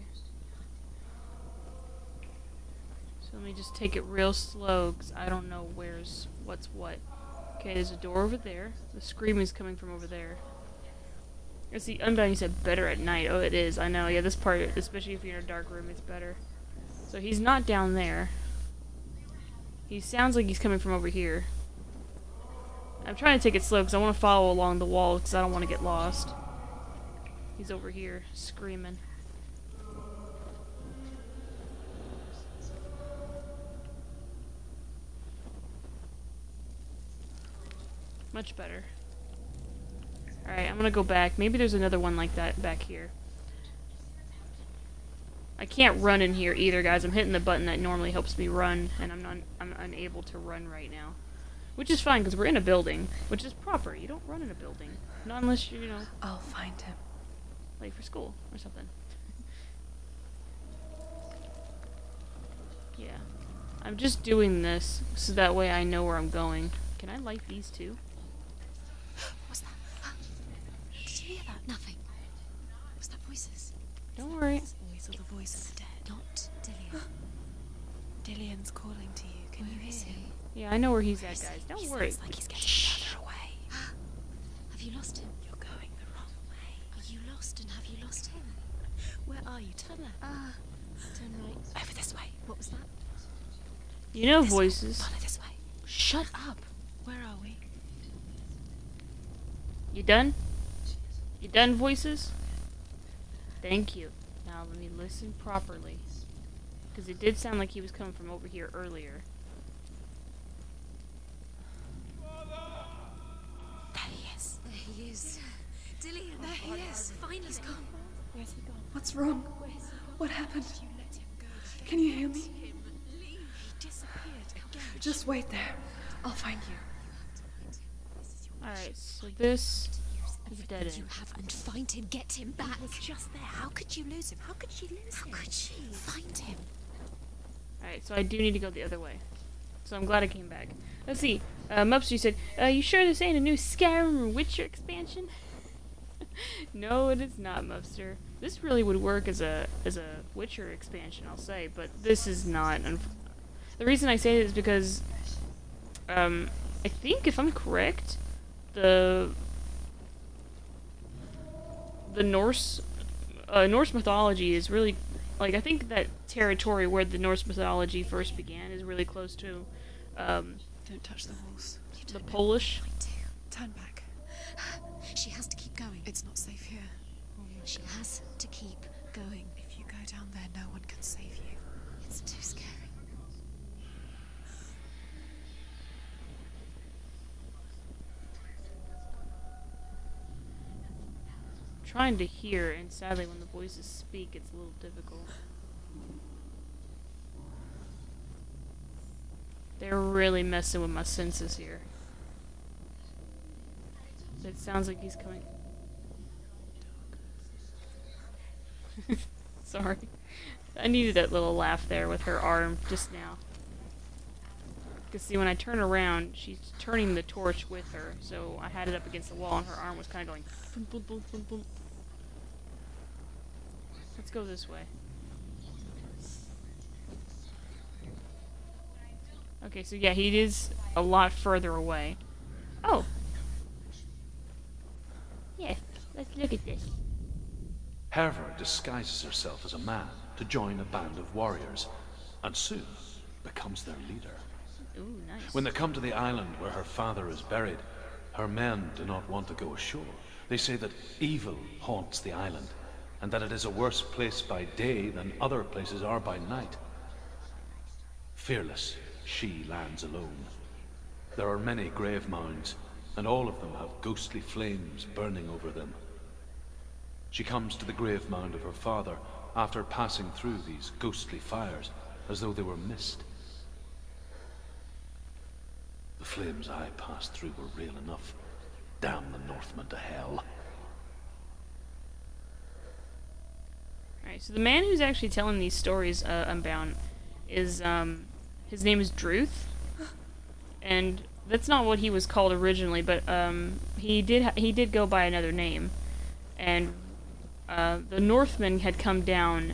So let me just take it real slow, because I don't know what's what. Okay, there's a door over there. The scream is coming from over there. I see Unbound, you said better at night. Oh, it is. I know. Yeah, this part, especially if you're in a dark room, it's better. So he's not down there. He sounds like he's coming from over here. I'm trying to take it slow because I want to follow along the wall because I don't want to get lost. He's over here screaming. Much better. Alright, I'm gonna go back. Maybe there's another one like that back here. I can't run in here either, guys. I'm hitting the button that normally helps me run, and I'm unable to run right now. Which is fine, because we're in a building, which is proper. You don't run in a building. Not unless you're, you know, I'll find him. late for school or something. Yeah. I'm just doing this so that way I know where I'm going. Can I light these too? What's that? Did you hear that? Nothing. Was that voices? Don't worry. Voice or the voice of the dead? Not Dillian. Dillian's calling to you. Can you hear him? Yeah, I know where he's at, guys. Don't worry. Sounds like he's getting further away. Have you lost him? You're going the wrong way. Are you lost, and have you lost him? Where are you? Turn left. Turn right. Over this way. What was that? You know This way. voices. Follow this way. Shut up. Where are we? You done? You done, voices? Thank you. Now let me listen properly. Because it did sound like he was coming from over here earlier. There he is. There he is. Dillian, there he is. Finally. He's gone. Where's he gone? What's wrong? What happened? You let him go. Can you hear me? He disappeared again. Just wait there. I'll find you. Alright, so this is a dead end. You have and find him. Get him back. He was just there. How could you lose him? How could she lose him? How could she? Find him. Alright, so I do need to go the other way. So I'm glad I came back. Let's see. Mupster said, you sure this ain't a new Skyrim or Witcher expansion? No, it is not, Mubster. This really would work as a Witcher expansion, I'll say, but this is not. The reason I say it is because, I think if I'm correct, the Norse mythology is really, like, I think that territory where the Norse mythology first began is really close to, Don't touch the walls. the Polish. Turn back. She has to keep going. It's not safe here. She has to keep going. If you go down there, no one can save you. It's too scary. Trying to hear, and sadly when the voices speak it's a little difficult. They're really messing with my senses here. It sounds like he's coming. Sorry. I needed that little laugh there with her arm just now. Because see, when I turn around, she's turning the torch with her, so I had it up against the wall and her arm was kind of going boom, boom, boom, boom, boom. Let's go this way. Okay, so yeah, he is a lot further away. Oh! Yes, let's look at this. Herva disguises herself as a man to join a band of warriors, and soon becomes their leader. Ooh, nice. When they come to the island where her father is buried, her men do not want to go ashore. They say that evil haunts the island, and that it is a worse place by day than other places are by night. Fearless, she lands alone. There are many grave mounds, and all of them have ghostly flames burning over them. She comes to the grave mound of her father after passing through these ghostly fires, as though they were mist. The flames I passed through were real enough. Damn the Northmen to hell. Alright, so the man who's actually telling these stories, Unbound, is, his name is Druth. And that's not what he was called originally, but, he did go by another name. And, the Northmen had come down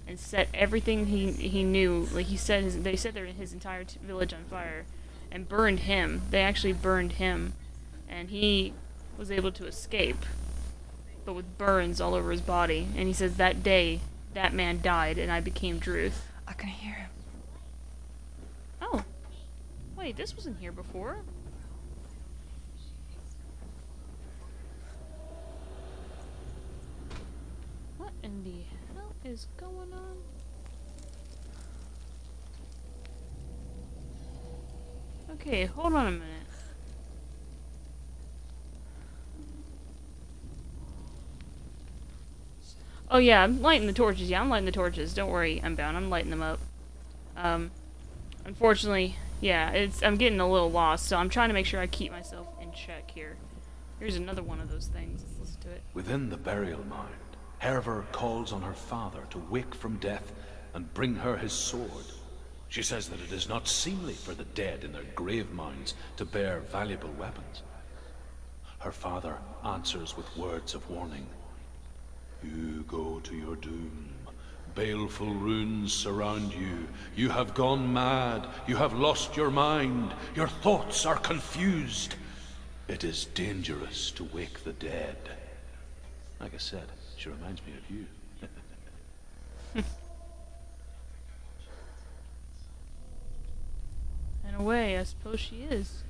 and set everything he knew, like they set his entire village on fire, and burned him. They actually burned him. And he was able to escape, but with burns all over his body. And he says that day, that man died, and I became Druth. I can hear him. Oh. Wait, this wasn't here before. What in the hell is going on? Okay, hold on a minute. Oh yeah, I'm lighting the torches. Yeah, I'm lighting the torches. Don't worry, Unbound. I'm lighting them up. Unfortunately, yeah, I'm getting a little lost, so I'm trying to make sure I keep myself in check here. Here's another one of those things. Let's listen to it. Within the burial mound, Herva calls on her father to wake from death and bring her his sword. She says that it is not seemly for the dead in their grave mounds to bear valuable weapons. Her father answers with words of warning. You go to your doom. Baleful runes surround you. You have gone mad. You have lost your mind. Your thoughts are confused. It is dangerous to wake the dead. Like I said, she reminds me of you. In a way, I suppose she is.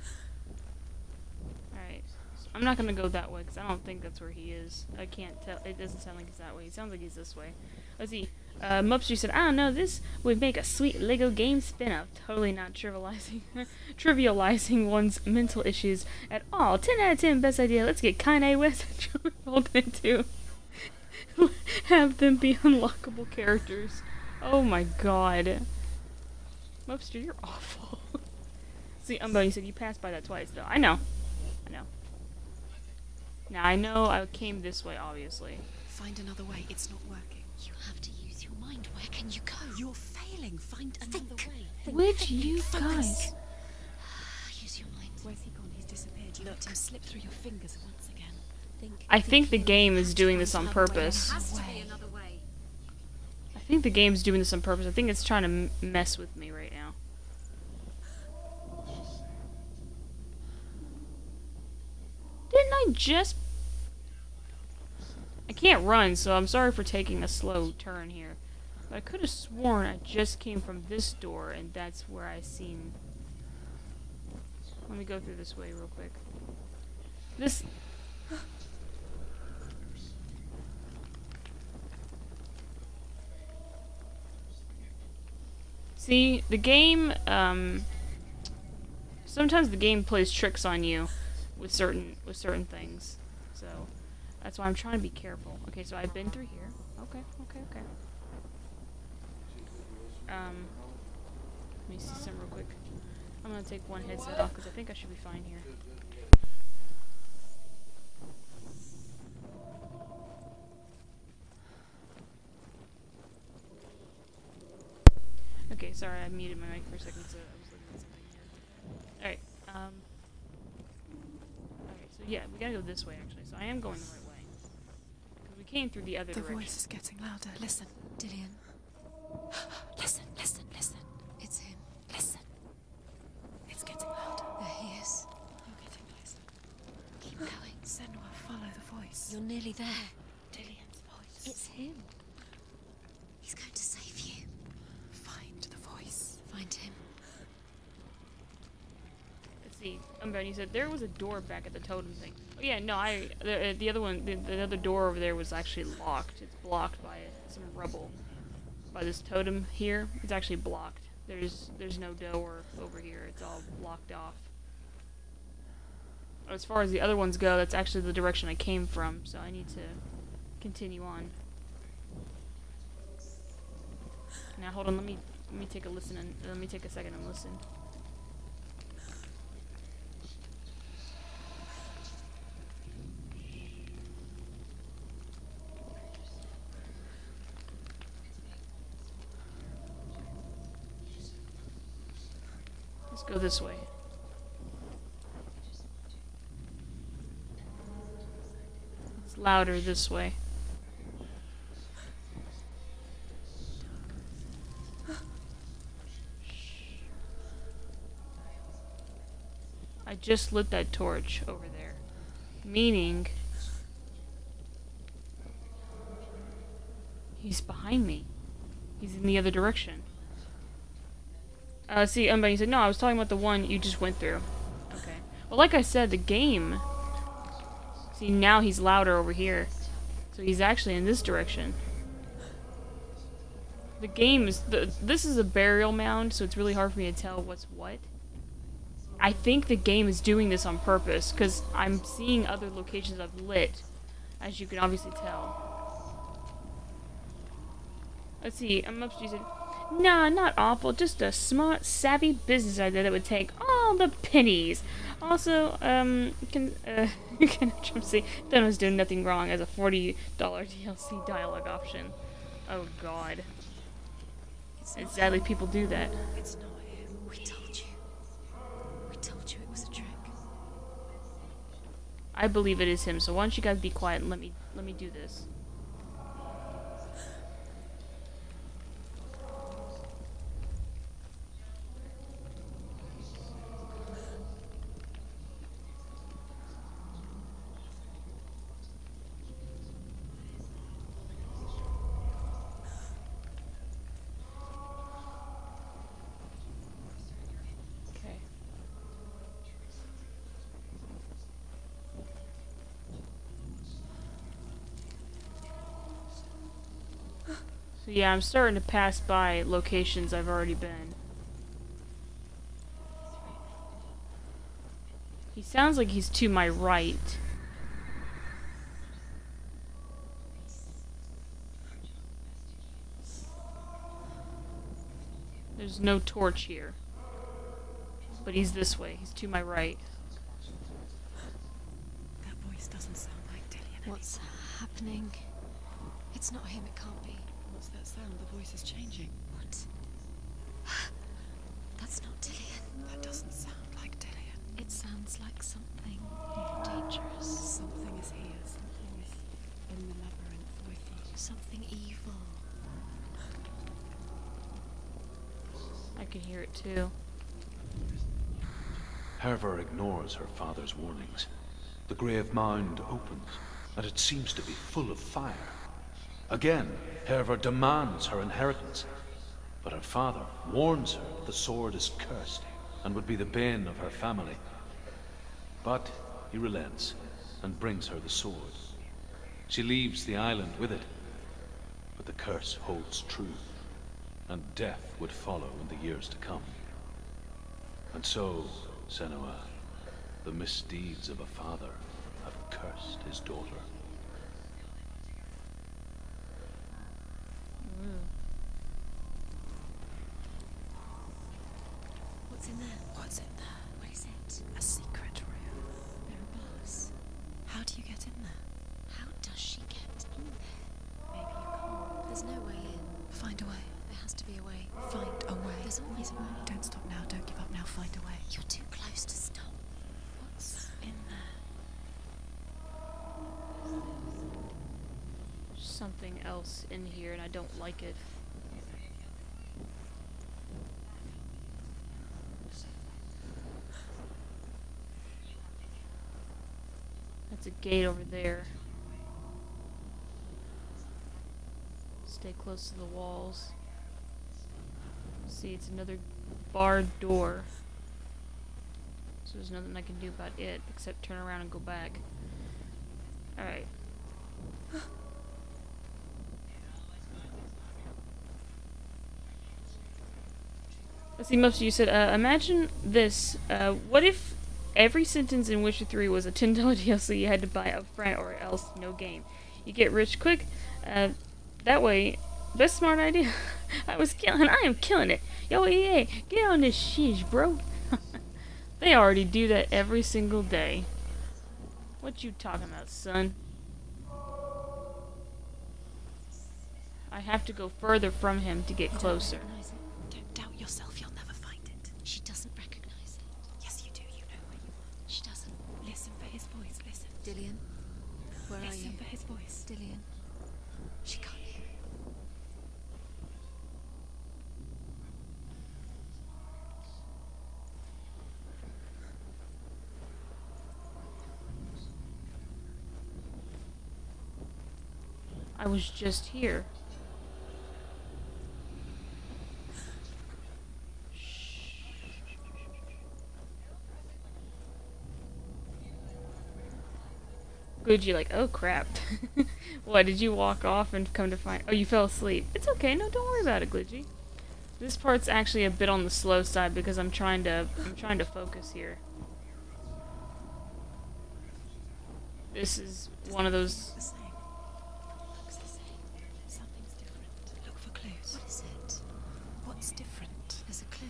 Alright. So I'm not gonna go that way, because I don't think that's where he is. I can't tell. It doesn't sound like he's that way. It sounds like he's this way. Let's see. Mupster said, I don't know, this would make a sweet Lego game spin-off. Totally not trivializing one's mental issues at all. 10 out of 10, best idea. Let's get Kanye West and Hellblade 2. Have them be unlockable characters. Oh my god. Mupster, you're awful. See, you said you passed by that twice, though. I know. Now, I know I came this way, obviously. Find another way. It's not working. You have to use your mind. Where can you go? You're failing. Find another way. Would you guys? Use your mind. Where's he gone? He's disappeared. You let him slip through your fingers once again. I think the game is doing this on purpose. I think the game's doing this on purpose. I think it's trying to mess with me right now. Didn't I just... I can't run, so I'm sorry for taking a slow turn here. But I could have sworn I just came from this door, and that's where I seen... Let me go through this way real quick. This... See, the game, sometimes the game plays tricks on you with certain things. So, that's why I'm trying to be careful. Okay, so I've been through here. Okay. Let me see something real quick. I'm gonna take one headset off because I think I should be fine here. Okay, sorry, I muted my mic for a second, so I was looking at something here. Alright, okay, so yeah, we gotta go this way, actually, so I am going the right way. Because we came through the other direction. The voice is getting louder. Listen, Dillian. Listen. It's him. Listen. It's getting louder. There he is. You're getting closer. Keep going. Senua, follow the voice. You're nearly there. Dillian's voice. It's him. He's going to save you. Find the voice. Find him. Let's see, you said there was a door back at the totem thing. Oh yeah, no, the other one, the other door over there was actually locked. It's blocked by some rubble. By this totem here, it's actually blocked. There's no door over here. It's all blocked off. As far as the other ones go, that's actually the direction I came from, so I need to continue on. Now hold on, let me take a listen and let me take a second and listen. Let's go this way. It's louder this way. I just lit that torch over there. Meaning... he's behind me. He's in the other direction. See, you said, no, I was talking about the one you just went through. Okay. Well, like I said, the game... See, now he's louder over here. So he's actually in this direction. The game is... This is a burial mound, so it's really hard for me to tell what's what. I think the game is doing this on purpose, because I'm seeing other locations I've lit, as you can obviously tell. Let's see, I'm upstairs. Nah, not awful, just a smart, savvy business idea that would take all the pennies. Also, see, Thanos doing nothing wrong as a $40 DLC dialogue option. Oh god. And sadly, people do that. It's not him. We told you. We told you it was a trick. I believe it is him, so why don't you guys be quiet and let me do this. So yeah, I'm starting to pass by locations I've already been. He sounds like he's to my right. There's no torch here. But he's this way. He's to my right. That voice doesn't sound like Dillian. What's happening? It's not him, it can't be. What's that sound? The voice is changing. What? That's not Dillian. That doesn't sound like Dillian. It sounds like something more dangerous. Something is here. can hear it too. Herver ignores her father's warnings. The grave mound opens, and it seems to be full of fire. Again, Herver demands her inheritance, but her father warns her that the sword is cursed and would be the bane of her family. But he relents and brings her the sword. She leaves the island with it, but the curse holds true, and death would follow in the years to come. And so, Senua, the misdeeds of a father have cursed his daughter. What's in there? What's in there? What is it? A secret room. There are bars. How do you get in there? How does she get in there? Maybe you can't. There's no way in. Find a way. There has to be a way. Find a way. There's always a way. Don't stop now. Don't give up now. Find a way. You're too close to stop. What's in there? There's something else in here and I don't like it. That's a gate over there. Stay close to the walls. See, it's another barred door. So there's nothing I can do about it except turn around and go back. Alright. Let's see, Mopsy, you said, imagine this. What if every sentence in Witcher 3 was a $10 DLC you had to buy up front or else no game? You get rich quick. That way, best smart idea. I am killing it. Yo, EA, get on this shiz, bro. They already do that every single day. What you talking about, son? I have to go further from him to get closer. Recognize it. Don't doubt yourself. You'll never find it. She doesn't recognize it. Yes, you do. You know where you are. She doesn't. Listen for his voice. Listen. Dillian, where are you? Listen for his voice. Dillian, she can't hear it. I was just here. Good, you like, oh crap. What, did you walk off and come to find... Oh, you fell asleep. It's okay, no, don't worry about it, Glitchy. This part's actually a bit on the slow side because I'm trying to focus here. This is one of those... The same. Looks the same. Something's different. Look for clues. What is it? What's different? There's a clue.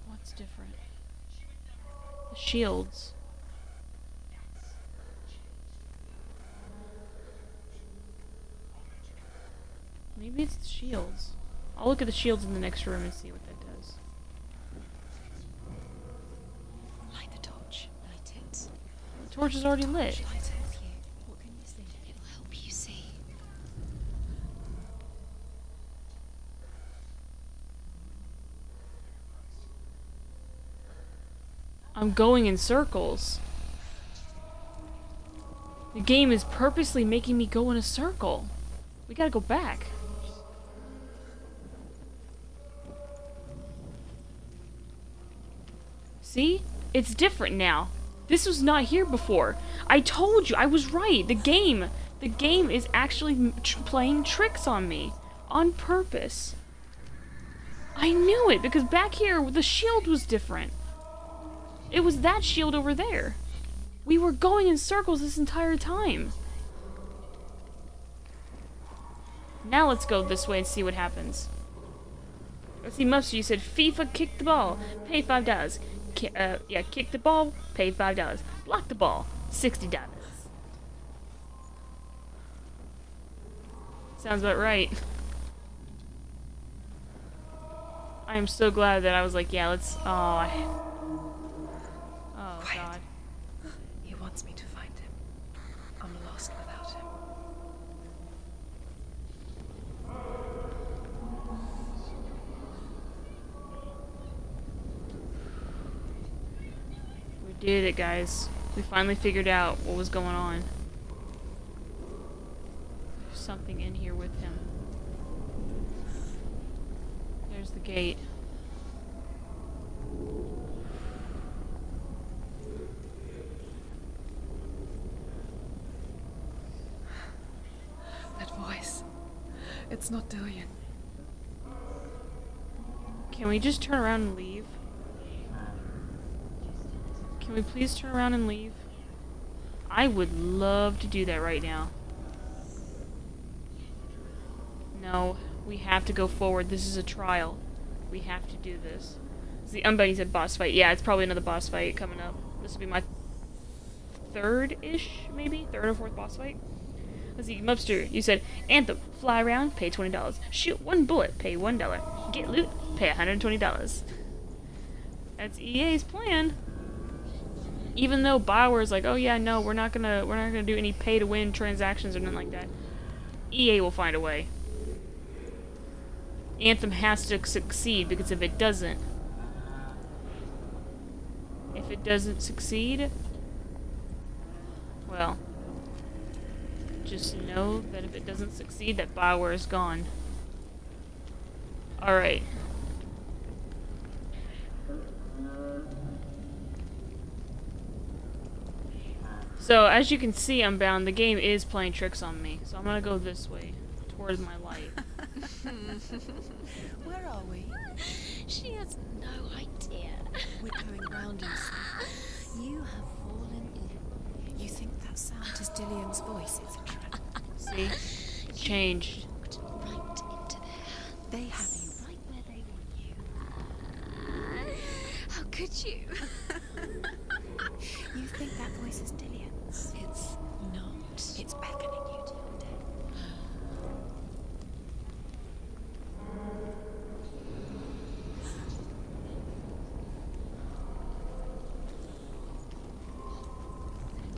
What's different? The shields. Maybe it's the shields. I'll look at the shields in the next room and see what that does. Light the torch. Light it. The torch is already lit. Light it. What can you see? It'll help you see. I'm going in circles. The game is purposely making me go in a circle. We gotta go back. See? It's different now. This was not here before. I told you, I was right. The game is actually playing tricks on me. On purpose. I knew it, because back here, the shield was different. It was that shield over there. We were going in circles this entire time. Now let's go this way and see what happens. Let's see, Mustard, you said FIFA kick the ball, pay $5. Yeah, kick the ball, pay $5. Block the ball, $60. Sounds about right. I am so glad that I was like, yeah, let's... Oh, oh God. He wants me to find him. I'm lost without him. did it, guys. We finally figured out what was going on. There's something in here with him. There's the gate. That voice. It's not Dillion. Can we just turn around and leave? Can we please turn around and leave? I would love to do that right now. No, we have to go forward. This is a trial. We have to do this. The Unbound, he said boss fight. Yeah, it's probably another boss fight coming up. This will be my third-ish, maybe? Third or fourth boss fight? Let's see, Mubster, you said, Anthem, fly around, pay $20. Shoot one bullet, pay $1. Get loot, pay $120. That's EA's plan. Even though BioWare's like, oh yeah, no, we're not gonna do any pay-to-win transactions or nothing like that. EA will find a way. Anthem has to succeed, because if it doesn't succeed, well, just know that if it doesn't succeed, that BioWare is gone. Alright. So, as you can see, Unbound, the game is playing tricks on me. So I'm gonna go this way, towards my light. Where are we? She has no idea. We're going round in circles. You have fallen ill. You think that sound is Dillion's voice? It's a trap. See? It changed. Walked right into their hands. They have you. Right where they want you. How could you? You think that voice is Dillion's? It's not. It's beckoning you to your death.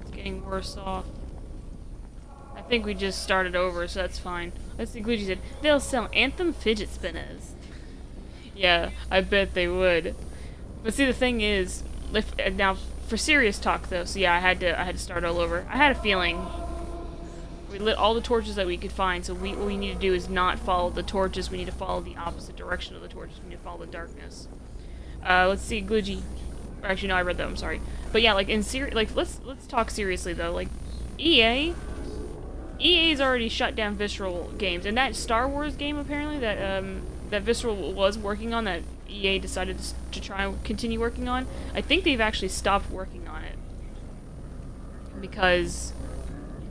It's getting worse off. I think we just started over, so that's fine. Let's see, Gucci said, they'll sell Anthem fidget spinners. Yeah, I bet they would. But see, the thing is, now, for serious talk though, so yeah, I had to start all over. I had a feeling. We lit all the torches that we could find, so what we need to do is not follow the torches, we need to follow the opposite direction of the torches, we need to follow the darkness. Let's see, Gludgy. Actually, no, I read that, I'm sorry. But yeah, like, let's talk seriously though, like, EA's already shut down Visceral Games, and that Star Wars game, apparently, that Visceral was working on, that EA decided to try and continue working on, I think they've actually stopped working on it. Because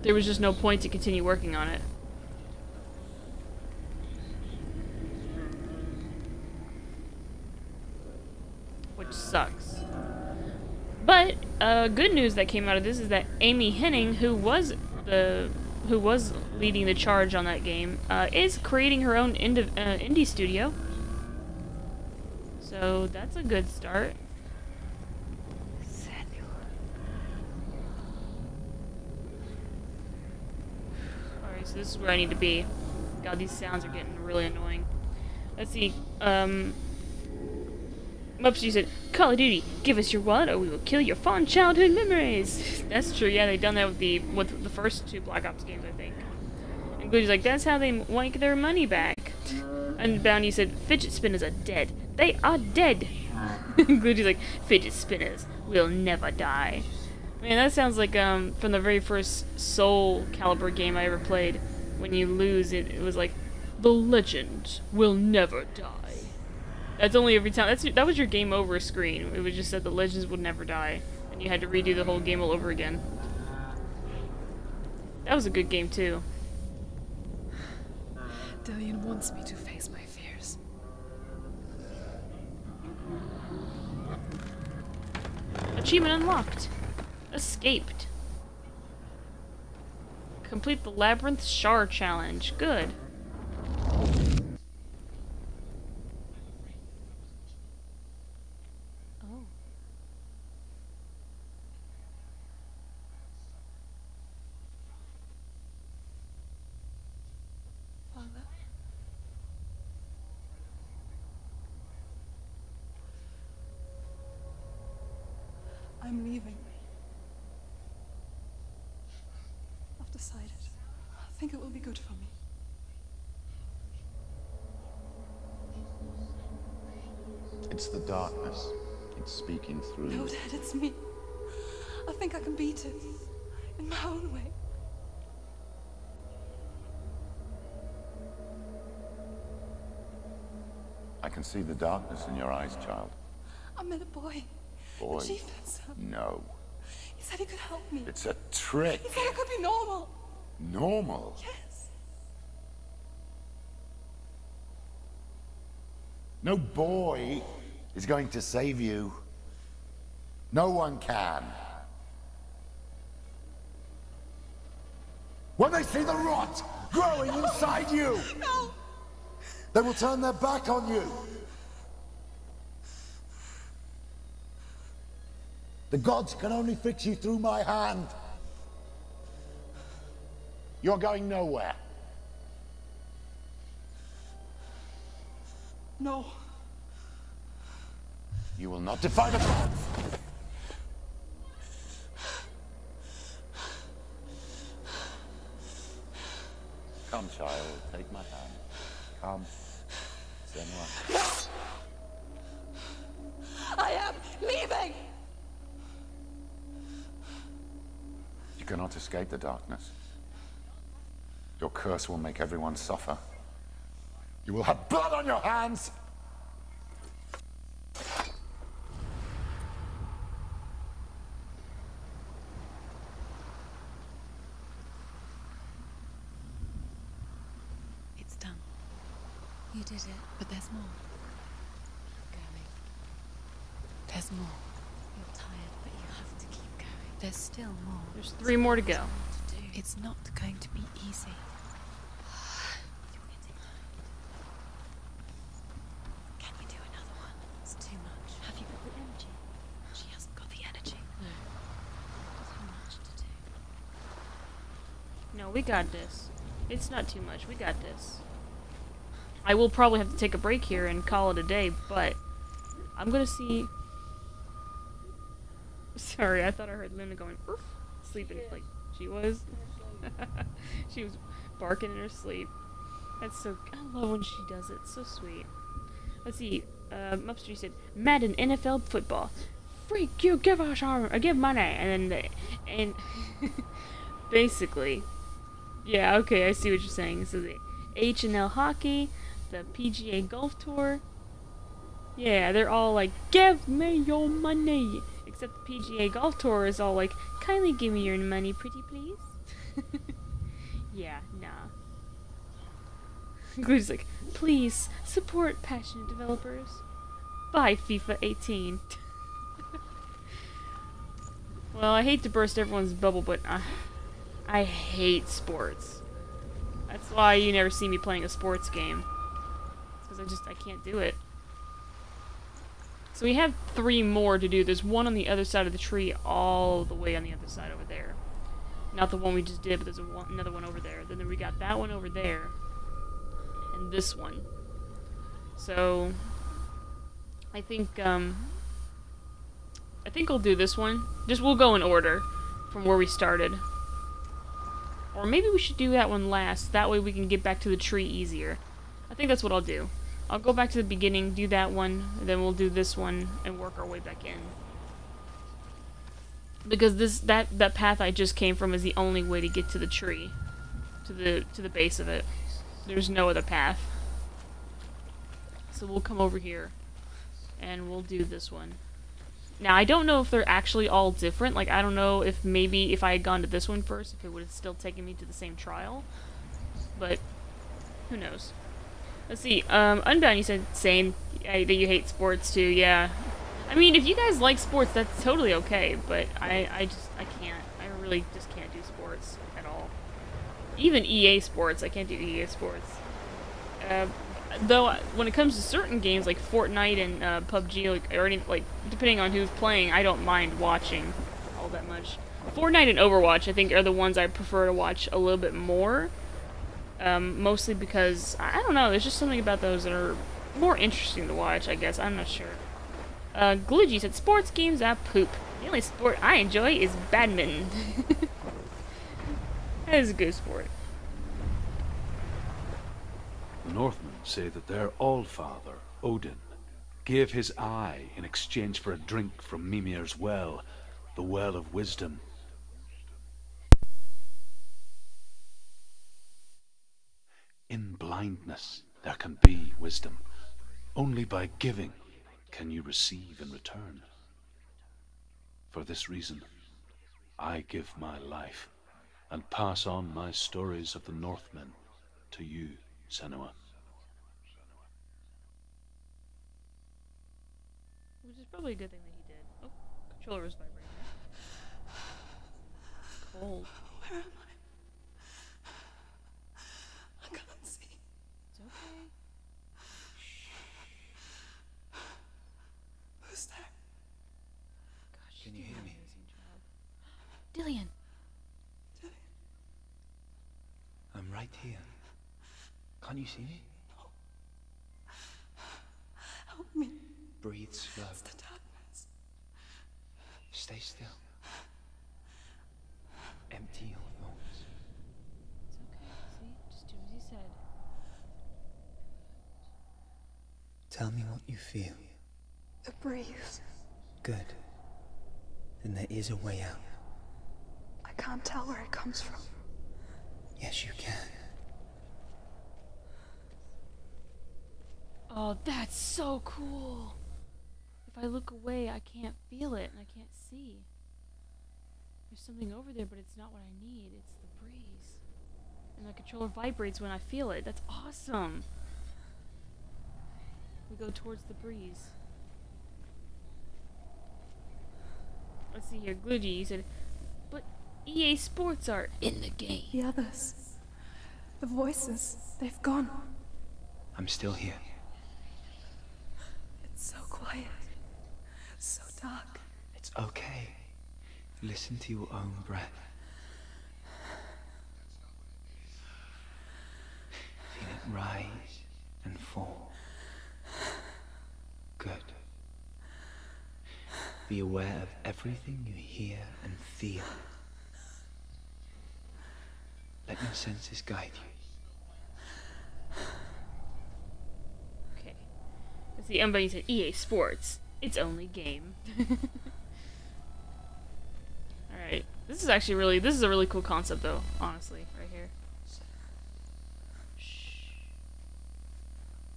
there was just no point to continue working on it. Which sucks. But, good news that came out of this is that Amy Hennig, who was leading the charge on that game, is creating her own indie studio. So that's a good start. Alright, so this is where I need to be. God, these sounds are getting really annoying. Let's see, Mupsy said, Call of Duty, give us your wallet or we will kill your fond childhood memories. That's true, yeah, they've done that with the first two Black Ops games, I think. And Gluey's like, that's how they wank their money back. And Bounty said, fidget spinners are dead. They are dead. Gluey's like, fidget spinners will never die. Man, that sounds like from the very first Soul Calibur game I ever played. When you lose, it was like, the legend will never die. That's only every time. That was your game over screen. It was just that the legends would never die, and you had to redo the whole game all over again. That was a good game too. Dillion wants me to face my fears. Achievement unlocked. Escaped. Complete the Labyrinth Shard Challenge. Good. Oh. Father? I'm leaving. I've decided. I think it will be good for me. It's the darkness. It's speaking through No, you. Dad, it's me. I think I can beat it. In my own way. I can see the darkness in your eyes, child. I met a boy. Boy. The chief himself. No. He said he could help me. It's a trick. He said I could be normal. Normal? Yes. No boy is going to save you. No one can. When they see the rot growing inside you, No. they will turn their back on you. The gods can only fix you through my hand. You're going nowhere. No. You will not defy the gods. Come, child, take my hand. Come. Senua. I am leaving. You cannot escape the darkness. Your curse will make everyone suffer. You will have blood on your hands! It's done. You did it, but there's more. Keep going. There's more. You're tired, but you have to keep going. There's still more. There's 3 more to go. It's not going to be easy. Can you do another one? It's too much. Have you got the energy? She hasn't got the energy. No. Too much to do. No, we got this. It's not too much. We got this. I will probably have to take a break here and call it a day, but I'm gonna see... Sorry, I thought I heard Luna going, "Oof," sleeping like she was. She was barking in her sleep. That's so... I love when she does it. So sweet. Let's see. Mupster said, Madden NFL football. Freak, you give us give money. And then and basically, yeah, okay, I see what you're saying. So the H&L hockey, the PGA golf tour. Yeah, they're all like, give me your money. Except the PGA golf tour is all like, kindly give me your money, pretty please. Yeah, nah. Glue's like, please support passionate developers. Buy FIFA 18. Well, I hate to burst everyone's bubble, but I hate sports. That's why you never see me playing a sports game. It's because I can't do it. So we have 3 more to do. There's one on the other side of the tree, all the way on the other side over there. Not the one we just did, but there's another one over there. Then we got that one over there. And this one. So I think I'll do this one. We'll go in order from where we started. Or maybe we should do that one last. That way we can get back to the tree easier. I think that's what I'll do. I'll go back to the beginning, do that one, and then we'll do this one and work our way back in. Because that path I just came from is the only way to get to the tree. To the base of it. There's no other path. So we'll come over here and we'll do this one. Now I don't know if they're actually all different. Like I don't know if maybe if I had gone to this one first, if it would have still taken me to the same trial. But who knows? Let's see. Unbound, you said saying that you hate sports too. Yeah. I mean, if you guys like sports, that's totally okay. But I can't. I really just can't do sports at all. Even EA Sports, I can't do EA Sports. Though when it comes to certain games like Fortnite and PUBG, or any, depending on who's playing, I don't mind watching all that much. Fortnite and Overwatch, I think, are the ones I prefer to watch a little bit more. Mostly because I don't know. There's just something about those that are more interesting to watch. I guess I'm not sure. Glugy said, sports games are poop. The only sport I enjoy is badminton. That is a good sport. The Northmen say that their Allfather, Odin, gave his eye in exchange for a drink from Mimir's well, the Well of Wisdom. In blindness, there can be wisdom. Only by giving can you receive in return. For this reason, I give my life and pass on my stories of the Northmen to you, Senua. Which is probably a good thing that he did. Oh, controller was vibrating. Cold. Where am I? I can't see. It's okay. Who's there? Gosh, Can you hear me? Dillian. I'm right here. Can't you see me? Help me. Breathe slow. It's the darkness. Stay still. Empty your thoughts. It's okay. See? Just do as he said. Tell me what you feel. The breeze. Good. Then there is a way out. I can't tell where it comes from. Yes, you can. Oh, that's so cool. If I look away, I can't feel it and I can't see. There's something over there, but it's not what I need. It's the breeze. And the controller vibrates when I feel it. That's awesome. We go towards the breeze. Let's see here. Glugy said, but EA Sports are in the game. The others. The voices. They've gone. I'm still here. It's so quiet. So dark. It's okay. Listen to your own breath. Feel it rise and fall. Good. Be aware of everything you hear and feel. Let your senses guide you. Okay. Let's see, everybody said EA Sports. It's only game. Alright. This is actually really, this is a really cool concept though, honestly, right here. Shh.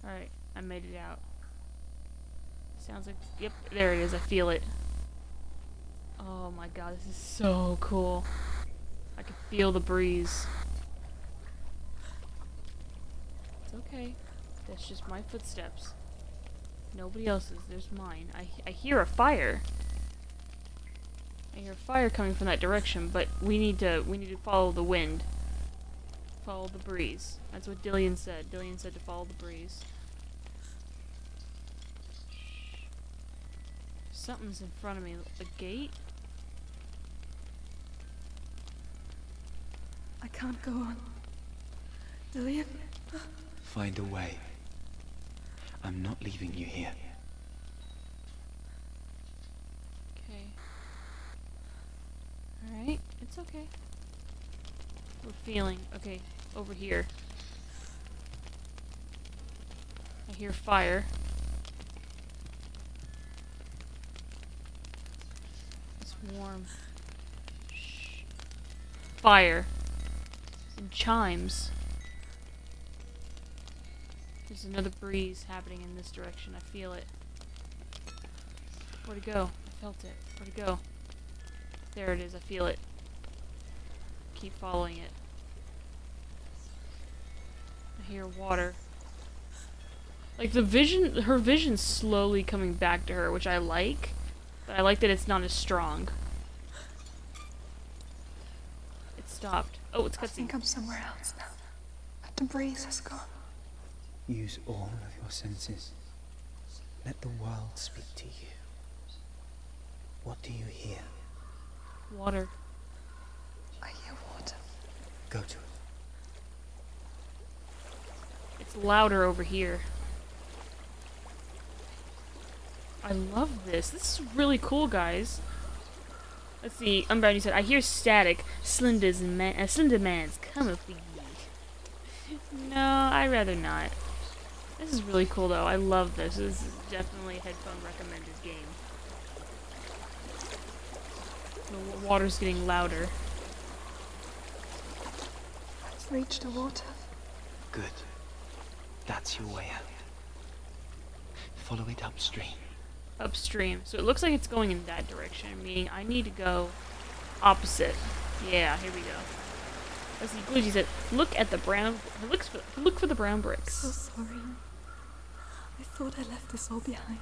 Alright, I made it out. Sounds like, yep, there it is, I feel it. Oh my god, this is so cool. I can feel the breeze. It's okay. That's just my footsteps. Nobody else's. There's mine. I hear a fire. I hear fire coming from that direction, but we need to follow the wind. Follow the breeze. That's what Dillian said. Dillian said to follow the breeze. Something's in front of me. A gate? I can't go on. Dillian? Find a way. I'm not leaving you here. Okay. Alright, it's okay. We're feeling. Okay, over here. I hear fire. It's warm. Shh. Fire. And chimes. There's another breeze happening in this direction. I feel it. Where'd it go? I felt it. Where'd it go? There it is. I feel it. Keep following it. I hear water. Like the vision, her vision's slowly coming back to her, which I like. But I like that it's not as strong. It stopped. Oh, it's I cutscene. think I'm somewhere else now. But the breeze has gone. Use all of your senses. Let the world speak to you. What do you hear? Water. I hear water. Go to it. It's louder over here. I love this. This is really cool, guys. Let's see. Unbound, you said, I hear static. Slender man's coming for ye. No, I'd rather not. This is really cool, though. I love this. This is definitely a headphone recommended game. The water's getting louder. I've reached the water. Good. That's your way out. Follow it upstream. Upstream. So it looks like it's going in that direction, meaning I need to go opposite. Yeah, here we go. Let's see, Gucci said, look at the brown... Look for the brown bricks. So sorry. I thought I left this all behind.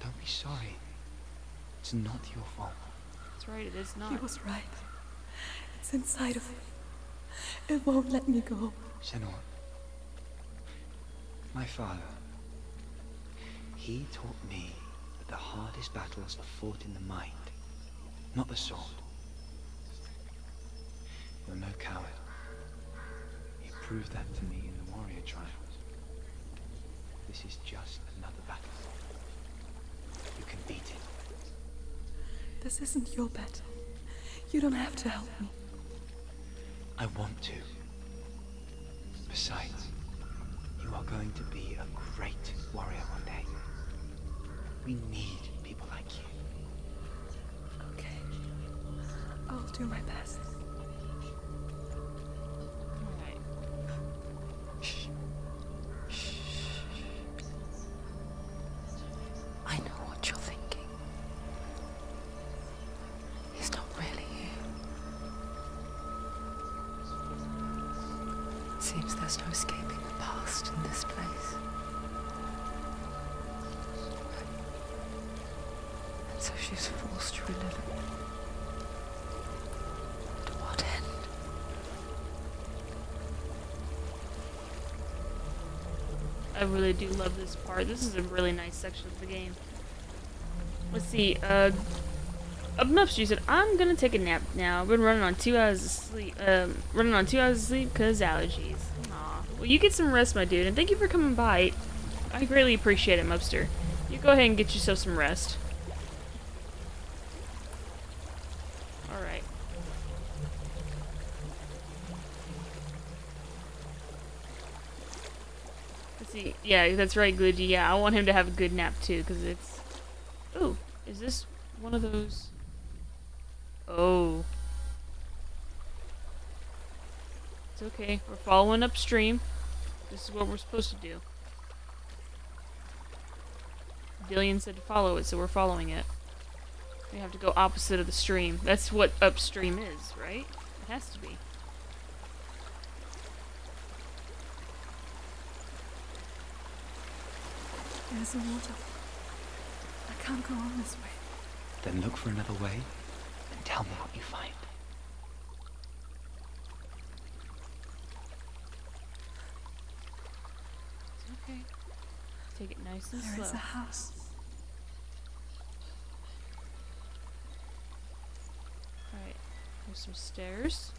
Don't be sorry. It's not your fault. That's right, it is not. He was right. It's inside of me. It won't let me go. Senua. My father. He taught me that the hardest battles are fought in the mind, not the sword. You're no coward. He proved that to me in the warrior trials. This is just another battle. You can beat it. This isn't your battle. You don't have to help me. I want to. Besides, you are going to be a great warrior one day. We need people like you. Okay. I'll do my best. Alright. Shh. Shh. I know what you're thinking. He's not really here. Seems there's no escaping the past in this place. And so she's forced to relive it. To what end? I really do love this part. This is a really nice section of the game. Let's see, up next, she said, I'm gonna take a nap now. I've been running on 2 hours of sleep, because allergies. Aw. Well, you get some rest, my dude, and thank you for coming by. I greatly appreciate it, Mubster. You go ahead and get yourself some rest. Alright. Let's see. Yeah, that's right, Glidgy. Yeah, I want him to have a good nap, too, because it's... Ooh, is this one of those... Oh. It's okay. We're following upstream. This is what we're supposed to do. Dillian said to follow it, so we're following it. We have to go opposite of the stream. That's what upstream is, right? It has to be. There's a waterfall. I can't go on this way. Then look for another way and tell me what you find. It's okay. Take it nice and There slow. is a house. Alright. There's some stairs.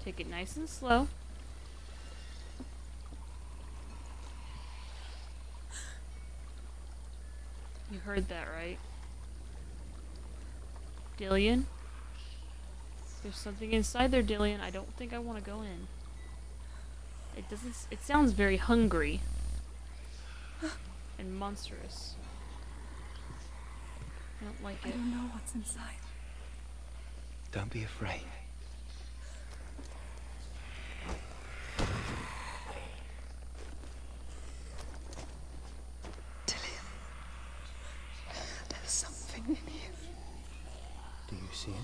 Take it nice and slow. You heard that, right? Dillian? There's something inside there, Dillian. I don't think I want to go in. It doesn't... It sounds very hungry. And monstrous. I don't like I it. don't know what's inside. Don't be afraid. Dillian, there's something in here. Do you see it?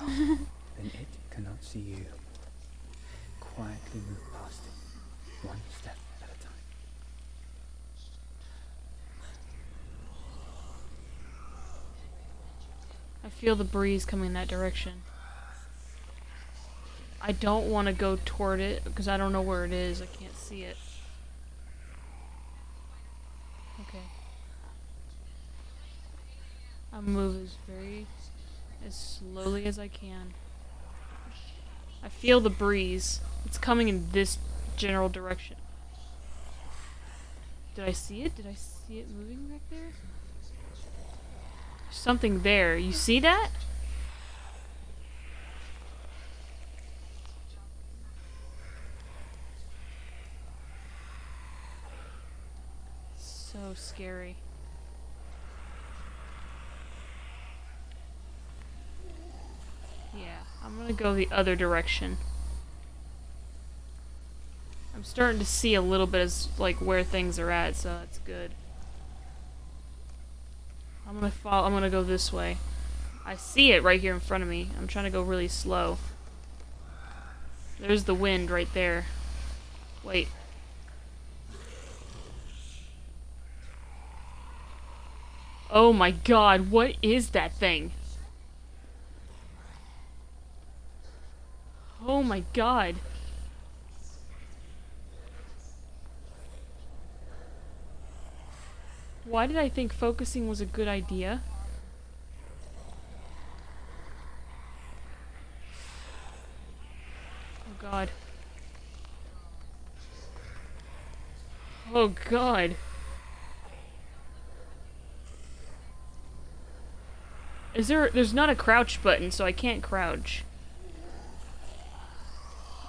No. Then it cannot see you. Quietly move past it, one step at a time. I feel the breeze coming in that direction. I don't want to go toward it because I don't know where it is. I can't see it. Okay. I'll move as slowly as I can. I feel the breeze. It's coming in this general direction. Did I see it? Did I see it moving back there? There's something there. You see that? So scary. Yeah, I'm gonna go the other direction. I'm starting to see a little bit as like where things are at, so that's good. I'm gonna go this way. I see it right here in front of me. I'm trying to go really slow. There's the wind right there. Wait. Oh my god, what is that thing? Oh my god. Why did I think focusing was a good idea? Oh god. Oh god. There's not a crouch button, so I can't crouch.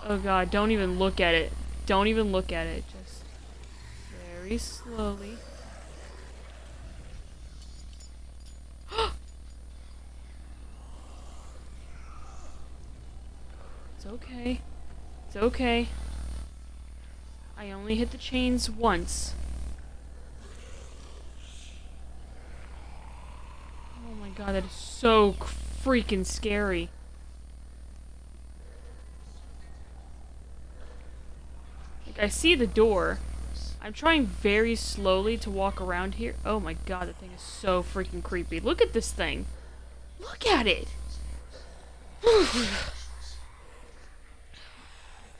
Oh god, don't even look at it. Don't even look at it. Just very slowly. It's okay. It's okay. I only hit the chains once. Oh my god, that is so freaking scary. Like, I see the door. I'm trying very slowly to walk around here. Oh my god, that thing is so freaking creepy. Look at this thing. Look at it!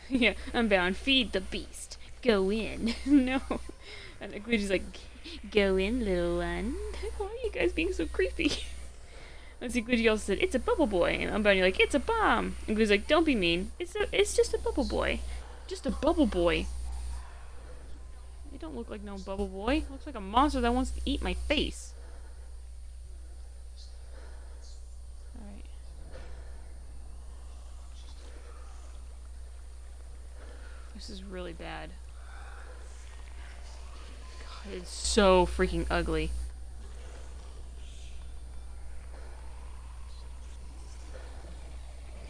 Yeah, I'm bound. Feed the beast. Go in. No. And Guiji's like, go in, little one. Why are you guys being so creepy? And see, Guiji also said, it's a bubble boy. And I'm bound, you're like, it's a bomb. And Guiji's like, don't be mean. It's just a bubble boy. Just a bubble boy. You don't look like no bubble boy. Looks like a monster that wants to eat my face. Alright. This is really bad. God, it's so freaking ugly.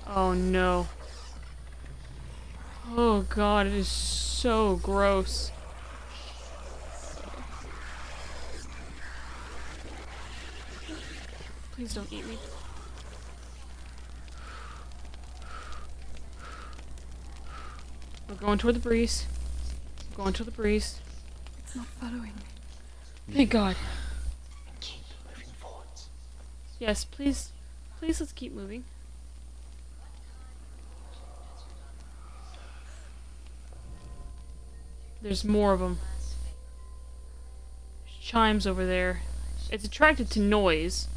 Oh no. Oh god, it is so gross. Please don't eat me. We're going toward the breeze. We're going toward the breeze. It's not following me. Thank God. Keep moving forwards. Yes, please. Please, let's keep moving. There's more of them. There's chimes over there. It's attracted to noise,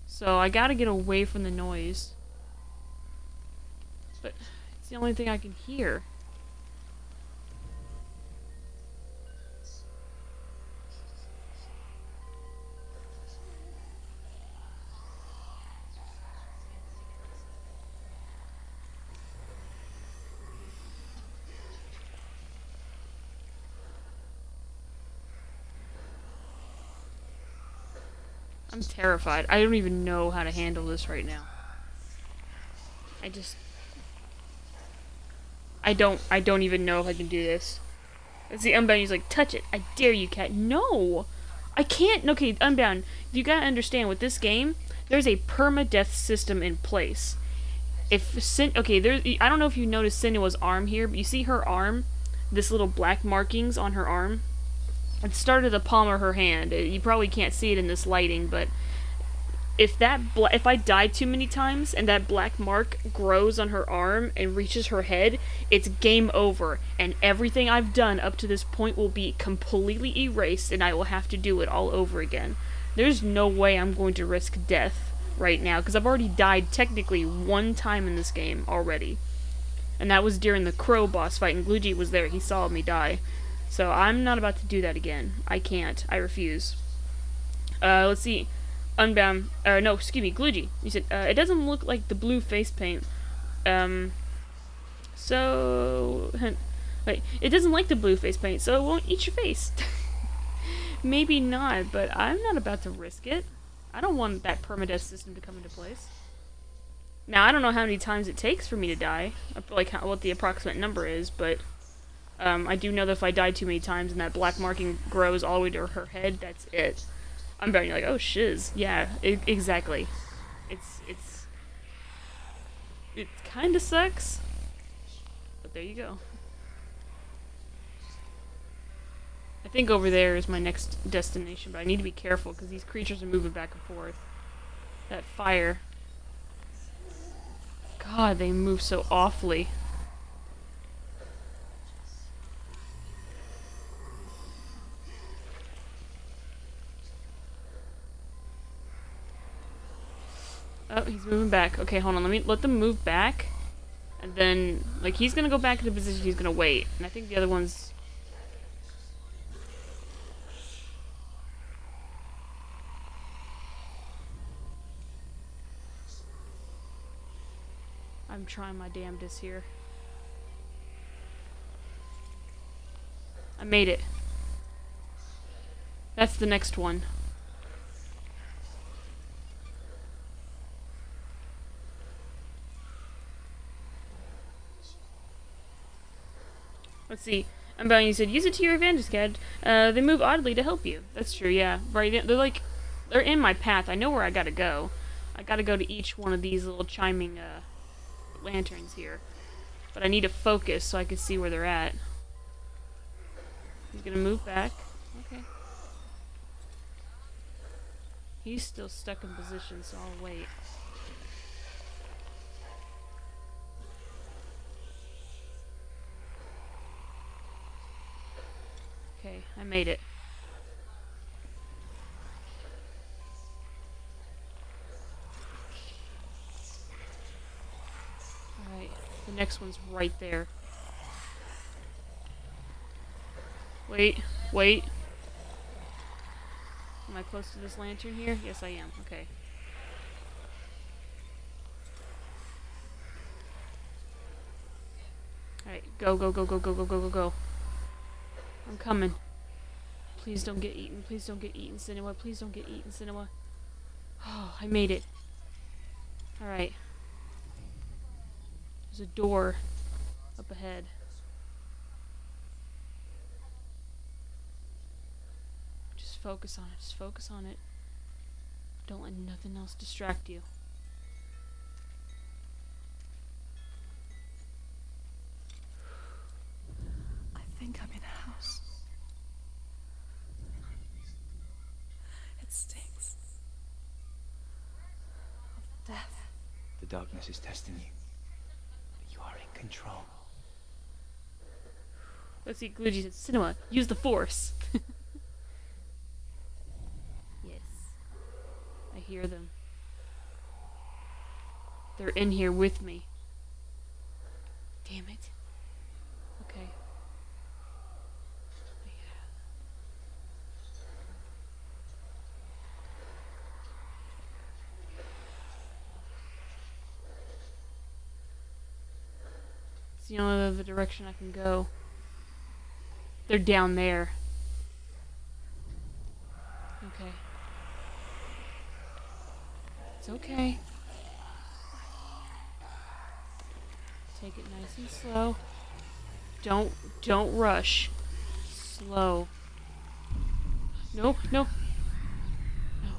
so I gotta get away from the noise. But it's the only thing I can hear. I'm terrified. I don't even know how to handle this right now. I don't even know if I can do this. It's the Unbound, he's like, touch it. I dare you, cat. No! I can't. Okay, Unbound, you gotta understand, with this game, there's a permadeath system in place. I don't know if you noticed Senua's arm here, but you see her arm? This little black markings on her arm? It started the palm of her hand. You probably can't see it in this lighting, but if I die too many times and that black mark grows on her arm and reaches her head, it's game over, and everything I've done up to this point will be completely erased, and I will have to do it all over again. There's no way I'm going to risk death right now, because I've already died technically one time in this game already. And that was during the crow boss fight, and Luigi was there. He saw me die. So I'm not about to do that again. I can't. I refuse. Let's see. Unbound. No, excuse me, Glugy. You said, it doesn't look like the blue face paint. So... Wait, it doesn't like the blue face paint, so it won't eat your face. Maybe not, but I'm not about to risk it. I don't want that permadeath system to come into place. Now, I don't know how many times it takes for me to die, like what the approximate number is, but I do know that if I die too many times and that black marking grows all the way to her head, that's it. I'm betting you're like, oh shiz, yeah, exactly. It kind of sucks, but there you go. I think over there is my next destination, but I need to be careful because these creatures are moving back and forth. That fire. God, they move so awfully. Oh, he's moving back. Okay, hold on. Let them move back. And then, like, he's gonna go back into position. He's gonna wait. And I think the other one's... I'm trying my damnedest here. I made it. That's the next one. Let's see. You said, use it to your advantage, Cad. They move oddly to help you. That's true, yeah. Right, they're in my path. I know where I gotta go. I gotta go to each one of these little chiming, lanterns here. But I need to focus so I can see where they're at. He's gonna move back. Okay. He's still stuck in position, so I'll wait. Okay, I made it. Alright, the next one's right there. Wait. Am I close to this lantern here? Yes, I am. Okay. Alright, go. I'm coming. Please don't get eaten. Please don't get eaten, Senua. Please don't get eaten, Senua. Oh, I made it. Alright. There's a door up ahead. Just focus on it. Just focus on it. Don't let nothing else distract you. I think I'm in a house. It stinks of death. The darkness is testing you, but you are in control. Let's see, Glugy said, Senua, use the force. Yes. I hear them. They're in here with me. Damn it. Okay. It's the only other direction I can go. They're down there. Okay. It's okay. Take it nice and slow. Don't rush. Slow. No. No,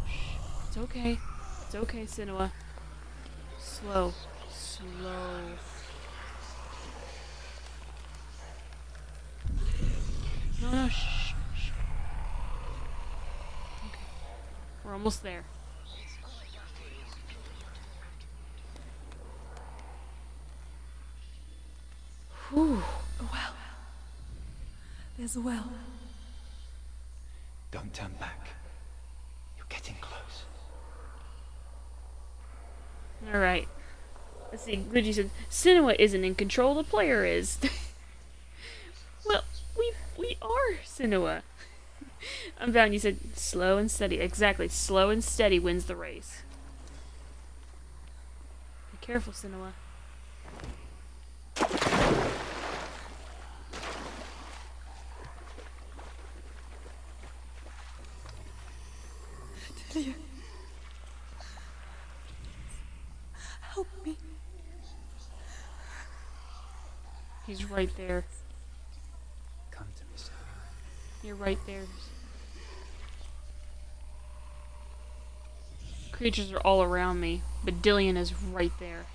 shh. It's okay. It's okay, Senua. Slow. No, shh. Okay. We're almost there. Whew. A well. There's a well. Don't turn back. You're getting close. Alright. Let's see, Luigi said, Senua isn't in control, the player is. Well, we are Senua. I'm bound. You said slow and steady. Exactly. Slow and steady wins the race. Be careful, Senua. Delia. Help me. He's right there. Come to me, Senua. You're right there. Creatures are all around me, but Dillion is right there.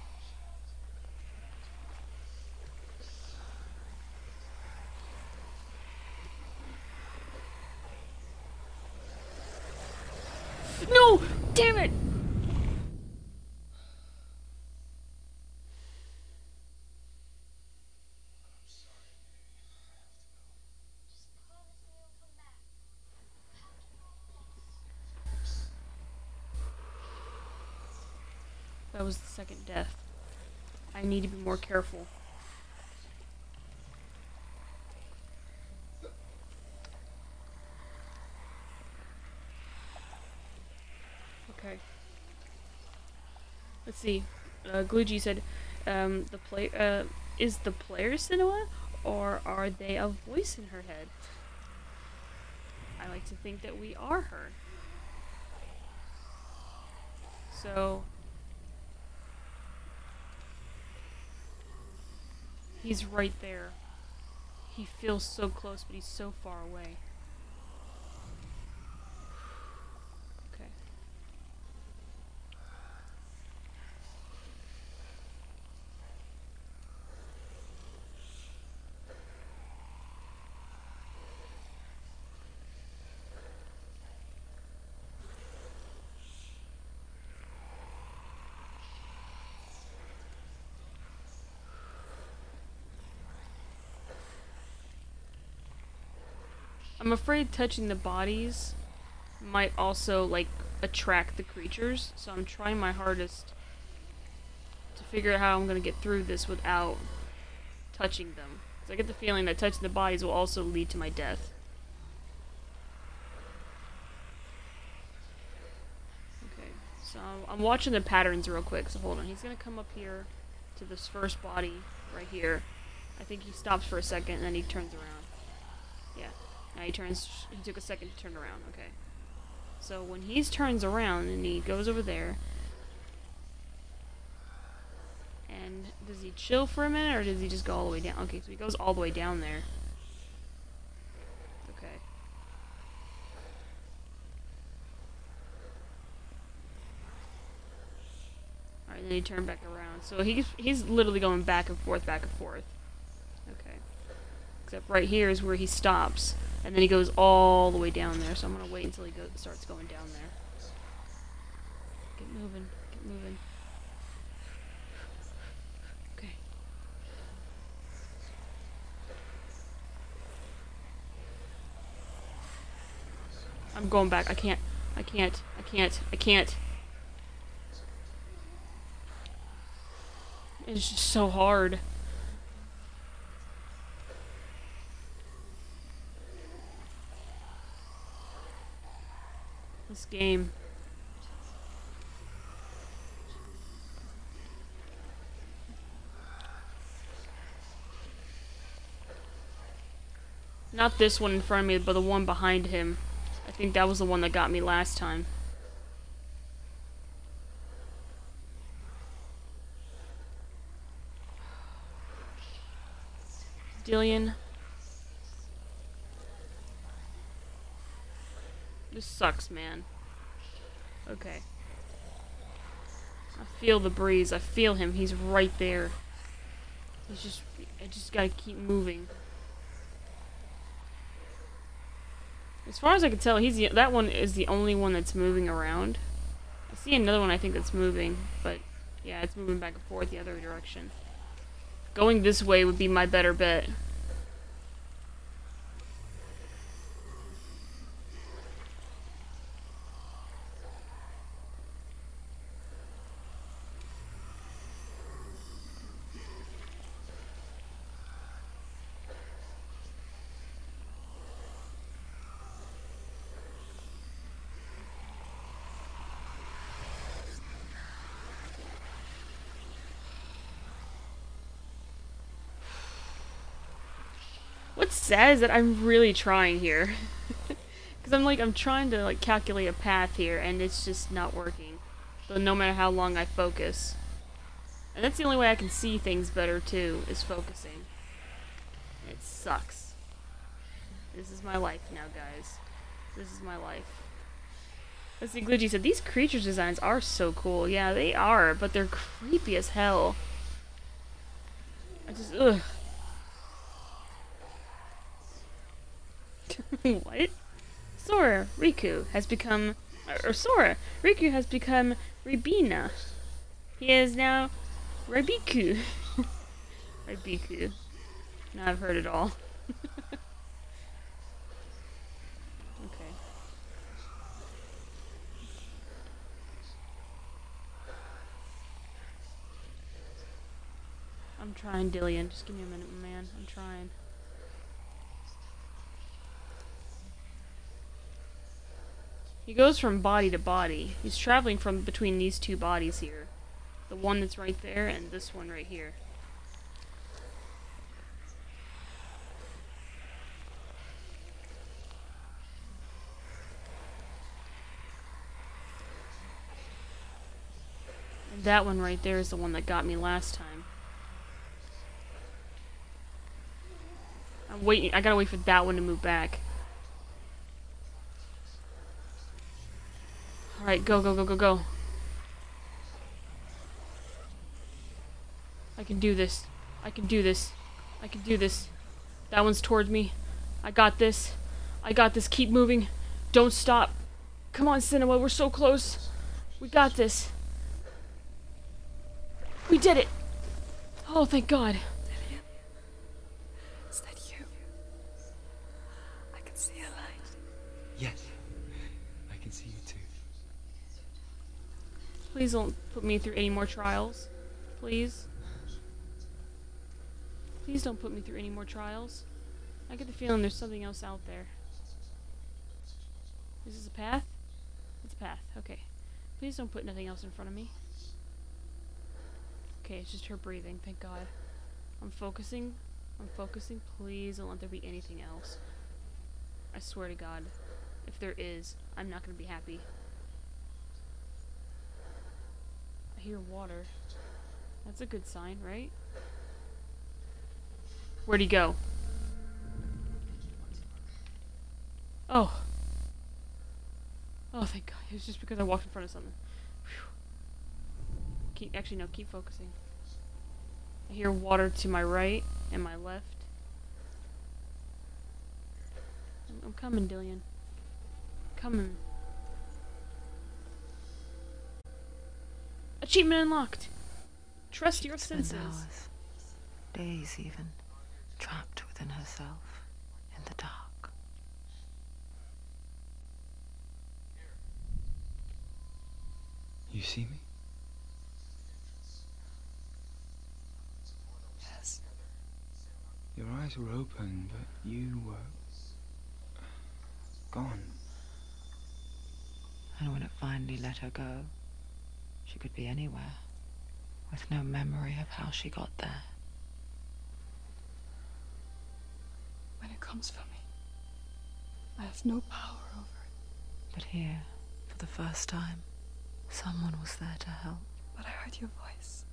No! Damn it! That was the second death. I need to be more careful. Okay. Let's see. Gluji said, is the player Senua, or are they a voice in her head? I like to think that we are her. So... he's right there. He feels so close, but he's so far away. Okay. I'm afraid touching the bodies might also, like, attract the creatures, so I'm trying my hardest to figure out how I'm gonna get through this without touching them. Because I get the feeling that touching the bodies will also lead to my death. Okay, so I'm watching the patterns real quick, so hold on. He's gonna come up here to this first body right here. I think he stops for a second and then he turns around. Yeah. Now he took a second to turn around, okay. So when he turns around and he goes over there, and does he chill for a minute or does he just go all the way down? Okay, so he goes all the way down there. Okay. Alright, then he turned back around. So he's literally going back and forth, back and forth. Okay. Except right here is where he stops. And then he goes all the way down there, so I'm gonna wait until he starts going down there. Get moving, get moving. Okay. I'm going back. I can't. It's just so hard. This game. Not this one in front of me, but the one behind him. I think that was the one that got me last time. Dillion. This sucks, man. Okay. I feel the breeze. I feel him. He's right there. I just gotta keep moving. As far as I can tell, that one is the only one that's moving around. I see another one I think that's moving, but yeah, it's moving back and forth the other direction. Going this way would be my better bet. what's sad is that I'm really trying here. Because I'm trying to, like, calculate a path here, and it's just not working. So no matter how long I focus. And that's the only way I can see things better, too, is focusing. It sucks. This is my life now, guys. This is my life. Let's see, Glitchy said, these creatures designs are so cool. Yeah, they are, but they're creepy as hell. I just, ugh. What? Sora Riku has become Ribina. He is now Rabiku. Rabiku. Now I've heard it all. Okay. I'm trying, Dillian. Just give me a minute, man. I'm trying. He goes from body to body. He's traveling from between these two bodies here. The one that's right there and this one right here. And that one right there is the one that got me last time. I'm waiting. I gotta wait for that one to move back. Alright, go, go, go, go, go. I can do this. I can do this. I can do this. That one's towards me. I got this. I got this. Keep moving. Don't stop. Come on, Senua. We're so close. We got this. We did it. Oh, thank God. Is that you? I can see a light. Yes. I can see you too. Please don't put me through any more trials. Please. Please don't put me through any more trials. I get the feeling there's something else out there. Is this a path? It's a path. Okay. Please don't put nothing else in front of me. Okay, it's just her breathing. Thank God. I'm focusing. I'm focusing. Please don't let there be anything else. I swear to God. If there is, I'm not going to be happy. I hear water. That's a good sign, right? Where'd he go? Oh. Oh, thank God. It was just because I walked in front of something. Whew. Actually, no, keep focusing. I hear water to my right and my left. I'm coming, Dillian. Coming. Achievement unlocked. Trust your senses. Hours, days even, trapped within herself, in the dark. You see me? Yes. Your eyes were open, but you were gone. And when it finally let her go, she could be anywhere, with no memory of how she got there. When it comes for me, I have no power over it. But here, for the first time, someone was there to help. But I heard your voice.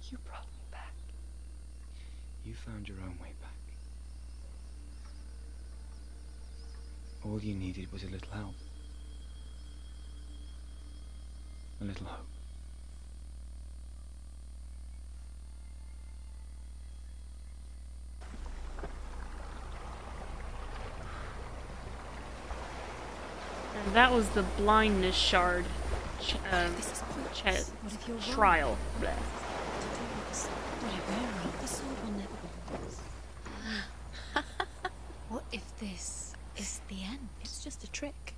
You brought me back. You found your own way back. All you needed was a little help. A little hope. And that was the blindness shard trial. Bleh. What if this is the end? It's just a trick.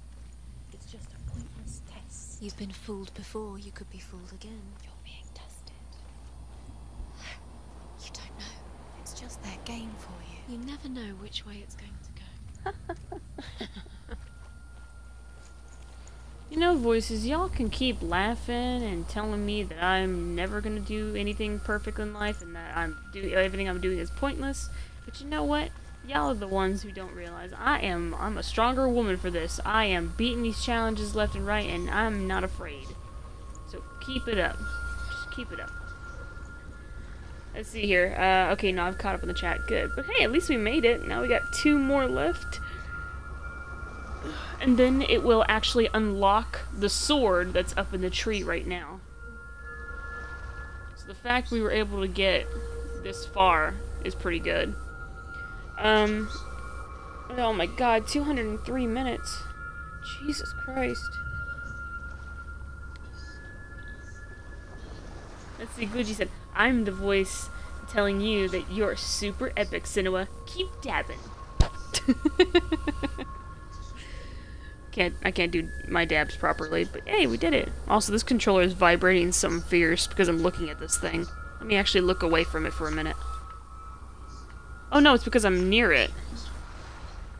It's just a pointless test. You've been fooled before, you could be fooled again. You're being tested. You don't know. It's just their game for you. You never know which way it's going to go. You know, voices, y'all can keep laughing and telling me that I'm never gonna do anything perfect in life and that everything I'm doing is pointless. But you know what? Y'all are the ones who don't realize I'm a stronger woman for this. I am beating these challenges left and right, and I'm not afraid. So keep it up. Just keep it up. Let's see here. Okay, now I've caught up in the chat. Good. But hey, at least we made it. Now we got 2 more left. And then it will actually unlock the sword that's up in the tree right now. So the fact we were able to get this far is pretty good. Oh my god, 203 minutes. Jesus Christ. Let's see, Gucci said, I'm the voice telling you that you're super epic, Senua. Keep dabbing. I can't do my dabs properly, but hey, we did it. Also, this controller is vibrating something fierce because I'm looking at this thing. Let me actually look away from it for a minute. Oh no, it's because I'm near it.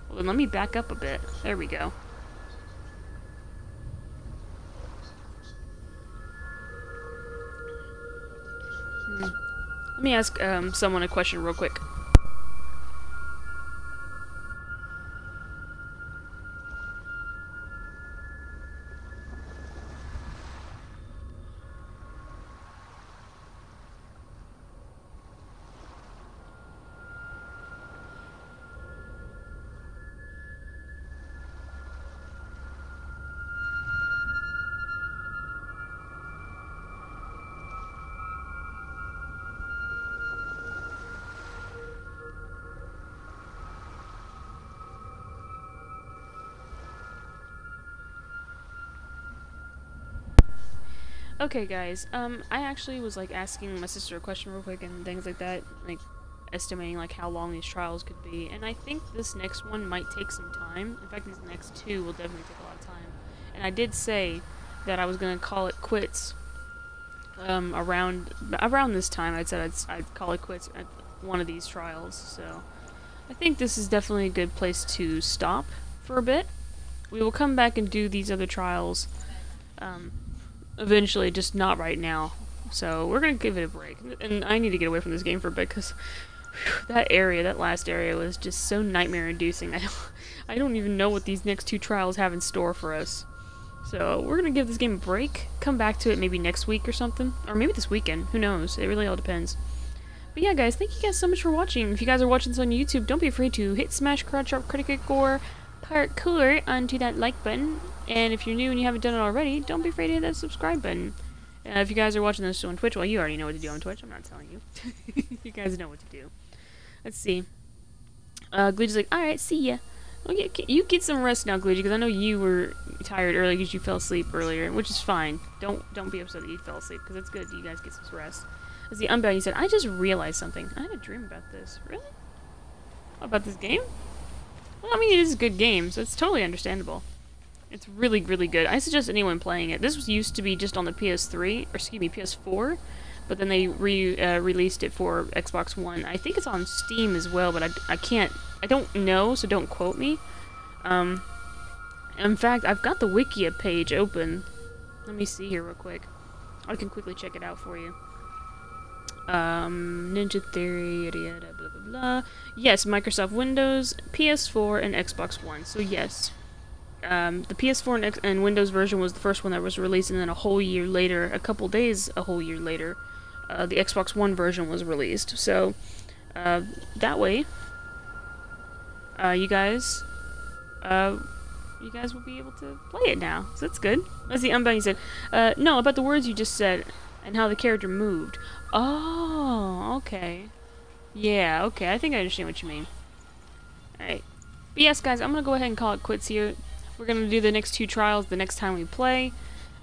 Well, then let me back up a bit. There we go. Let me ask someone a question real quick. Okay, guys, I actually was, like, asking my sister a question real quick and things like that, like, estimating, like, how long these trials could be, and I think this next one might take some time. In fact, these next 2 will definitely take a lot of time. And I did say that I was gonna call it quits, around this time. I said I'd call it quits at one of these trials, so I think this is definitely a good place to stop for a bit. We will come back and do these other trials, eventually, just not right now. So we're gonna give it a break, and I need to get away from this game for a bit because that last area was just so nightmare-inducing. I don't even know what these next 2 trials have in store for us. So we're gonna give this game a break. Come back to it maybe next week or something, or maybe this weekend. Who knows? It really all depends. But yeah, guys, thank you guys so much for watching. If you guys are watching this on YouTube, don't be afraid to hit smash, crowd, sharp, critic, or parkour onto that like button. And if you're new and you haven't done it already, don't be afraid to hit that subscribe button. If you guys are watching this on Twitch, well, you already know what to do on Twitch. I'm not telling you. You guys know what to do. Let's see. Glitchy's like, alright, see ya. Well, yeah, you get some rest now, Glitchy, because I know you were tired earlier because you fell asleep earlier, which is fine. Don't be upset that you fell asleep, because it's good that you guys get some rest. Let's see, Unbound, you said, I just realized something. I had a dream about this. Really? About this game? Well, I mean, it is a good game, so it's totally understandable. It's really, really good. I suggest anyone playing it. This was used to be just on the PS3, or excuse me, PS4, but then they released it for Xbox One. I think it's on Steam as well, but I don't know, so don't quote me. In fact, I've got the Wikia page open. Let me see here real quick. I can quickly check it out for you. Ninja Theory, yada yada, blah blah blah. Yes, Microsoft Windows, PS4, and Xbox One. So yes. The PS4 and Windows version was the first one that was released, and then a whole year later, a whole year later, the Xbox One version was released. So, that way, you guys will be able to play it now. So that's good. Let's see, Unbound, you said, no, about the words you just said, and how the character moved. Oh, okay. Yeah, okay, I think I understand what you mean. Alright. But yes, guys, I'm gonna go ahead and call it quits here. We're gonna do the next 2 trials the next time we play.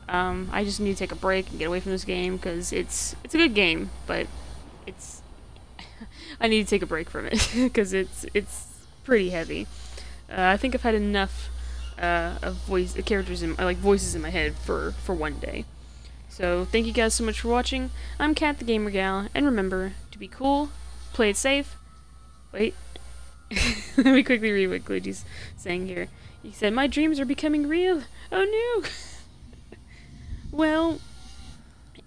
I just need to take a break and get away from this game because it's a good game, but it's I need to take a break from it because it's pretty heavy. I think I've had enough of voices in my head for one day. So thank you guys so much for watching. I'm Kat the Gamer Gal, and remember to be cool, play it safe. Wait, let me quickly read what Glitchy's saying here. He said, my dreams are becoming real. Oh no! Well,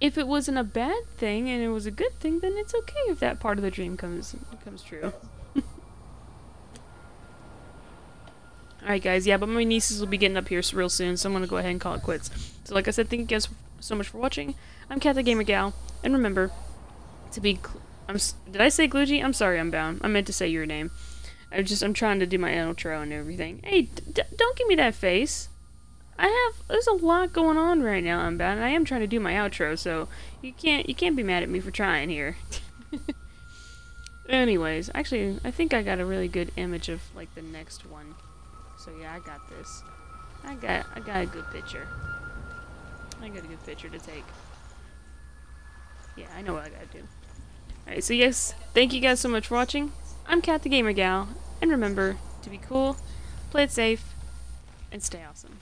if it wasn't a bad thing and it was a good thing, then it's okay if that part of the dream comes true. Alright guys, yeah, but my nieces will be getting up here real soon, so I'm gonna go ahead and call it quits. So like I said, thank you guys so much for watching. I'm Kat the Gamer Gal, and remember to be did I say Gloogie? I'm sorry, I'm bound. I meant to say your name. I'm trying to do my outro and everything. Hey, don't give me that face. There's a lot going on right now, I'm bound, and I am trying to do my outro, so you can't be mad at me for trying here. Anyways, actually, I think I got a really good image of like the next one. So yeah, I got this. I got a good picture. I got a good picture to take. Yeah, I know what I gotta do. Alright, so yes, thank you guys so much for watching. I'm Kat the Gamer Gal, and remember to be cool, play it safe, and stay awesome.